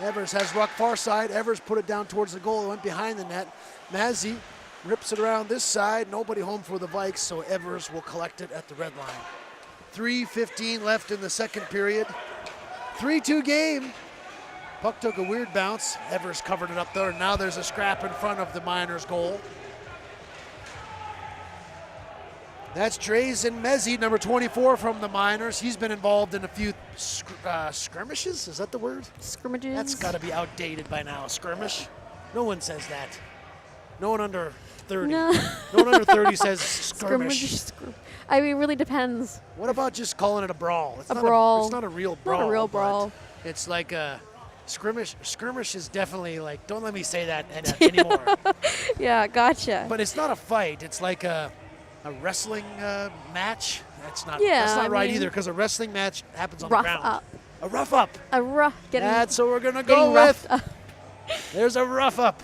Evers has Ruck far side. Evers put it down towards the goal. It went behind the net. Mazzi Rips it around this side. Nobody home for the Vikes, so Evers will collect it at the red line. 3:15 left in the second period. 3-2 game. Puck took a weird bounce. Evers covered it up there. Now there's a scrap in front of the Miners' goal. That's Drazen Mezzi, number 24 from the Miners. He's been involved in a few skirmishes. Is that the word? Scrimmages. That's got to be outdated by now. Skirmish? No one says that. No one under 30. No. No one under 30 says skirmish. I mean, it really depends. What about just calling it a brawl? It's A not brawl. It's not a real brawl. Not a real but brawl. It's like a skirmish. Skirmish is definitely like, don't let me say that anymore. Yeah, gotcha. But it's not a fight. It's like a wrestling match. That's not right either, because a wrestling match happens on the ground. Rough up. A rough up. A rough getting. That's what we're gonna getting go roughed with. up. There's a rough up.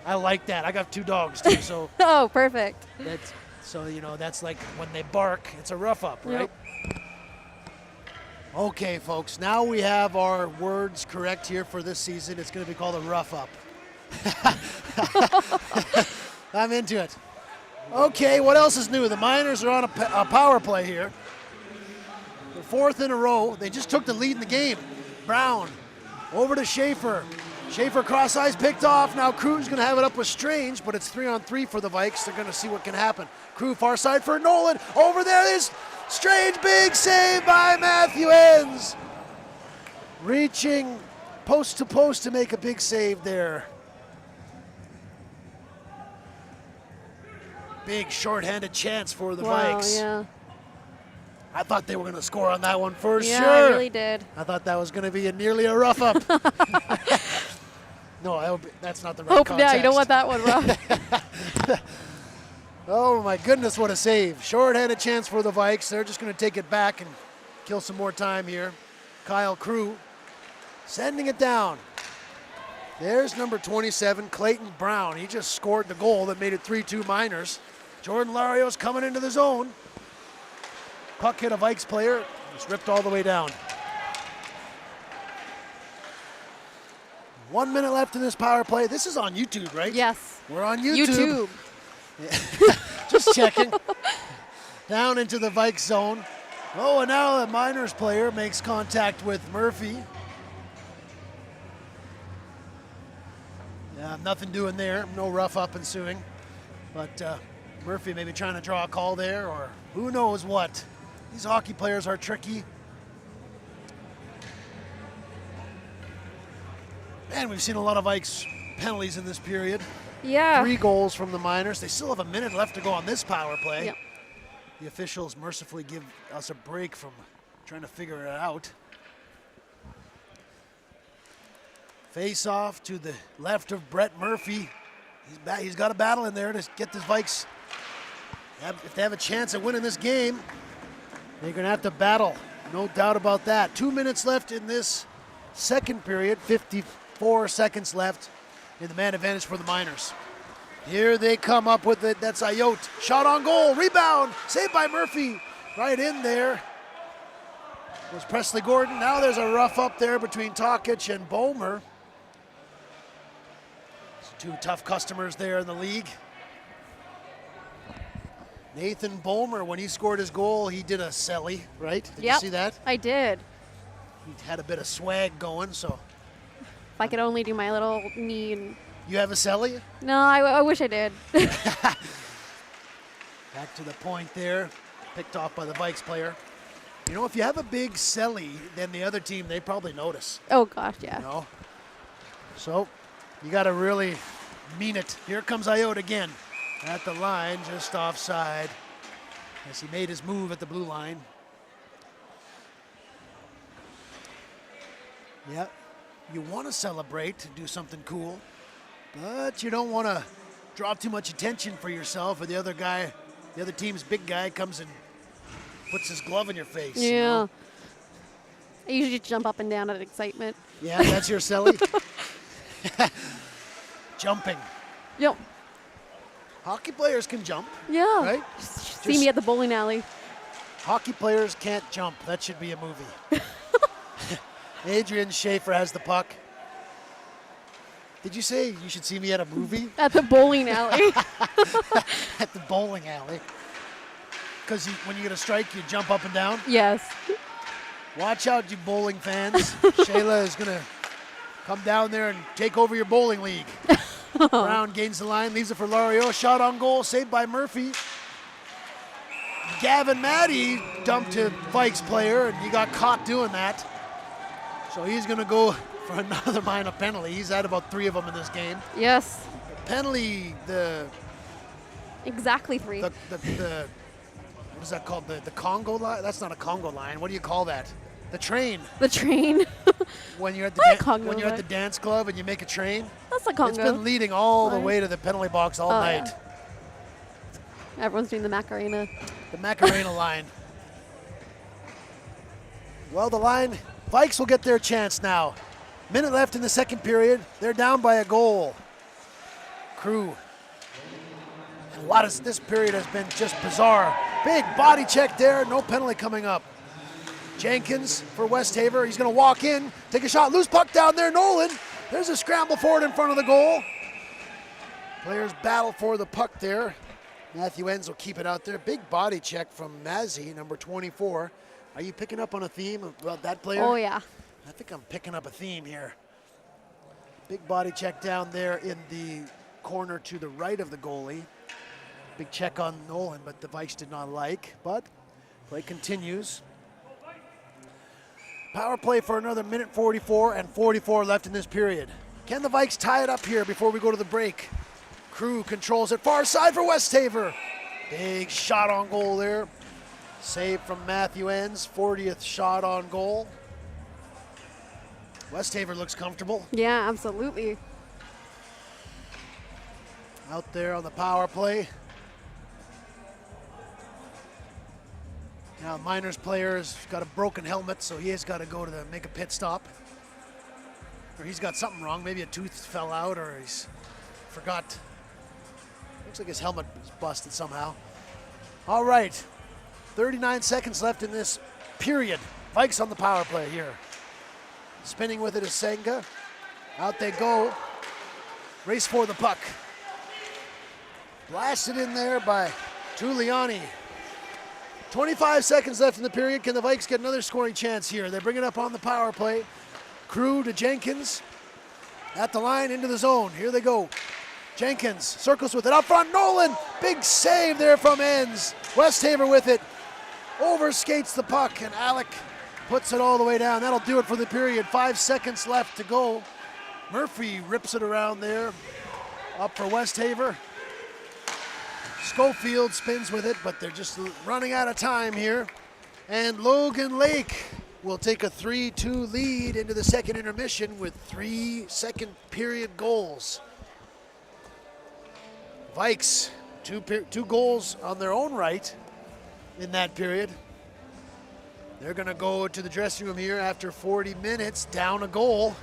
I like that. I got 2 dogs too, so Oh, perfect. that's like when they bark. It's a rough up, right? Yep. Okay, folks. Now we have our words correct here for this season. It's going to be called a rough up. I'm into it. Okay, what else is new? The Miners are on a power play here. The 4th in a row. They just took the lead in the game. Brown over to Schaefer. Schaefer cross ice picked off. Now Crew's going to have it up with Strange, but it's 3-on-3 for the Vikes. They're going to see what can happen. Crew far side for Nolan. Over there is Strange. Big save by Matthew Enns. Reaching post to post to make a big save there. Big shorthanded chance for the Vikes. Yeah. I thought they were going to score on that one for sure. Yeah, I really did. I thought that was going to be nearly a rough up. No, that's not the right Hope context. now. You don't want that one rough. Oh my goodness, what a save. Short-handed chance for the Vikes. They're just going to take it back and kill some more time here. Kyle Crew sending it down. There's number 27, Clayton Brown. He just scored the goal that made it 3-2 Miners. Jordan Larios coming into the zone. Puck hit a Vikes player. It's ripped all the way down. 1 minute left in this power play. This is on YouTube, right? Yes. We're on YouTube. YouTube. Just checking. Down into the Vikes zone. Oh, and now the Miners player makes contact with Murphy. Yeah, nothing doing there. No rough up ensuing. But Murphy maybe trying to draw a call there, or who knows what. These hockey players are tricky. Man, we've seen a lot of Vikes penalties in this period. Yeah. 3 goals from the Miners. They still have a minute left to go on this power play. Yep. The officials mercifully give us a break from trying to figure it out. Face off to the left of Brett Murphy. He's got a battle in there to get the Vikes. If they have a chance at winning this game, they're going to have to battle. No doubt about that. 2 minutes left in this second period. 54 seconds left in the man advantage for the Miners. Here they come up with it. That's Ayotte. Shot on goal. Rebound. Saved by Murphy. Right in there was Presley Gordon. Now there's a rough up there between Tokic and Bomer. 2 tough customers there in the league. Nathan Bomer, when he scored his goal, he did a celly, right? Did you see that? I did. He had a bit of swag going, so. If I could only do my little knee. And You have a celly? no, I wish I did. Back to the point there, picked off by the Vikes player. You know, if you have a big celly, then the other team, they probably notice. Oh, gosh, yeah. You know? So, you got to really mean it. Here comes Ayotte again. At the line, just offside, as he made his move at the blue line. Yep, you want to celebrate and do something cool, but you don't want to draw too much attention for yourself, or the other team's big guy comes and puts his glove in your face. Yeah. You know? I usually just jump up and down at excitement. Yeah, that's your celly? Jumping. Yep. Hockey players can jump. Yeah. Right? See me at the bowling alley. Hockey players can't jump. That should be a movie. Adrian Schaefer has the puck. Did you say you should see me at a movie? At the bowling alley. At the bowling alley. Because when you get a strike, you jump up and down. Yes. Watch out, you bowling fans. Shayla is going to come down there and take over your bowling league. Brown gains the line, leaves it for Lario. Shot on goal, saved by Murphy. Gavin Matty dumped a Vikes player, and he got caught doing that. So he's going to go for another minor penalty. He's had about 3 of them in this game. Yes. Penalty, Exactly 3. what is that called? The Congo line? That's not a Congo line. What do you call that? The train. The train. When you're at Congo the line. dance club and you make a train. That's a Congo. It's been leading all the line. way to the penalty box all night. Yeah. Everyone's doing the Macarena. The Macarena line. Well, the line, Vikes will get their chance now. Minute left in the second period. They're down by a goal. Crew. And this period has been just bizarre. Big body check there. No penalty coming up. Jenkins for Westhaver. He's going to walk in, take a shot. Loose puck down there. Nolan. There's a scramble forward in front of the goal. Players battle for the puck there. Matthew Enns will keep it out there. Big body check from Mazzy, number 24. Are you picking up on a theme about that player? Oh, yeah. I think I'm picking up a theme here. Big body check down there in the corner to the right of the goalie. Big check on Nolan, but the Vikes did not like. But play continues. Power play for another minute 44 and 44 left in this period. Can the Vikes tie it up here before we go to the break? Crew controls it far side for Westhaver. Big shot on goal there. Save from Matthew Enns, 40th shot on goal. Westhaver looks comfortable. Yeah, absolutely. Out there on the power play. Now Miners player's got a broken helmet, so he has got to go to make a pit stop. Or he's got something wrong. Maybe a tooth fell out, or he's forgot. Looks like his helmet is busted somehow. All right, 39 seconds left in this period. Vikes on the power play here. Spinning with it is Senga. Out they go. Race for the puck. Blasted in there by Giuliani. 25 seconds left in the period. Can the Vikes get another scoring chance here? They bring it up on the power play. Crew to Jenkins. At the line, into the zone. Here they go. Jenkins circles with it. Up front, Nolan. Big save there from Enns. Westhaver with it. Overskates the puck, and Alec puts it all the way down. That'll do it for the period. 5 seconds left to go. Murphy rips it around there. Up for Westhaver. Schofield spins with it, but they're just running out of time here. And Logan Lake will take a 3-2 lead into the second intermission with 3 second period goals. Vikes, two goals on their own right in that period. They're going to go to the dressing room here after 40 minutes, down a goal.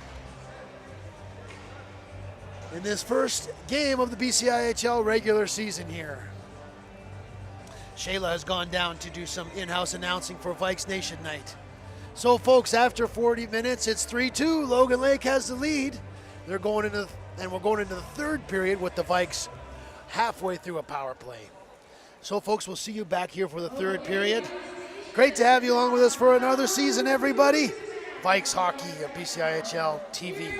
In this first game of the BCIHL regular season here. Shayla has gone down to do some in-house announcing for Vikes Nation night. So folks, after 40 minutes, it's 3-2. Logan Lake has the lead. We're going into the third period with the Vikes halfway through a power play. So folks, we'll see you back here for the third period. Great to have you along with us for another season, everybody. Vikes Hockey of BCIHL TV.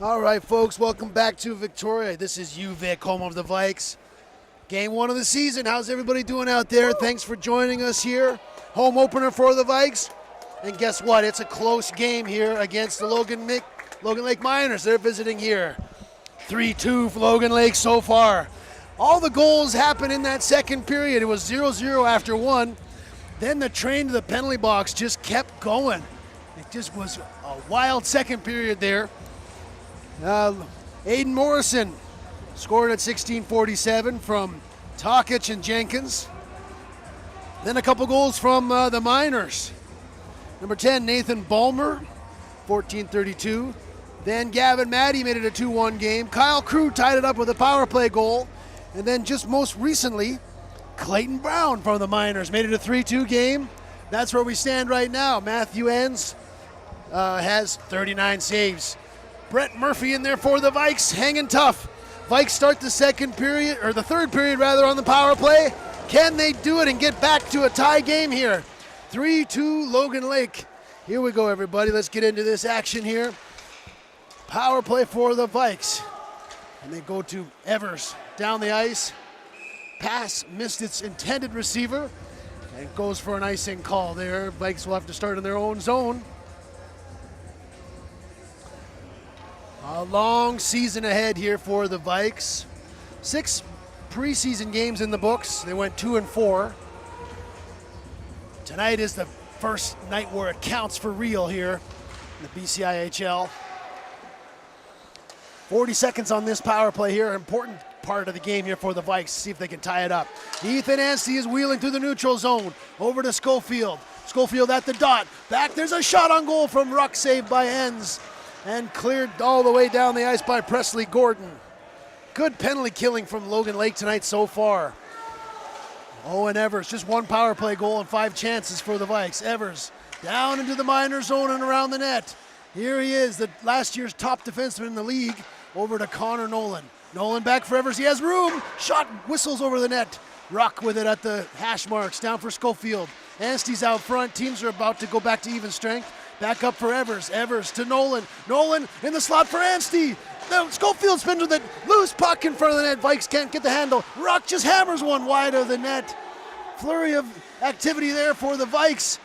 All right, folks, welcome back to Victoria. This is UVic, home of the Vikes. Game 1 of the season. How's everybody doing out there? Thanks for joining us here. Home opener for the Vikes. And guess what? It's a close game here against the Logan Lake Miners. They're visiting here. 3-2 for Logan Lake so far. All the goals happened in that second period. It was 0-0 after one. Then the train to the penalty box just kept going. It just was a wild second period there. Aiden Morrison scored at 16:47 from Tokic and Jenkins. Then a couple goals from the Miners. Number 10, Nathan Ballmer, 14:32. Then Gavin Maddy made it a 2-1 game. Kyle Crew tied it up with a power play goal. And then just most recently, Clayton Brown from the Miners made it a 3-2 game. That's where we stand right now. Matthew Enns has 39 saves. Brett Murphy in there for the Vikes, hanging tough. Vikes start the third period on the power play. Can they do it and get back to a tie game here? 3-2 Logan Lake. Here we go, everybody. Let's get into this action here. Power play for the Vikes. And they go to Evers down the ice. Pass missed its intended receiver. And goes for an icing call there. Vikes will have to start in their own zone. A long season ahead here for the Vikes. 6 preseason games in the books. They went 2-4. Tonight is the first night where it counts for real here in the BCIHL. 40 seconds on this power play here. Important part of the game here for the Vikes. See if they can tie it up. Ethan Anstey is wheeling through the neutral zone. Over to Schofield. Schofield at the dot. Back, there's a shot on goal from Ruck, saved by Enns. And cleared all the way down the ice by Presley Gordon. Good penalty killing from Logan Lake tonight so far. Owen Evers, just one power play goal and 5 chances for the Vikes. Evers down into the minor zone and around the net. Here he is, the last year's top defenseman in the league. Over to Connor Nolan. Nolan back for Evers, he has room. Shot whistles over the net. Ruck with it at the hash marks, down for Schofield. Anstey's out front, teams are about to go back to even strength. Back up for Evers. Evers to Nolan. Nolan in the slot for Anstey. Schofield spins with it. Loose puck in front of the net. Vikes can't get the handle. Ruck just hammers one wide of the net. Flurry of activity there for the Vikes.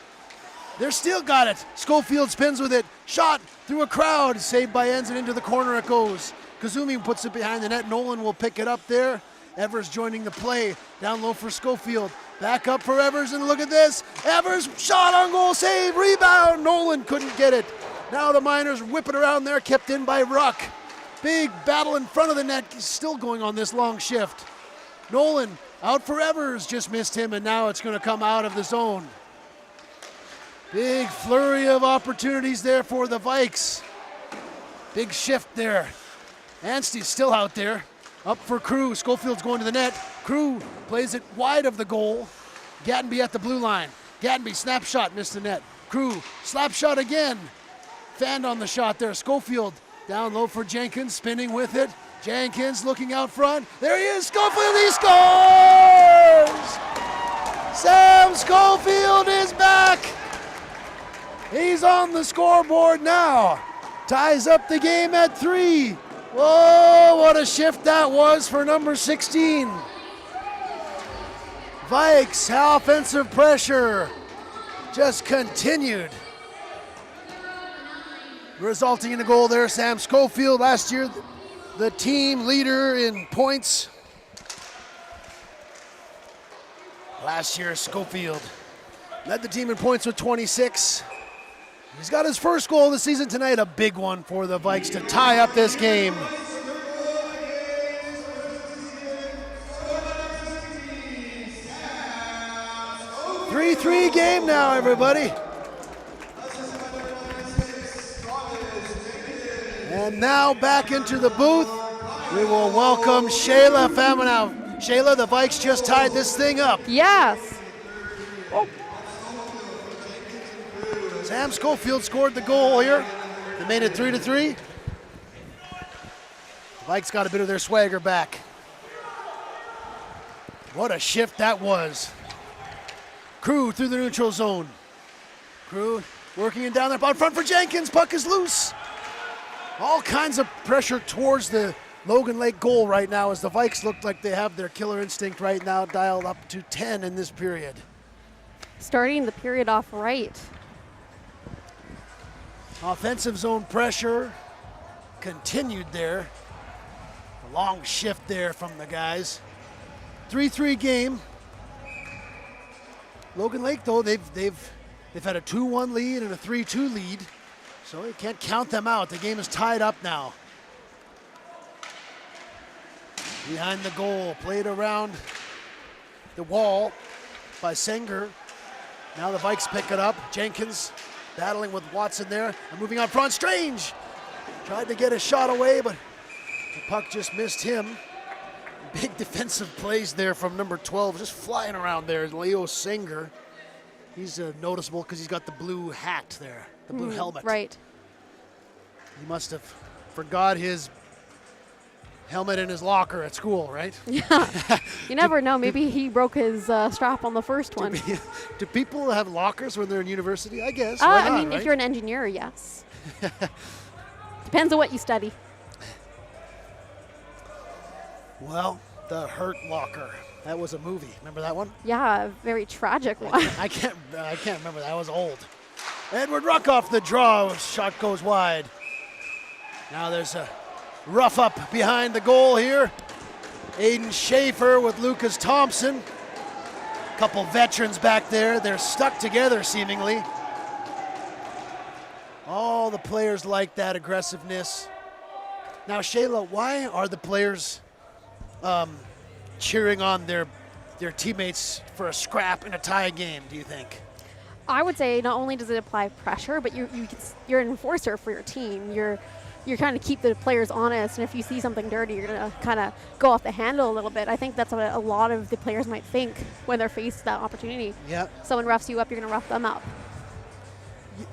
They're still got it. Schofield spins with it. Shot through a crowd. Saved by Enns and into the corner it goes. Kazumi puts it behind the net. Nolan will pick it up there. Evers joining the play. Down low for Schofield. Back up for Evers, and look at this. Evers, shot on goal, save, rebound. Nolan couldn't get it. Now the Miners whip it around there, kept in by Ruck. Big battle in front of the net, still going on this long shift. Nolan out for Evers, just missed him, and now it's going to come out of the zone. Big flurry of opportunities there for the Vikes. Big shift there. Anstey's still out there. Up for Crew. Schofield's going to the net. Crew plays it wide of the goal. Gattenby at the blue line. Gattenby snapshot, missed the net. Crew slap shot again. Fanned on the shot there. Schofield down low for Jenkins, spinning with it. Jenkins looking out front. There he is. Schofield, he scores! Sam Schofield is back. He's on the scoreboard now. Ties up the game at 3. Whoa, what a shift that was for number 16. Vikes, offensive pressure just continued. Resulting in a goal there, Sam Schofield, last year the team leader in points. Last year, Schofield led the team in points with 26. He's got his first goal of the season tonight, a big one for the Vikes to tie up this game. Three game now, everybody. And now back into the booth, we will welcome Shayla Faminow. Shayla, the Vikes just tied this thing up. Yes. Oh. Sam Schofield scored the goal here. They made it 3-3. The Vikes got a bit of their swagger back. What a shift that was. Crew through the neutral zone. Crew working it down there out front for Jenkins. Puck is loose. All kinds of pressure towards the Logan Lake goal right now as the Vikes look like they have their killer instinct right now dialed up to 10 in this period. Starting the period off right. Offensive zone pressure continued there. A long shift there from the guys. 3-3 game. Logan Lake, though, they've had a 2-1 lead and a 3-2 lead, so you can't count them out. The game is tied up now. Behind the goal, played around the wall by Senger. Now the Vikes pick it up. Jenkins battling with Watson there. And moving on front, Strange tried to get a shot away, but the puck just missed him. Big defensive plays there from number 12, just flying around there. Leo Senger. He's noticeable because he's got the blue hat there, the blue helmet. Right. He must have forgot his helmet in his locker at school, right? Yeah. You never know. Maybe he broke his strap on the first one. Do people have lockers when they're in university? I guess. Why not, I mean, right? if you're an engineer, yes. Depends on what you study. Well, the Hurt Locker. That was a movie. Remember that one? Yeah, a very tragic one. I can't remember. That was old. Edward Ruck off the draw. Shot goes wide. Now there's a rough up behind the goal here. Aiden Schaefer with Lucas Thompson. Couple veterans back there. They're stuck together seemingly. All the players like that aggressiveness. Now, Shayla, why are the players cheering on their teammates for a scrap in a tie game, do you think? I would say not only does it apply pressure, but you're an enforcer for your team. You're kind of keep the players honest, and if you see something dirty, you're going to kind of go off the handle a little bit. I think that's what a lot of the players might think when they're faced that opportunity. Yeah. Someone roughs you up, you're going to rough them up.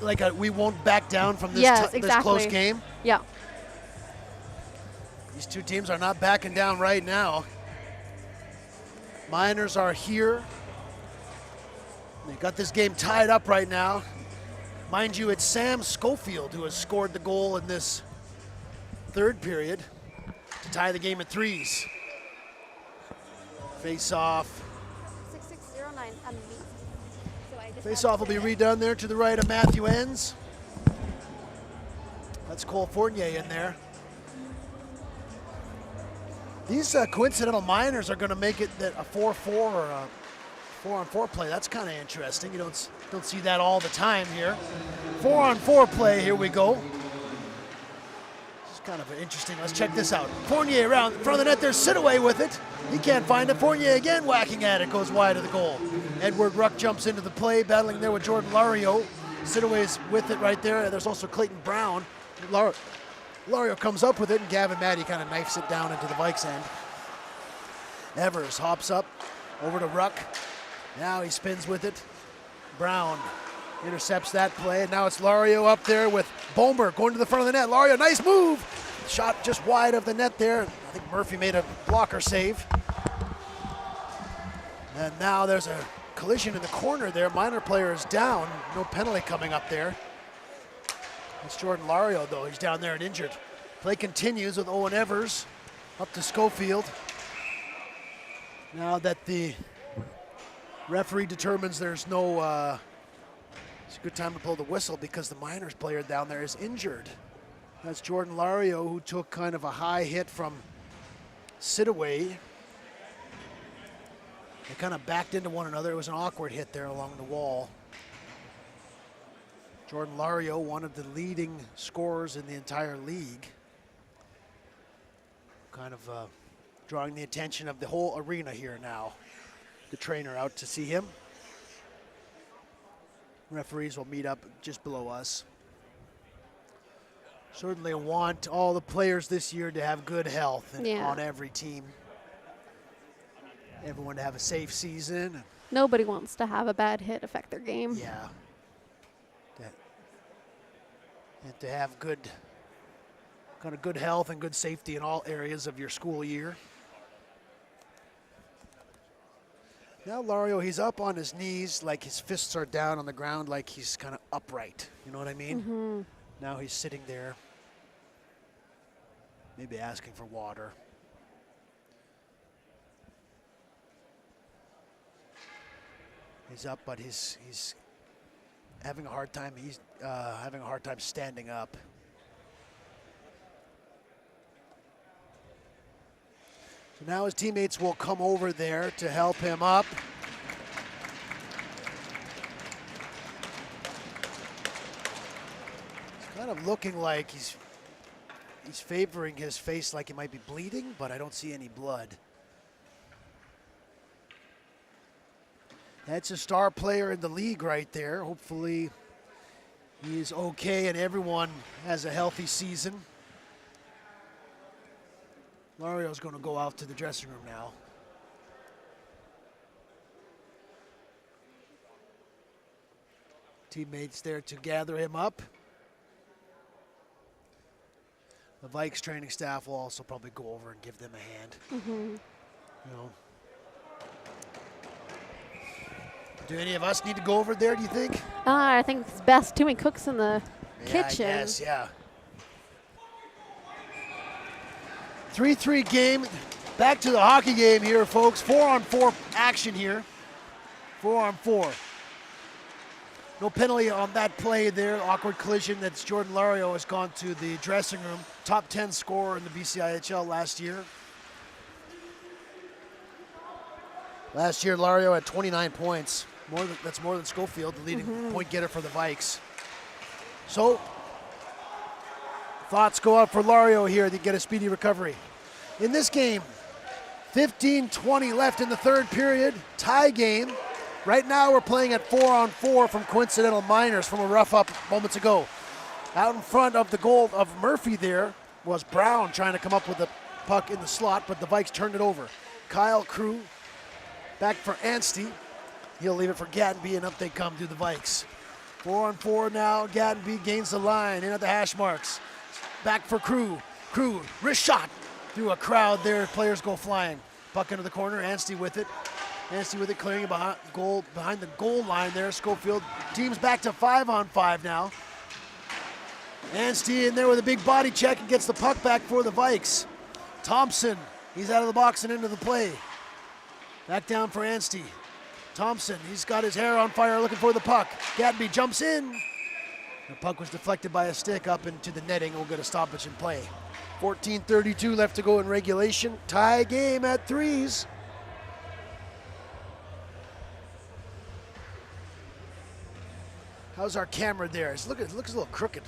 Like we won't back down from this, Yes, this close game? Yeah. These two teams are not backing down right now. Miners are here. They got this game tied up right now. Mind you, it's Sam Schofield who has scored the goal in this third period to tie the game at threes. Face off. 6609 underneath. Face off will be redone there to the right of Matthew Enns. That's Cole Fournier in there. These coincidental minors are going to make it that a 4-4 or a 4-on-4 play. That's kind of interesting. You don't see that all the time here. 4-on-4 play. Here we go. This is kind of interesting. Let's check this out. Fournier around in front of the net. There's Sidaway with it. He can't find it. Fournier again whacking at it. Goes wide of the goal. Edward Ruck jumps into the play, battling there with Jordan Lario. Sidaway's with it right there. There's also Clayton Brown. Lario comes up with it, and Gavin Matty kind of knifes it down into the Vikes end. Evers hops up over to Ruck. Now he spins with it. Brown intercepts that play, and now it's Lario up there with Bomer going to the front of the net. Lario, nice move. Shot just wide of the net there. I think Murphy made a blocker save. And now there's a collision in the corner there. Minor player is down. No penalty coming up there. It's Jordan Lario, though. He's down there and injured. Play continues with Owen Evers up to Schofield. Now that the referee determines there's no, it's a good time to blow the whistle because the Miners player down there is injured. That's Jordan Lario, who took kind of a high hit from Sidaway. They kind of backed into one another. It was an awkward hit there along the wall. Jordan Lario, one of the leading scorers in the entire league. Kind of drawing the attention of the whole arena here now. The trainer out to see him. Referees will meet up just below us. Certainly want all the players this year to have good health on every team. Everyone to have a safe season. Nobody wants to have a bad hit affect their game. Yeah. And to have good health and good safety in all areas of your school year. Now Lario, he's up on his knees, like his fists are down on the ground, like he's kind of upright. You know what I mean? Mm-hmm. Now he's sitting there. Maybe asking for water. He's up, but he's having a hard time. He's having a hard time standing up. So now his teammates will come over there to help him up. It's kind of looking like he's favoring his face like he might be bleeding, but I don't see any blood. That's a star player in the league right there. Hopefully he's okay and everyone has a healthy season. Lario's going to go out to the dressing room now. Teammates there to gather him up. The Vikes training staff will also probably go over and give them a hand. You know. Do any of us need to go over there, do you think? I think it's best too many cooks in the kitchen. I guess, yeah. 3-3 game. Back to the hockey game here, folks. 4-on-4 action here. 4-on-4. No penalty on that play there. Awkward collision. That's Jordan Lario has gone to the dressing room. Top 10 scorer in the BCIHL last year. Last year, Lario had 29 points. That's more than Schofield, the leading point getter for the Vikes. So, thoughts go out for Lario here to get a speedy recovery. In this game, 15:20 left in the third period, tie game. Right now we're playing at 4-on-4 from Coincidental Miners from a rough up moments ago. Out in front of the goal of Murphy there was Brown trying to come up with the puck in the slot, but the Vikes turned it over. Kyle Crew back for Anstey. He'll leave it for Gattenby, and up they come to the Vikes. 4-on-4 now. Gattenby gains the line in at the hash marks. Back for Crew. Crew, wrist shot through a crowd there. Players go flying. Puck into the corner. Anstey with it. Anstey with it, clearing it behind the goal line there. Schofield teams back to 5-on-5 now. Anstey in there with a big body check and gets the puck back for the Vikes. Thompson, he's out of the box and into the play. Back down for Anstey. Thompson, he's got his hair on fire looking for the puck. Gattenby jumps in. The puck was deflected by a stick up into the netting. We'll get a stoppage in play. 14:32 left to go in regulation. Tie game at 3s. How's our camera there? It looks a little crooked.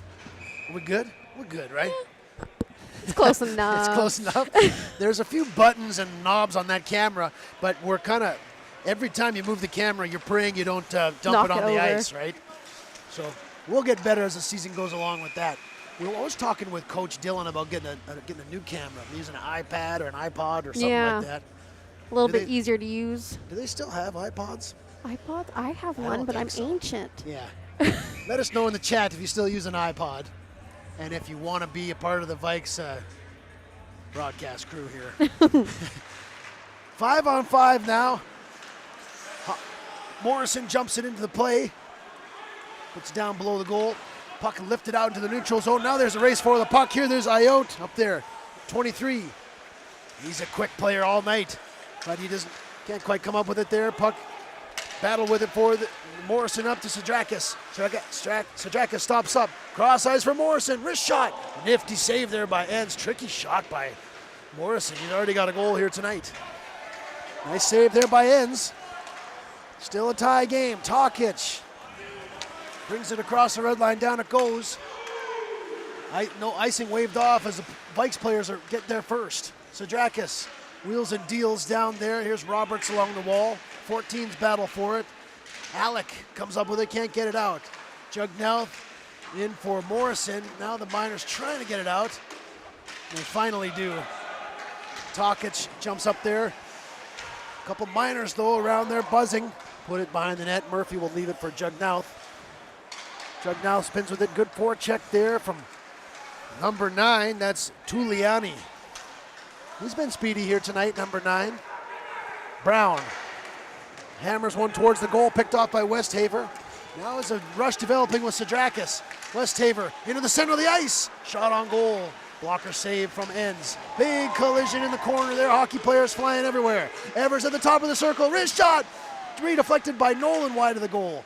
Are we good? We're good, right? It's close enough. It's close enough. There's a few buttons and knobs on that camera, but we're kind of, every time you move the camera, you're praying you don't dump it on the ice, right? So we'll get better as the season goes along with that. We were always talking with Coach Dillon about getting a new camera, using an iPad or an iPod or something like that. A little bit easier to use. Do they still have iPods? iPods? I have one, but I'm ancient. Yeah. Let us know in the chat if you still use an iPod and if you want to be a part of the Vikes broadcast crew here. 5-on-5 now. Morrison jumps it into the play. Puts it down below the goal. Puck lifted out into the neutral zone. Now there's a race for the puck here. There's Ayotte up there, 23. He's a quick player all night, but he can't quite come up with it there. Puck battle with it for Morrison up to Sadrakis. Sadrakis stops up. Cross eyes for Morrison. Wrist shot. Nifty save there by Enns. Tricky shot by Morrison. He's already got a goal here tonight. Nice save there by Enns. Still a tie game. Talkic brings it across the red line. Down it goes. No icing waved off as the Vikes players get there first. Sadrakis wheels and deals down there. Here's Roberts along the wall. 14's battle for it. Alec comes up with it, can't get it out. Jugnauth in for Morrison. Now the Miners trying to get it out. They finally do. Talkic jumps up there. A couple Miners though around there buzzing. Put it behind the net. Murphy will leave it for Jugnauth. Jugnauth spins with it. Good forecheck there from number 9. That's Tuliani. He's been speedy here tonight, number 9. Brown hammers one towards the goal, picked off by Westhaver. Now is a rush developing with Sadrakis. Westhaver into the center of the ice. Shot on goal. Blocker save from Ends. Big collision in the corner there. Hockey players flying everywhere. Evers at the top of the circle. Wrist shot. Redeflected by Nolan wide of the goal.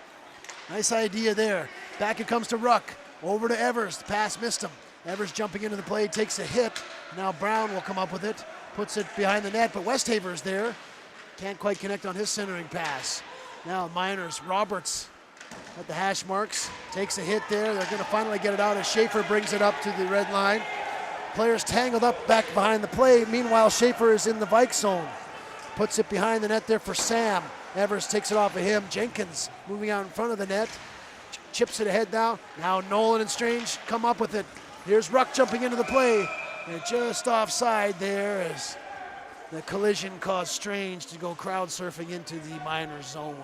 Nice idea there. Back it comes to Ruck. Over to Evers. The pass missed him. Evers jumping into the play, takes a hit. Now Brown will come up with it. Puts it behind the net, but Westhaver's there. Can't quite connect on his centering pass. Now Miners, Roberts at the hash marks. Takes a hit there. They're going to finally get it out as Schaefer brings it up to the red line. Players tangled up back behind the play. Meanwhile, Schaefer is in the Vikes zone. Puts it behind the net there for Sam. Evers takes it off of him. Jenkins moving out in front of the net. Chips it ahead now. Now Nolan and Strange come up with it. Here's Ruck jumping into the play. And just offside there as the collision caused Strange to go crowd surfing into the Miners zone.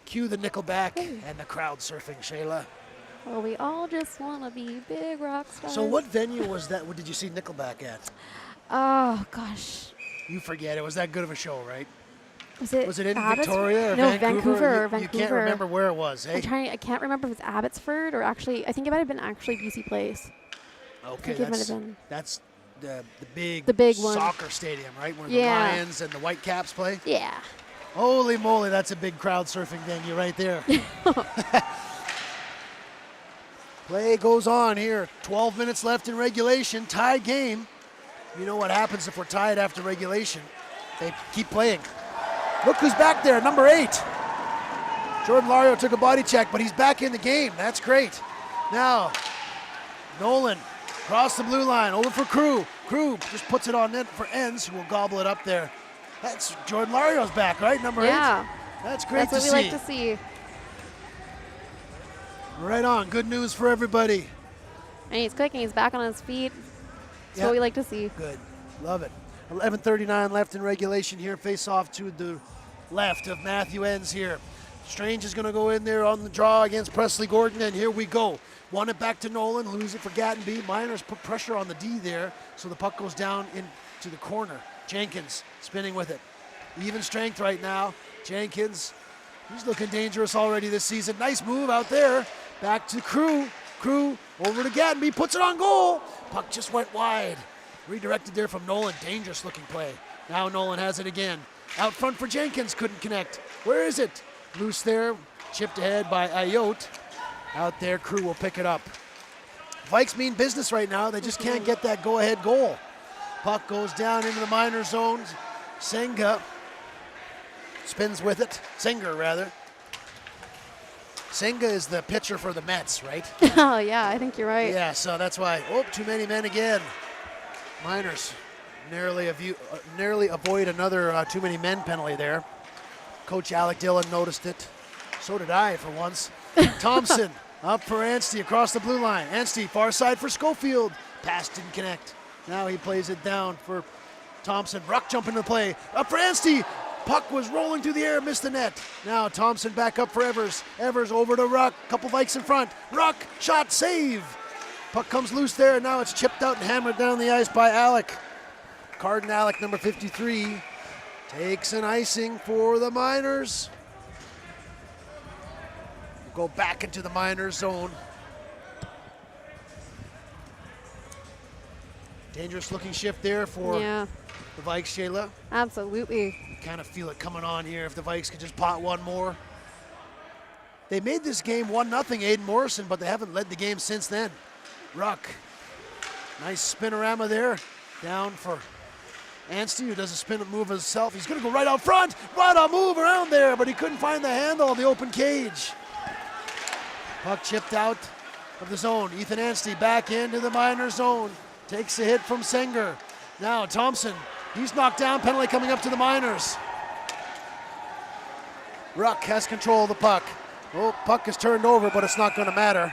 Cue the Nickelback and the crowd surfing, Shayla. Well, we all just want to be big rock stars. So what venue was that? What did you see Nickelback at? Oh, gosh. You forget. It was that good of a show, right? Was it in Abbotsford? Victoria or No, Vancouver? Vancouver. You can't remember where it was, hey? I can't remember if it's Abbotsford or actually, I think it might have been actually BC Place. Okay, I think it might have been. That's the big one. soccer stadium, right? Where the Yeah. Lions and the Whitecaps play? Yeah. Holy moly, that's a big crowd surfing venue right there. Play goes on here. 12 minutes left in regulation. Tied game. You know what happens if we're tied after regulation. They keep playing. Look who's back there, number 8. Jordan Lario took a body check, but he's back in the game. That's great. Now, Nolan across the blue line, over for Crew. Crew just puts it on net for Ends, who will gobble it up there. That's Jordan Lario's back, right? Number 8? Yeah. That's great That's to what we see. like to see. Right on. Good news for everybody. And he's clicking. He's back on his feet. That's Yep. what we like to see. Good. Love it. 11:39 left in regulation here. Face off to the left of Matthew Ends here. Strange is going to go in there on the draw against Presley Gordon, and here we go. Won it back to Nolan, lose it for Gattenby. Miners put pressure on the D there, so the puck goes down into the corner. Jenkins spinning with it. Even strength right now. Jenkins, he's looking dangerous already this season. Nice move out there. Back to Crew. Crew over to Gattenby, puts it on goal. Puck just went wide. Redirected there from Nolan. Dangerous looking play. Now Nolan has it again. Out front for Jenkins, couldn't connect. Where is it? Loose there, chipped ahead by Ayotte. Out there, Crew will pick it up. Vikes mean business right now. They just can't get that go-ahead goal. Puck goes down into the minor zones. Senga spins with it. Singer, rather. Senga is the pitcher for the Mets, right? Oh, yeah, I think you're right. Yeah, so that's why. Oh, too many men again. Miners narrowly avoid another too many men penalty there. Coach Alec Dillon noticed it. So did I for once. Thompson up for Anstey across the blue line. Anstey far side for Schofield. Pass didn't connect. Now he plays it down for Thompson. Ruck jumping to play. Up for Anstey. Puck was rolling through the air, missed the net. Now Thompson back up for Evers. Evers over to Ruck. Couple Vikes in front. Ruck, shot, save. Puck comes loose there, and now it's chipped out and hammered down the ice by Alec. Carden Alec, number 53, takes an icing for the Miners. Go back into the Miners zone. Dangerous looking shift there for the Vikes, Shayla. Absolutely. Kind of feel it coming on here if the Vikes could just pot one more. They made this game 1-0, Aiden Morrison, but they haven't led the game since then. Ruck, nice spinorama there. Down for Anstey, who does a spin move himself. He's going to go right out front. What a move around there, but he couldn't find the handle on the open cage. Puck chipped out of the zone. Ethan Anstey back into the minor zone. Takes a hit from Senger. Now Thompson, he's knocked down. Penalty coming up to the Miners. Ruck has control of the puck. Oh, puck is turned over, but it's not going to matter.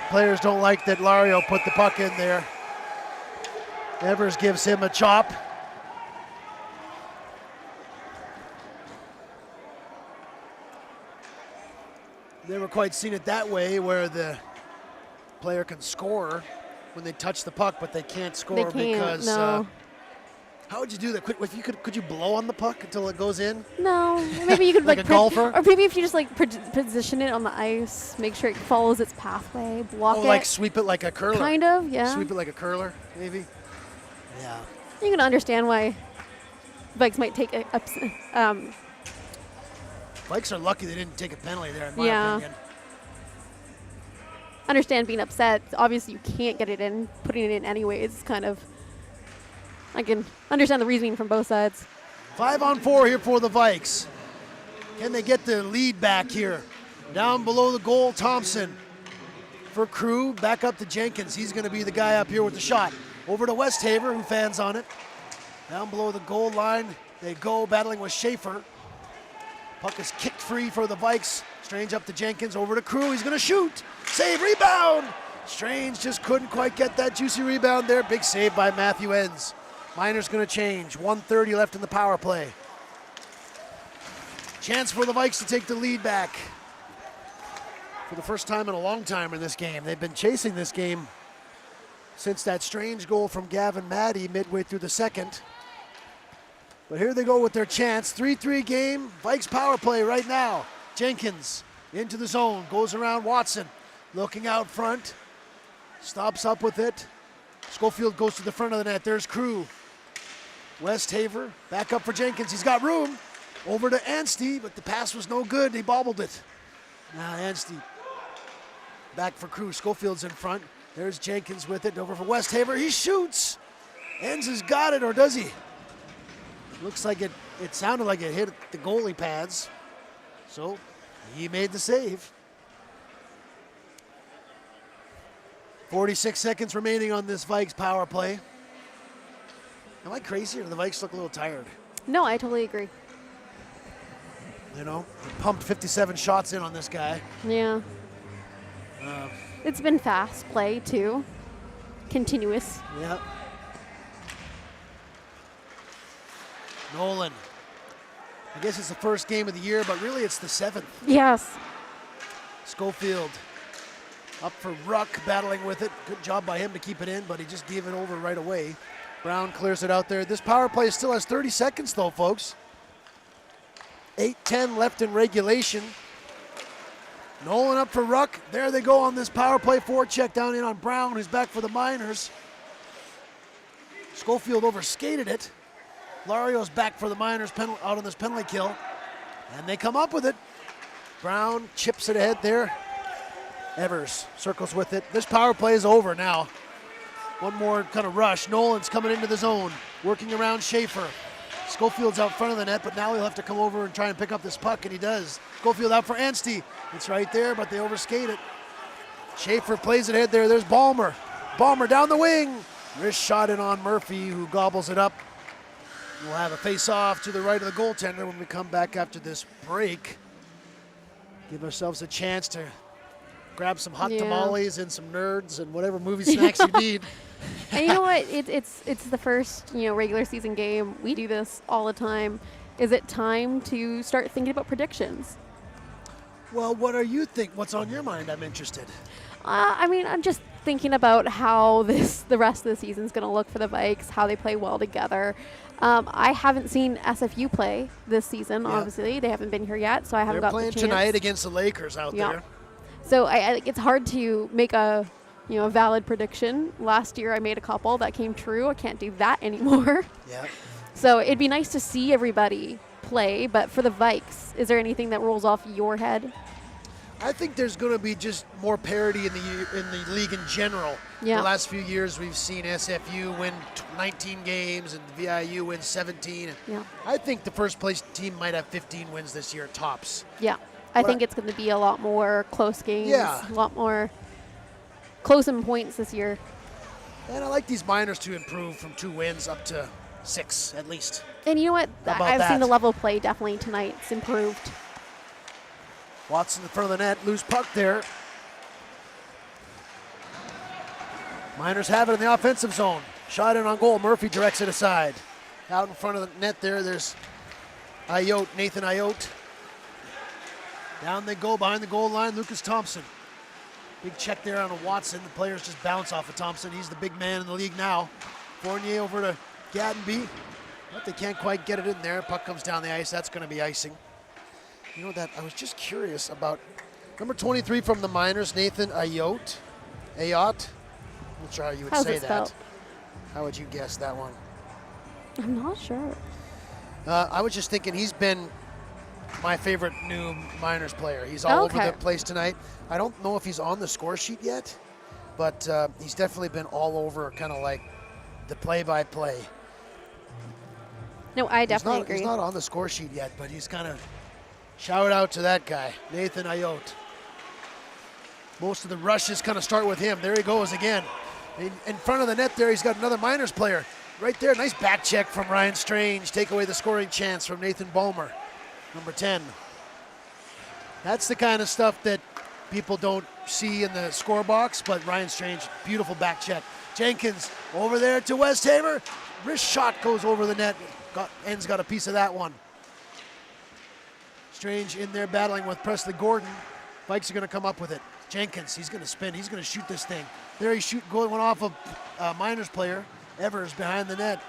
Players don't like that Lario put the puck in there. Evers gives him a chop. Never quite seen it that way, where the player can score when they touch the puck, but they can't score because How would you do that? If you could you blow on the puck until it goes in? No, maybe you could Like a golfer? or maybe if you just like position it on the ice, make sure it follows its pathway, block it. Like sweep it like a curler. Kind of, yeah. Sweep it like a curler, maybe. Yeah. You can understand why Vikes might take it up. Vikes are lucky they didn't take a penalty there, in my opinion. Understand being upset. Obviously, you can't get it in. Putting it in anyways is kind of. I can understand the reasoning from both sides. 5-on-4 here for the Vikes. Can they get the lead back here? Down below the goal, Thompson. For Crew, back up to Jenkins. He's going to be the guy up here with the shot. Over to Westhaver, who fans on it. Down below the goal line, they go battling with Schaefer. Puck is kicked free for the Vikes. Strange up to Jenkins, over to Crew. He's going to shoot. Save, rebound. Strange just couldn't quite get that juicy rebound there. Big save by Matthew Enns. Miner's going to change. 1:30 left in the power play. Chance for the Vikes to take the lead back. For the first time in a long time in this game. They've been chasing this game since that strange goal from Gavin Maddy midway through the second. But here they go with their chance. 3-3 game. Vikes power play right now. Jenkins into the zone. Goes around Watson. Looking out front. Stops up with it. Schofield goes to the front of the net. There's Crew. Westhaver back up for Jenkins. He's got room. Over to Anstey, but the pass was no good. He bobbled it. Now Anstey back for Crew. Schofield's in front. There's Jenkins with it. Over for Westhaver. He shoots. Enns has got it, or does he? Looks like it sounded like it hit the goalie pads. So he made the save. 46 seconds remaining on this Vikes power play. Am I crazy, or do the Vikes look a little tired? No, I totally agree. You know, pumped 57 shots in on this guy. Yeah. It's been fast play, too. Continuous. Yeah. Nolan. I guess it's the first game of the year, but really it's the 7th. Yes. Schofield up for Ruck, battling with it. Good job by him to keep it in, but he just gave it over right away. Brown clears it out there. This power play still has 30 seconds, though, folks. 8:10 left in regulation. Nolan up for Ruck. There they go on this power play. Forecheck down in on Brown, who's back for the Miners. Schofield overskated it. Lario's back for the Miners out on this penalty kill. And they come up with it. Brown chips it ahead there. Evers circles with it. This power play is over now. One more kind of rush. Nolan's coming into the zone, working around Schaefer. Schofield's out front of the net, but now he'll have to come over and try and pick up this puck, and he does. Schofield out for Anstey. It's right there, but they overskate it. Schaefer plays it ahead there. There's Ballmer. Ballmer down the wing. Wrist shot in on Murphy, who gobbles it up. We'll have a face-off to the right of the goaltender when we come back after this break. Give ourselves a chance to grab some hot tamales and some nerds and whatever movie snacks you need. And you know what? It's the first regular season game. We do this all the time. Is it time to start thinking about predictions? Well, what are you think? What's on your mind? I'm interested. I mean, I'm just thinking about how the rest of the season is going to look for the Vikes, how they play well together. I haven't seen SFU play this season. Yep. Obviously, they haven't been here yet, so I haven't got the chance. They're playing tonight against the Lakers out there. So it's hard to make a valid prediction. Last year I made a couple that came true. I can't do that anymore. Yeah. So it'd be nice to see everybody play, but for the Vikes, is there anything that rolls off your head? I think there's going to be just more parity in the league in general. Yeah. The last few years we've seen SFU win 19 games and VIU win 17. Yeah. I think the first place team might have 15 wins this year tops. Yeah. I think it's going to be a lot more close games, Yeah. a lot more close in points this year. And I like these Miners to improve from 2 wins up to 6 at least. And you know what? How about I've seen that? the level of play definitely tonight. It's improved. Watson in front of the net, loose puck there. Miners have it in the offensive zone. Shot in on goal. Murphy directs it aside. Out in front of the net there's Ayotte, Nathan Ayotte. Down they go behind the goal line, Lucas Thompson. Big check there on Watson. The players just bounce off of Thompson. He's the big man in the league now. Fournier over to Gatenby. But they can't quite get it in there. Puck comes down the ice. That's going to be icing. You know that I was just curious about number 23 from the Miners, Nathan Ayotte. Ayotte. I'm not sure how you would How's say it that. spelled? How would you guess that one? I'm not sure. I was just thinking he's been my favorite new Miners player. He's all over the place tonight. I don't know if he's on the score sheet yet, but he's definitely been all over, kind of like the play-by-play. No, I definitely agree. He's not on the score sheet yet, but he's kind of shout out to that guy, Nathan Ayotte. Most of the rushes kind of start with him. There he goes again. In front of the net there, he's got another Miners player. Right there, nice back check from Ryan Strange. Take away the scoring chance from Nathan Ballmer, number 10. That's the kind of stuff that people don't see in the score box, but Ryan Strange, beautiful back check. Jenkins over there to Westhaver. Wrist shot goes over the net. Ends got a piece of that one. Strange in there battling with Presley Gordon. Vikes are going to come up with it. Jenkins, he's going to spin. He's going to shoot this thing. There he's going off a Miners player. Evers behind the net.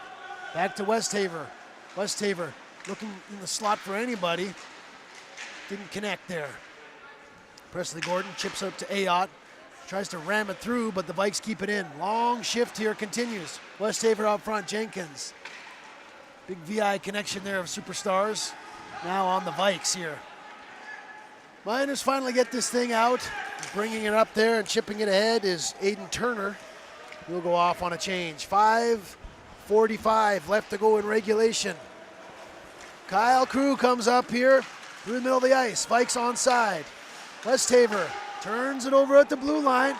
Back to Westhaver. Westhaver looking in the slot for anybody. Didn't connect there. Presley Gordon chips up to Ayotte. Tries to ram it through, but the Vikes keep it in. Long shift here continues. Westhaver out front, Jenkins. Big VI connection there of superstars. Now on the Vikes here. Miners finally get this thing out. Bringing it up there and chipping it ahead is Aiden Turner. He'll go off on a change. 5:45 left to go in regulation. Kyle Crew comes up here through the middle of the ice. Vikes onside. Westhaver turns it over at the blue line.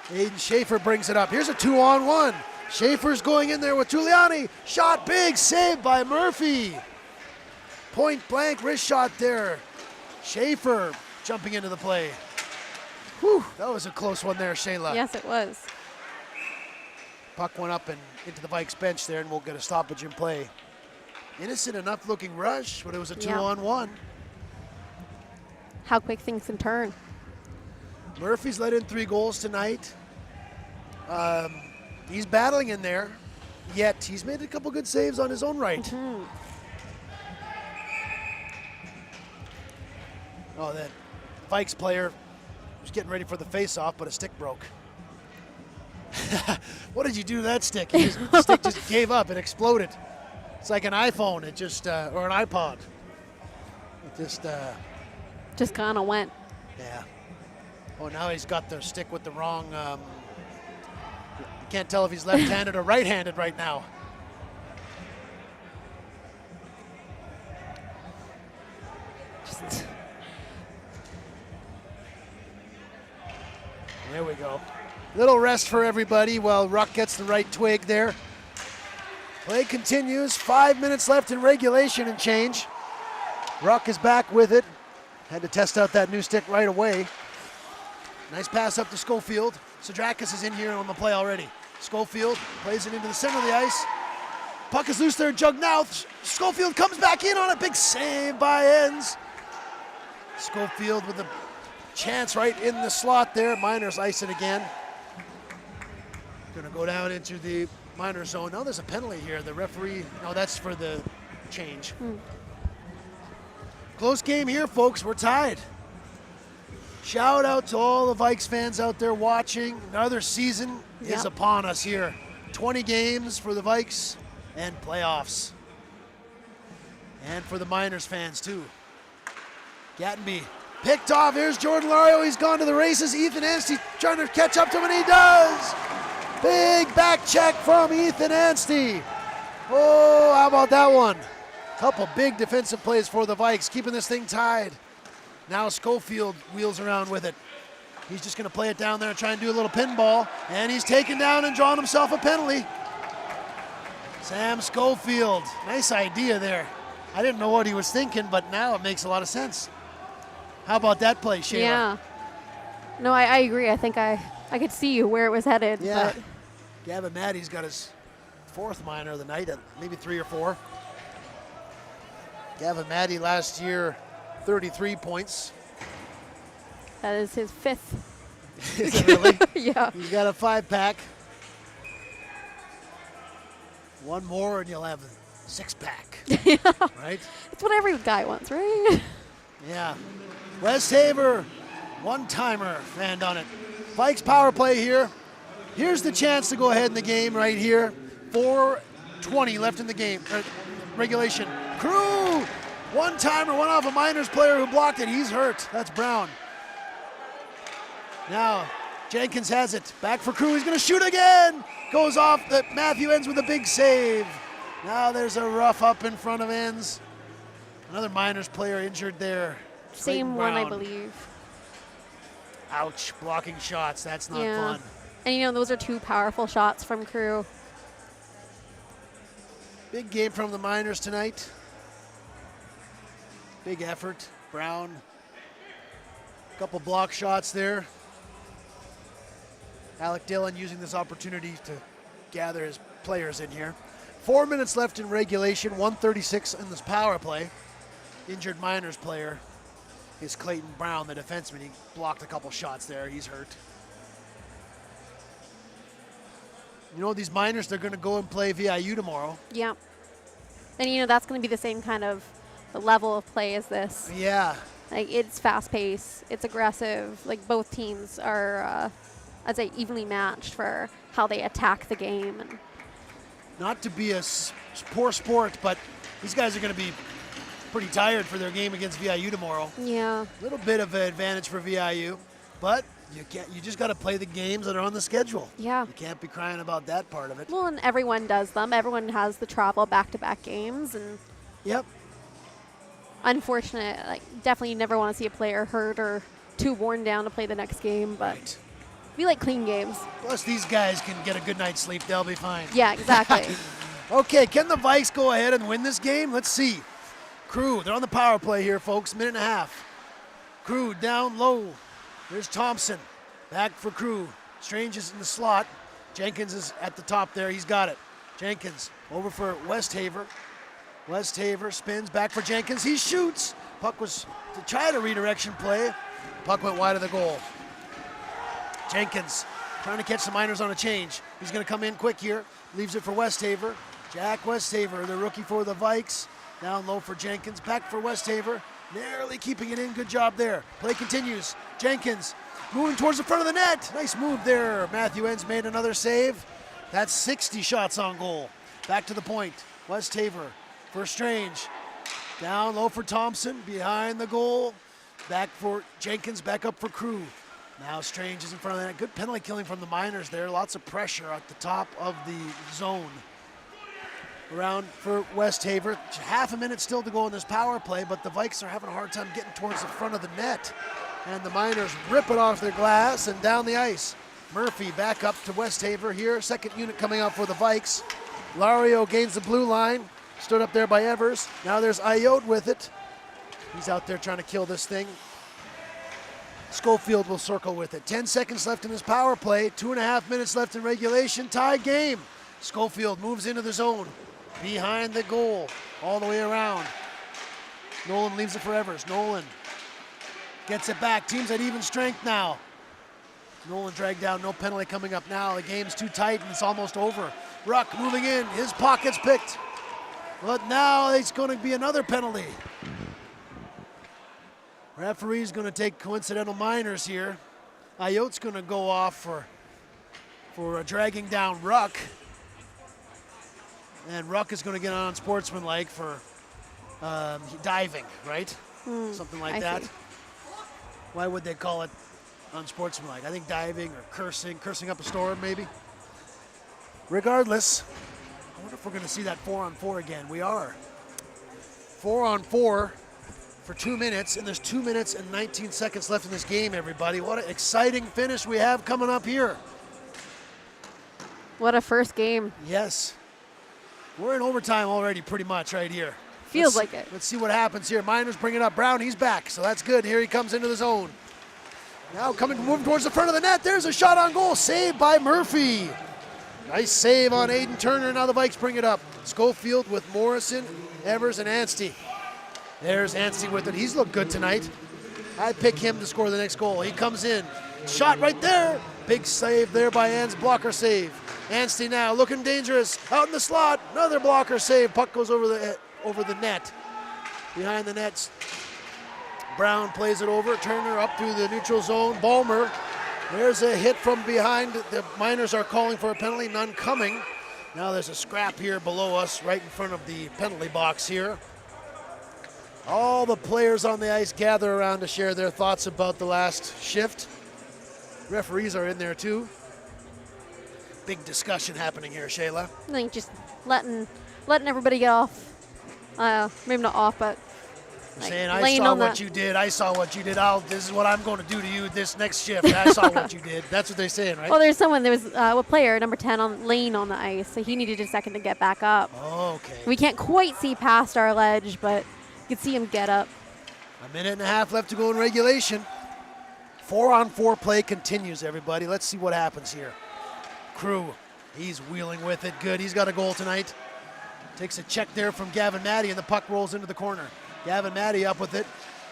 Aiden Schaefer brings it up. Here's a 2-on-1. Schaefer's going in there with Giuliani. Shot big, saved by Murphy. Point blank wrist shot there. Schaefer jumping into the play. Whew, that was a close one there, Shayla. Yes, it was. Puck went up and into the Vikes bench there, and we'll get a stoppage in play. Innocent enough looking rush, but it was a 2-on-1. How quick things can turn. Murphy's let in 3 goals tonight. He's battling in there, yet he's made a couple good saves on his own right. Mm-hmm. Oh, that Vikes player was getting ready for the face-off, but a stick broke. What did you do to that stick? The stick just gave up. It exploded. It's like an iPhone. It just, or an iPod. It just kind of went. Yeah. Oh, now he's got the stick with the wrong, you can't tell if he's left-handed or right-handed right now. There we go. Little rest for everybody while Ruck gets the right twig there. Play continues. 5 minutes left in regulation and change. Ruck is back with it. Had to test out that new stick right away. Nice pass up to Schofield. Sadrakis is in here on the play already. Schofield plays it into the center of the ice. Puck is loose there, Jugnauth. Schofield comes back in on a big save by Enns. Schofield with a chance right in the slot there. Miners ice it again. Gonna go down into the Miners zone. Now there's a penalty here. The referee, no, that's for the change. Close game here, folks. We're tied. Shout out to all the Vikes fans out there watching. Another season is upon us here. 20 games for the Vikes and playoffs. And for the Miners fans too. Gattenby picked off. Here's Jordan Lario. He's gone to the races. Ethan Anstey trying to catch up to him, and he does. Big back check from Ethan Anstey. Oh, how about that one? Couple big defensive plays for the Vikes, keeping this thing tied. Now Schofield wheels around with it. He's just going to play it down there and try and do a little pinball, and he's taken down and drawn himself a penalty. Sam Schofield, nice idea there. I didn't know what he was thinking, but now it makes a lot of sense. How about that play, Shayla? Yeah. No, I agree. I think I could see where it was headed. Yeah. But Gavin Maddie's got his 4th minor of the night, maybe 3 or 4. Gavin Maddie last year, 33 points. that is his 5th. Is it really? Yeah. He's got a 5-pack. One more and you'll have Six-pack, Yeah. right? It's what every guy wants, right? Yeah. West Haver, one-timer, fanned on it. Vikes power play here. Here's the chance to go ahead in the game right here. 4:20 left in the game, regulation. Crew, one-timer, one off a Miners player who blocked it. He's hurt. That's Brown. Now, Jenkins has it. Back for Crew. He's going to shoot again. Goes off. Matthew ends with a big save. Now there's a rough up in front of ends. Another Miners player injured there. Same Clayton one, I Brown. believe. Ouch, blocking shots. That's not Yeah. fun. And those are two powerful shots from Crew. Big game from the Miners tonight. Big effort. Brown. Couple block shots there. Alec Dillon using this opportunity to gather his players in here. 4 minutes left in regulation, 1:36 in this power play. Injured Miners player is Clayton Brown, the defenseman. He blocked a couple shots there. He's hurt. These Miners, they're going to go and play VIU tomorrow. Yeah. And, that's going to be the same kind of level of play as this. Yeah. Like, it's fast-paced. It's aggressive. Like, both teams are, I'd say, evenly matched for how they attack the game. And not to be a poor sport, but these guys are going to be pretty tired for their game against VIU tomorrow. yeah. A little bit of an advantage for VIU, but you just got to play the games that are on the schedule. Yeah. You can't be crying about that part of it. Well, and everyone does them. Everyone has the travel back-to-back games. And Yep. unfortunate, definitely you never want to see a player hurt or too worn down to play the next game. But Right. we like clean games. Plus, these guys can get a good night's sleep. They'll be fine. Yeah, exactly. Okay, can the Vikes go ahead and win this game? Let's see. Crew, they're on the power play here, folks. Minute and a half. Crew down low. There's Thompson. Back for Crew. Strange is in the slot. Jenkins is at the top there. He's got it. Jenkins over for West Haver. West Haver spins back for Jenkins. He shoots. Puck was to try to redirection play. Puck went wide of the goal. Jenkins trying to catch the Miners on a change. He's going to come in quick here. Leaves it for West Haver. Jack West Haver, the rookie for the Vikes. Down low for Jenkins. Back for West Haver. Narrowly keeping it in. Good job there. Play continues. Jenkins moving towards the front of the net. Nice move there. Matthew Enns made another save. That's 60 shots on goal. Back to the point. West Haver for Strange. Down low for Thompson. Behind the goal. Back for Jenkins. Back up for Crew. Now Strange is in front of the net. Good penalty killing from the Miners there. Lots of pressure at the top of the zone. Around for West Haver. Half a minute still to go in this power play, but the Vikes are having a hard time getting towards the front of the net. And the Miners rip it off their glass and down the ice. Murphy back up to West Haver here. Second unit coming up for the Vikes. Lario gains the blue line. Stood up there by Evers. Now there's Ayode with it. He's out there trying to kill this thing. Schofield will circle with it. 10 seconds left in this power play. 2.5 minutes left in regulation. Tie game. Schofield moves into the zone. Behind the goal. All the way around. Nolan leaves it for Evers. Nolan gets it back. Team's at even strength now. Nolan dragged down. No penalty coming up now. The game's too tight and it's almost over. Ruck moving in. His pocket's picked. But now it's going to be another penalty. Referee's going to take coincidental minors here. Ayote's going to go off for dragging down Ruck. And Ruck is going to get on sportsmanlike for diving, right? Something like that. See. Why would they call it unsportsmanlike? I think diving or cursing up a storm maybe. Regardless, I wonder if we're going to see that 4-on-4 again. We are. 4-on-4 for 2 minutes, and there's 2 minutes and 19 seconds left in this game, everybody. What an exciting finish we have coming up here. What a first game. Yes. We're in overtime already pretty much right here. Feels like it. Let's see what happens here. Miners bring it up. Brown, he's back, so that's good. Here he comes into the zone. Now moving towards the front of the net. There's a shot on goal. Saved by Murphy. Nice save on Aiden Turner. Now the Vikes bring it up. Schofield with Morrison, Evers, and Anstey. There's Anstey with it. He's looked good tonight. I pick him to score the next goal. He comes in. Shot right there. Big save there by Ann's blocker save. Anstey now looking dangerous. Out in the slot. Another blocker save. Puck goes over the net. Behind the nets. Brown plays it over. Turner up through the neutral zone. Ballmer. There's a hit from behind. The Miners are calling for a penalty. None coming. Now there's a scrap here below us, right in front of the penalty box here. All the players on the ice gather around to share their thoughts about the last shift. Referees are in there too. Big discussion happening here, Shayla. I think just letting everybody get off. Maybe not off, but like saying, I saw what you did. I saw what you did. This is what I'm going to do to you this next shift. I saw what you did. That's what they're saying, right? Well, there was a player, number 10, laying on the ice, so he needed a second to get back up. Okay. We can't quite see past our ledge, but you can see him get up. A minute and a half left to go in regulation. 4-on-4 play continues, everybody. Let's see what happens here. Crew, he's wheeling with it. Good. He's got a goal tonight. Takes a check there from Gavin Maddie, and the puck rolls into the corner. Gavin Maddie up with it,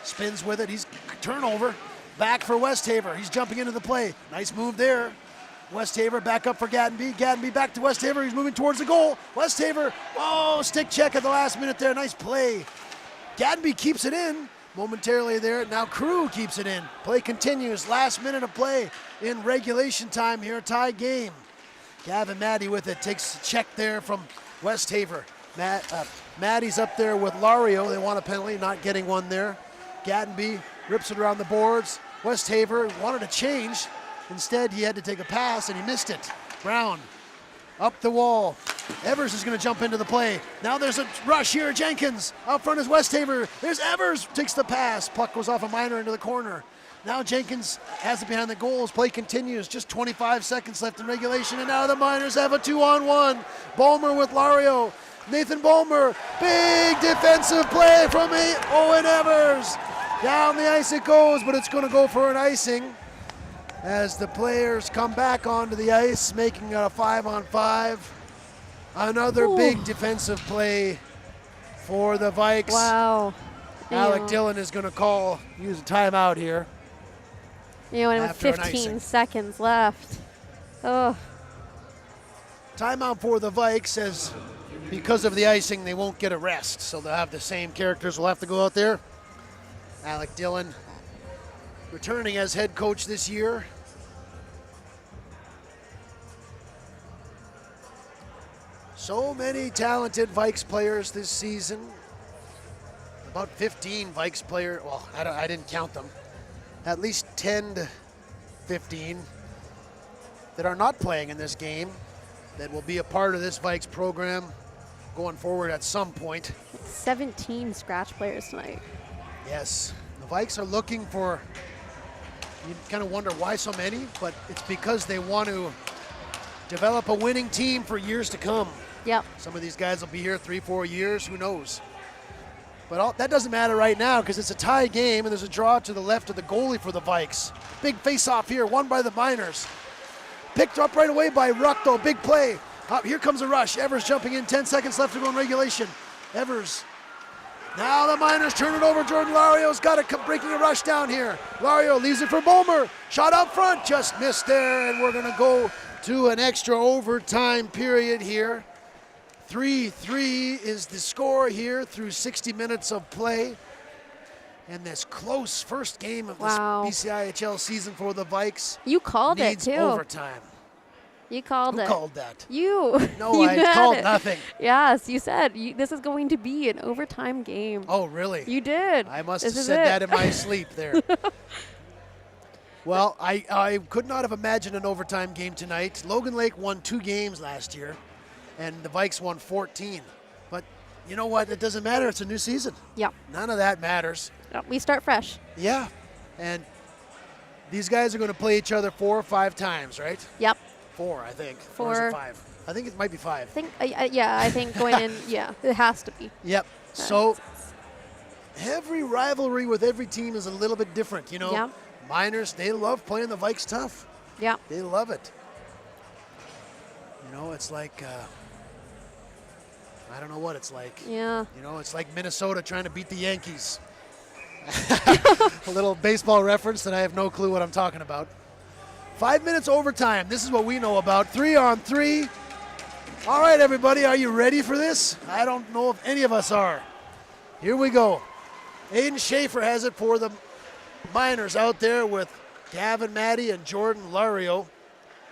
spins with it. He's turnover. Back for Westhaver. He's jumping into the play. Nice move there. Westhaver back up for Gatenby. Gatenby back to Westhaver. He's moving towards the goal. Westhaver, stick check at the last minute there. Nice play. Gatenby keeps it in momentarily there. Now Crew keeps it in. Play continues. Last minute of play in regulation time here. Tie game. Gavin Maddie with it. Takes a check there from Westhaver. Maddie's up there with Lario. They want a penalty, not getting one there. Gatenby rips it around the boards. Westhaver wanted to change. Instead, he had to take a pass, and he missed it. Brown up the wall. Evers is going to jump into the play. Now there's a rush here. Jenkins out front is Westhaver. There's Evers, takes the pass. Puck goes off a minor into the corner. Now Jenkins has it behind the goals. Play continues. Just 25 seconds left in regulation, and now the Miners have a 2-on-1. Ballmer with Lario. Nathan Ballmer, big defensive play from Owen Evers. Down the ice it goes, but it's going to go for an icing as the players come back onto the ice, making it a 5-on-5. Another big defensive play for the Vikes. Wow. Alec Dillon is going to use a timeout here. And with 15 seconds left. Oh. Timeout for the Vikes as because of the icing, they won't get a rest, so they'll have the same characters will have to go out there. Alec Dillon returning as head coach this year. So many talented Vikes players this season. About 15 Vikes players. Well, I didn't count them. At least 10 to 15 that are not playing in this game that will be a part of this Vikes program going forward at some point. 17 scratch players tonight. Yes, the Vikes are looking for, you kind of wonder why so many, but it's because they want to develop a winning team for years to come. Yep. Some of these guys will be here 3-4 years, who knows. But that doesn't matter right now because it's a tie game and there's a draw to the left of the goalie for the Vikes. Big face-off here, won by the Miners. Picked up right away by Ruck though, big play. Here comes a rush. Evers jumping in, 10 seconds left to go in regulation. Evers. Now the Miners turn it over. Jordan Lario's got it, breaking a rush down here. Lario leaves it for Ballmer. Shot out front, just missed there, and we're going to go to an extra overtime period here. 3-3 is the score here through 60 minutes of play. And this close first game of this BCIHL season for the Vikes. You called it needs too. Overtime. You called it. Who called that? You. No, I called nothing. Yes, you said this is going to be an overtime game. Oh, really? You did. I must have said that in my sleep there. Well, I could not have imagined an overtime game tonight. Logan Lake won 2 games last year, and the Vikes won 14. But you know what? It doesn't matter. It's a new season. Yep. None of that matters. Yep. We start fresh. Yeah. And these guys are going to play each other 4 or 5 times, right? Yep. 4, I think. 4. Or is it 5? I think it might be 5. I think going in, it has to be. Yep. So every rivalry with every team is a little bit different, you know. Yeah. Miners, they love playing the Vikes tough. Yeah. They love it. You know, it's like, I don't know what it's like. Yeah. You know, it's like Minnesota trying to beat the Yankees. A little baseball reference that I have no clue what I'm talking about. 5 minutes overtime. This is what we know about. 3-on-3. All right, everybody, are you ready for this? I don't know if any of us are. Here we go. Aiden Schaefer has it for the Miners out there with Gavin Maddie and Jordan Lario.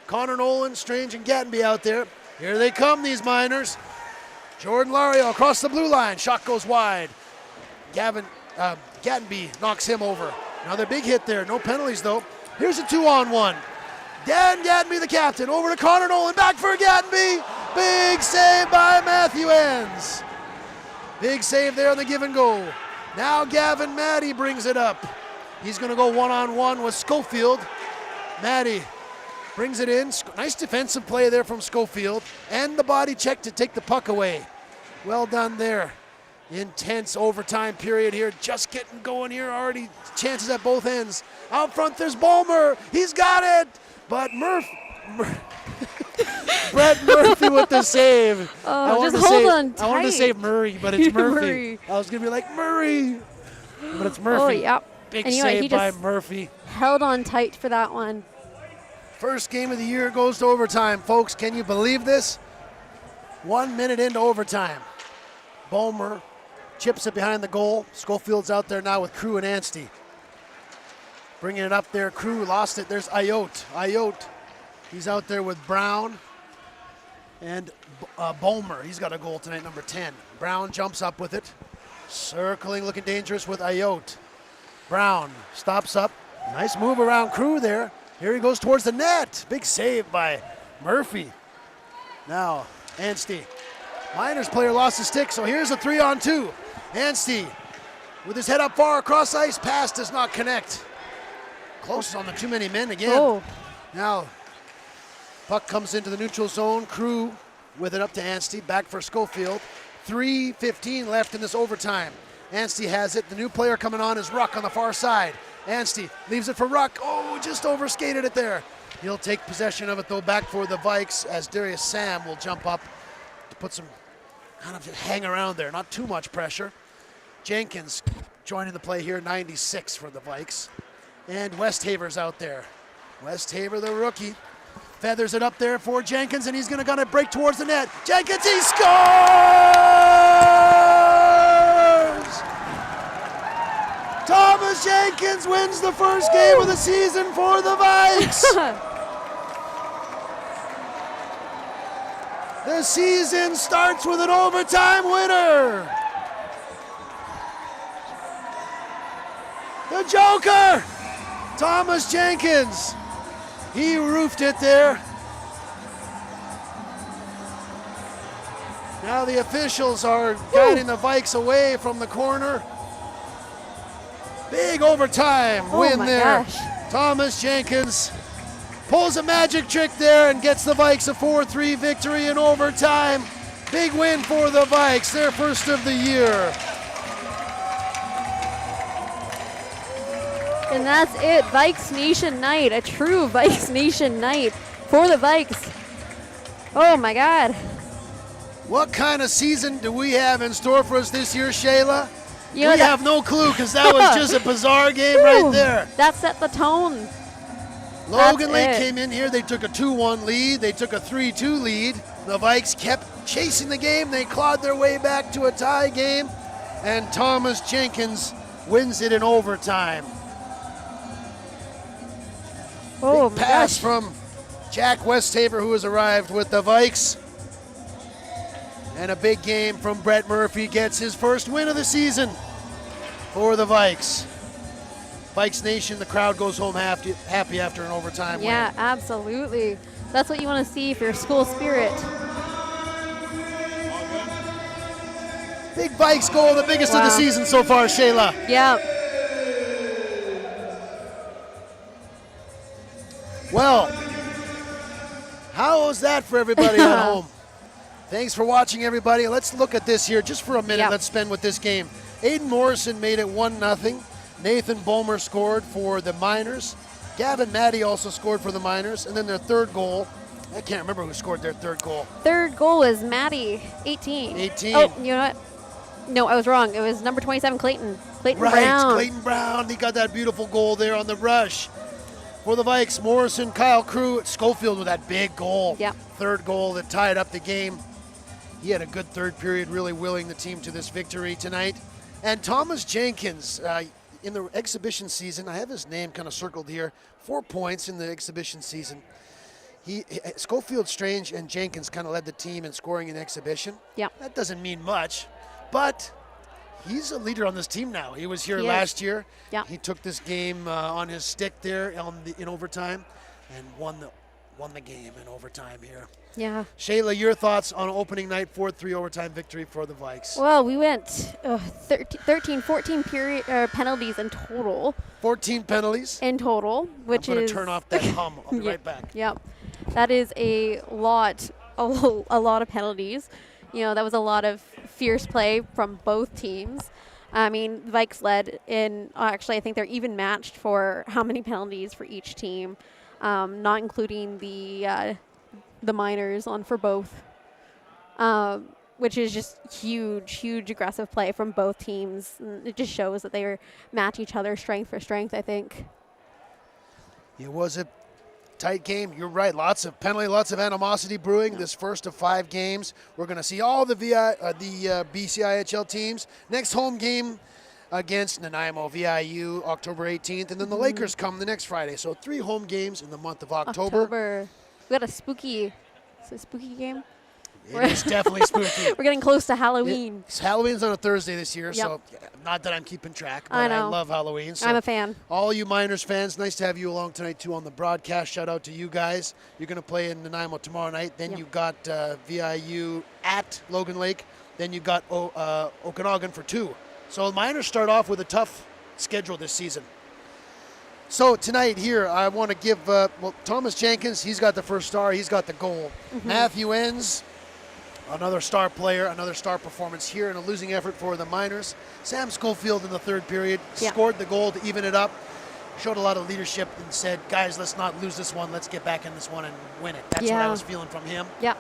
Connor Nolan, Strange, and Gattenby out there. Here they come, these Miners. Jordan Lario across the blue line. Shot goes wide. Gattenby knocks him over. Another big hit there. No penalties, though. Here's a 2-on-1. Dan Gattenby, the captain, over to Connor Nolan. Back for Gattenby. Big save by Matthew Enns. Big save there on the give and go. Now Gavin Maddie brings it up. He's going to go one-on-one with Schofield. Maddie brings it in. Nice defensive play there from Schofield. And the body check to take the puck away. Well done there. Intense overtime period here. Just getting going here. Already chances at both ends. Out front, there's Bulmer. He's got it. But Brett Murphy with the save. Just hold on tight. I wanted to say Murray, but it's Murphy. I was going to be like Murray, but it's Murphy. Oh, yep. Big save by Murphy. Held on tight for that one. First game of the year goes to overtime, folks. Can you believe this? 1 minute into overtime. Bulmer chips it behind the goal. Schofield's out there now with Crew and Anstey. Bringing it up there. Crew lost it. There's Ayotte. He's out there with Brown and Bulmer. He's got a goal tonight, number 10. Brown jumps up with it. Circling, looking dangerous with Ayotte. Brown stops up. Nice move around Crew there. Here he goes towards the net. Big save by Murphy. Now, Anstey. Miners player lost his stick, so here's a 3-on-2. Anstey with his head up far across ice. Pass does not connect. Close on the too many men again. Oh. Now, puck comes into the neutral zone. Crew with it up to Anstey. Back for Schofield. 3:15 left in this overtime. Anstey has it. The new player coming on is Ruck on the far side. Anstey leaves it for Ruck. Oh, just overskated it there. He'll take possession of it, though, back for the Vikes as Darius Sam will jump up to put some kind of hang around there. Not too much pressure. Jenkins joining the play here, 96 for the Vikes. And Westhaver's out there. Westhaver, the rookie, feathers it up there for Jenkins, and he's going to break towards the net. Jenkins, he scores! Thomas Jenkins wins the first game of the season for the Vikes. The season starts with an overtime winner. The Joker, Thomas Jenkins. He roofed it there. Now the officials are guiding the Vikes away from the corner. Big overtime win there. Gosh. Thomas Jenkins pulls a magic trick there and gets the Vikes a 4-3 victory in overtime. Big win for the Vikes, their first of the year. And that's it. Vikes Nation night. A true Vikes Nation night for the Vikes. Oh my God. What kind of season do we have in store for us this year, Shayla? You know we have no clue because that was just a bizarre game right there. That set the tone. Logan Lake came in here. They took a 2-1 lead. They took a 3-2 lead. The Vikes kept chasing the game. They clawed their way back to a tie game. And Thomas Jenkins wins it in overtime. Oh, big my pass gosh. from Jack Westhaver, who has arrived with the Vikes. And a big game from Brett Murphy, gets his first win of the season for the Vikes. Vikes Nation, the crowd goes home happy after an overtime win. Yeah, absolutely. That's what you want to see for your school spirit. Big Vikes goal, the biggest of the season so far, Shayla. Yeah. Well, how was that for everybody at home? Thanks for watching, everybody. Let's look at this here just for a minute. Yep. Let's spend with this game. Aiden Morrison made it 1-0. Nathan Bulmer scored for the Miners. Gavin Maddie also scored for the Miners. And then their third goal, I can't remember who scored their third goal. Third goal is Maddie, 18. 18. Oh, you know what? No, I was wrong. It was number 27, Clayton. Clayton Right, Brown. Clayton Brown. He got that beautiful goal there on the rush. For the Vikes, Morrison, Kyle Crew, Schofield with that big goal. Yep. Third goal that tied up the game. He had a good third period, really willing the team to this victory tonight. And Thomas Jenkins, in the exhibition season, I have his name kind of circled here, 4 points in the exhibition season. Schofield, Strange, and Jenkins kind of led the team in scoring in exhibition. Yep. That doesn't mean much, but he's a leader on this team now. He was here last year. Yep. He took this game on his stick there in overtime and won the game in overtime here. Yeah. Shayla, your thoughts on opening night 4-3 overtime victory for the Vikes? Well, we went 13, 14 penalties in total. 14 penalties. In total, which I'm going is to turn off that hum. I'll be right back. Yep. That is a lot of penalties. That was a lot of fierce play from both teams. I mean, the Vikes led in, actually, I think they're even matched for how many penalties for each team, not including the minors on for both, which is just huge aggressive play from both teams. And it just shows that they match each other strength for strength, I think. It was a tight game. You're right. Lots of penalty, lots of animosity brewing. This first of 5 games. We're going to see all the BCIHL teams. Next home game against Nanaimo, VIU, October 18th. And then the Lakers come the next Friday. So 3 home games in the month of October. We got a spooky game. It is definitely spooky. We're getting close to Halloween. Halloween's on a Thursday this year, so not that I'm keeping track, but I love Halloween. So I'm a fan. All you Miners fans, nice to have you along tonight, too, on the broadcast. Shout out to you guys. You're going to play in Nanaimo tomorrow night. Then you got VIU at Logan Lake. Then you got Okanagan for 2. So the Miners start off with a tough schedule this season. So tonight here, I want to give, Thomas Jenkins, he's got the first star. He's got the goal. Matthew Enns, another star player, another star performance here in a losing effort for the Miners. Sam Schofield in the third period scored the goal to even it up. Showed a lot of leadership and said, guys, let's not lose this one. Let's get back in this one and win it. That's what I was feeling from him. Yeah.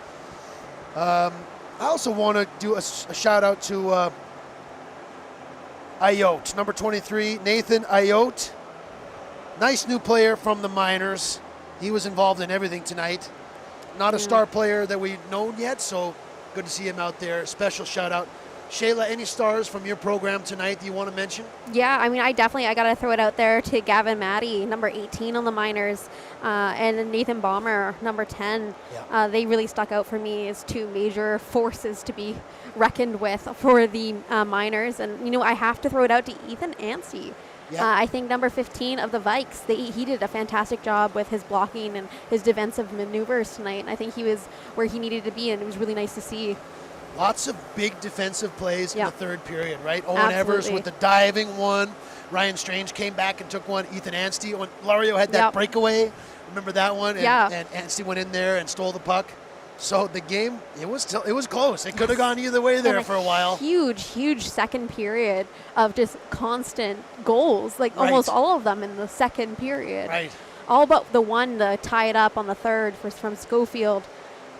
I also want to do a shout out to Ayotte, number 23, Nathan Ayotte. Nice new player from the Miners. He was involved in everything tonight. Not a star player that we've known yet, so good to see him out there. Special shout out. Shayla, any stars from your program tonight that you want to mention? Yeah, I mean, I got to throw it out there to Gavin Matty, number 18 on the Miners, and Nathan Balmer, number 10. Yeah. They really stuck out for me as 2 major forces to be reckoned with for the Miners. And, I have to throw it out to Ethan Anstey. Yeah. I think number 15 of the Vikes, he did a fantastic job with his blocking and his defensive maneuvers tonight. And I think he was where he needed to be, and it was really nice to see. Lots of big defensive plays in the third period, right? Owen Evers with the diving one. Ryan Strange came back and took one. Ethan Anstey, when Lario had that breakaway, remember that one? And Anstey went in there and stole the puck. So the game, it was close. It could have gone either way there for a while. Huge second period of just constant goals, like almost all of them in the second period. Right. All but the one to tie it up on the third from Schofield.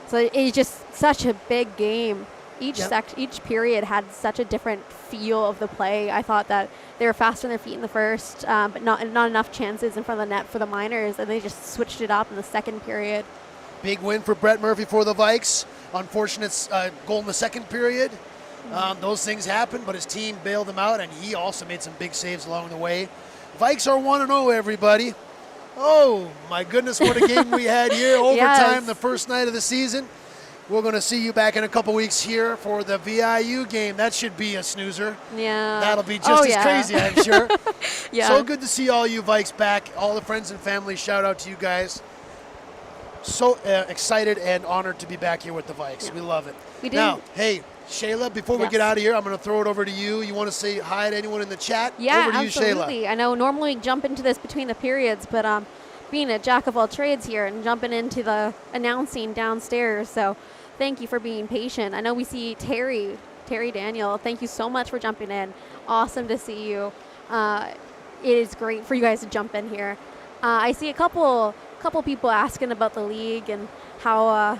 So it's just such a big game. Each period had such a different feel of the play. I thought that they were fast on their feet in the first, but not enough chances in front of the net for the Miners, and they just switched it up in the second period. Big win for Brett Murphy for the Vikes. Unfortunate goal in the second period. Those things happen, but his team bailed him out, and he also made some big saves along the way. Vikes are 1-0, everybody. Oh, my goodness, what a game we had here. Overtime, the first night of the season. We're going to see you back in a couple weeks here for the VIU game. That should be a snoozer. Yeah. That'll be just as crazy, I'm sure. So good to see all you Vikes back. All the friends and family, shout out to you guys. So excited and honored to be back here with the Vikes. Yeah. We love it. We do. Now, hey, Shayla, before we get out of here, I'm going to throw it over to you. You want to say hi to anyone in the chat? Yeah, over to absolutely. You, Shayla. I know normally we jump into this between the periods, but being a jack of all trades here and jumping into the announcing downstairs, so thank you for being patient. I know we see Terry Daniel. Thank you so much for jumping in. Awesome to see you. It is great for you guys to jump in here. I see a couple people asking about the league and how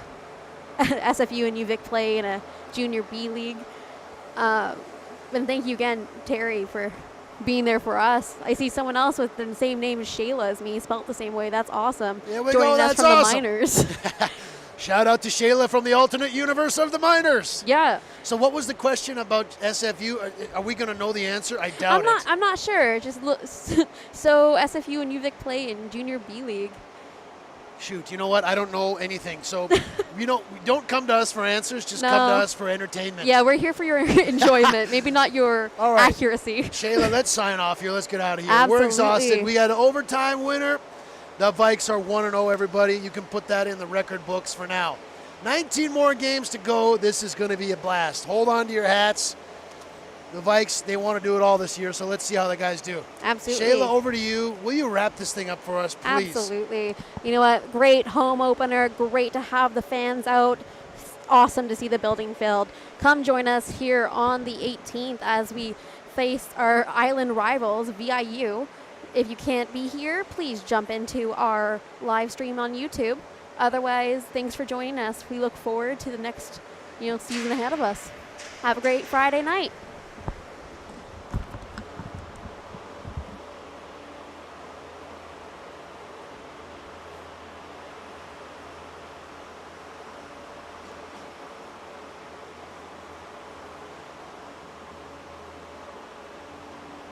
SFU and UVic play in a junior B league. And thank you again, Terry, for being there for us. I see someone else with the same name as Shayla as me, spelled the same way. That's awesome. There we Joining go. us That's from awesome. the minors. Shout out to Shayla from the alternate universe of the minors. Yeah. So what was the question about SFU? Are we going to know the answer? I doubt it. I'm not sure. Just look. So SFU and UVic play in Junior B League. Shoot, you know what? I don't know anything. So, don't come to us for answers. Just No. come to us for entertainment. Yeah, we're here for your enjoyment. Maybe not your All right. accuracy. Shayla, let's sign off here. Let's get out of here. Absolutely. We're exhausted. We got an overtime winner. The Vikes are 1-0, everybody. You can put that in the record books for now. 19 more games to go. This is going to be a blast. Hold on to your hats. The Vikes, they want to do it all this year, so let's see how the guys do. Absolutely. Shayla, over to you. Will you wrap this thing up for us, please? Absolutely. You know what? Great home opener. Great to have the fans out. Awesome to see the building filled. Come join us here on the 18th as we face our island rivals, VIU. If you can't be here, please jump into our live stream on YouTube. Otherwise, thanks for joining us. We look forward to the next, season ahead of us. Have a great Friday night.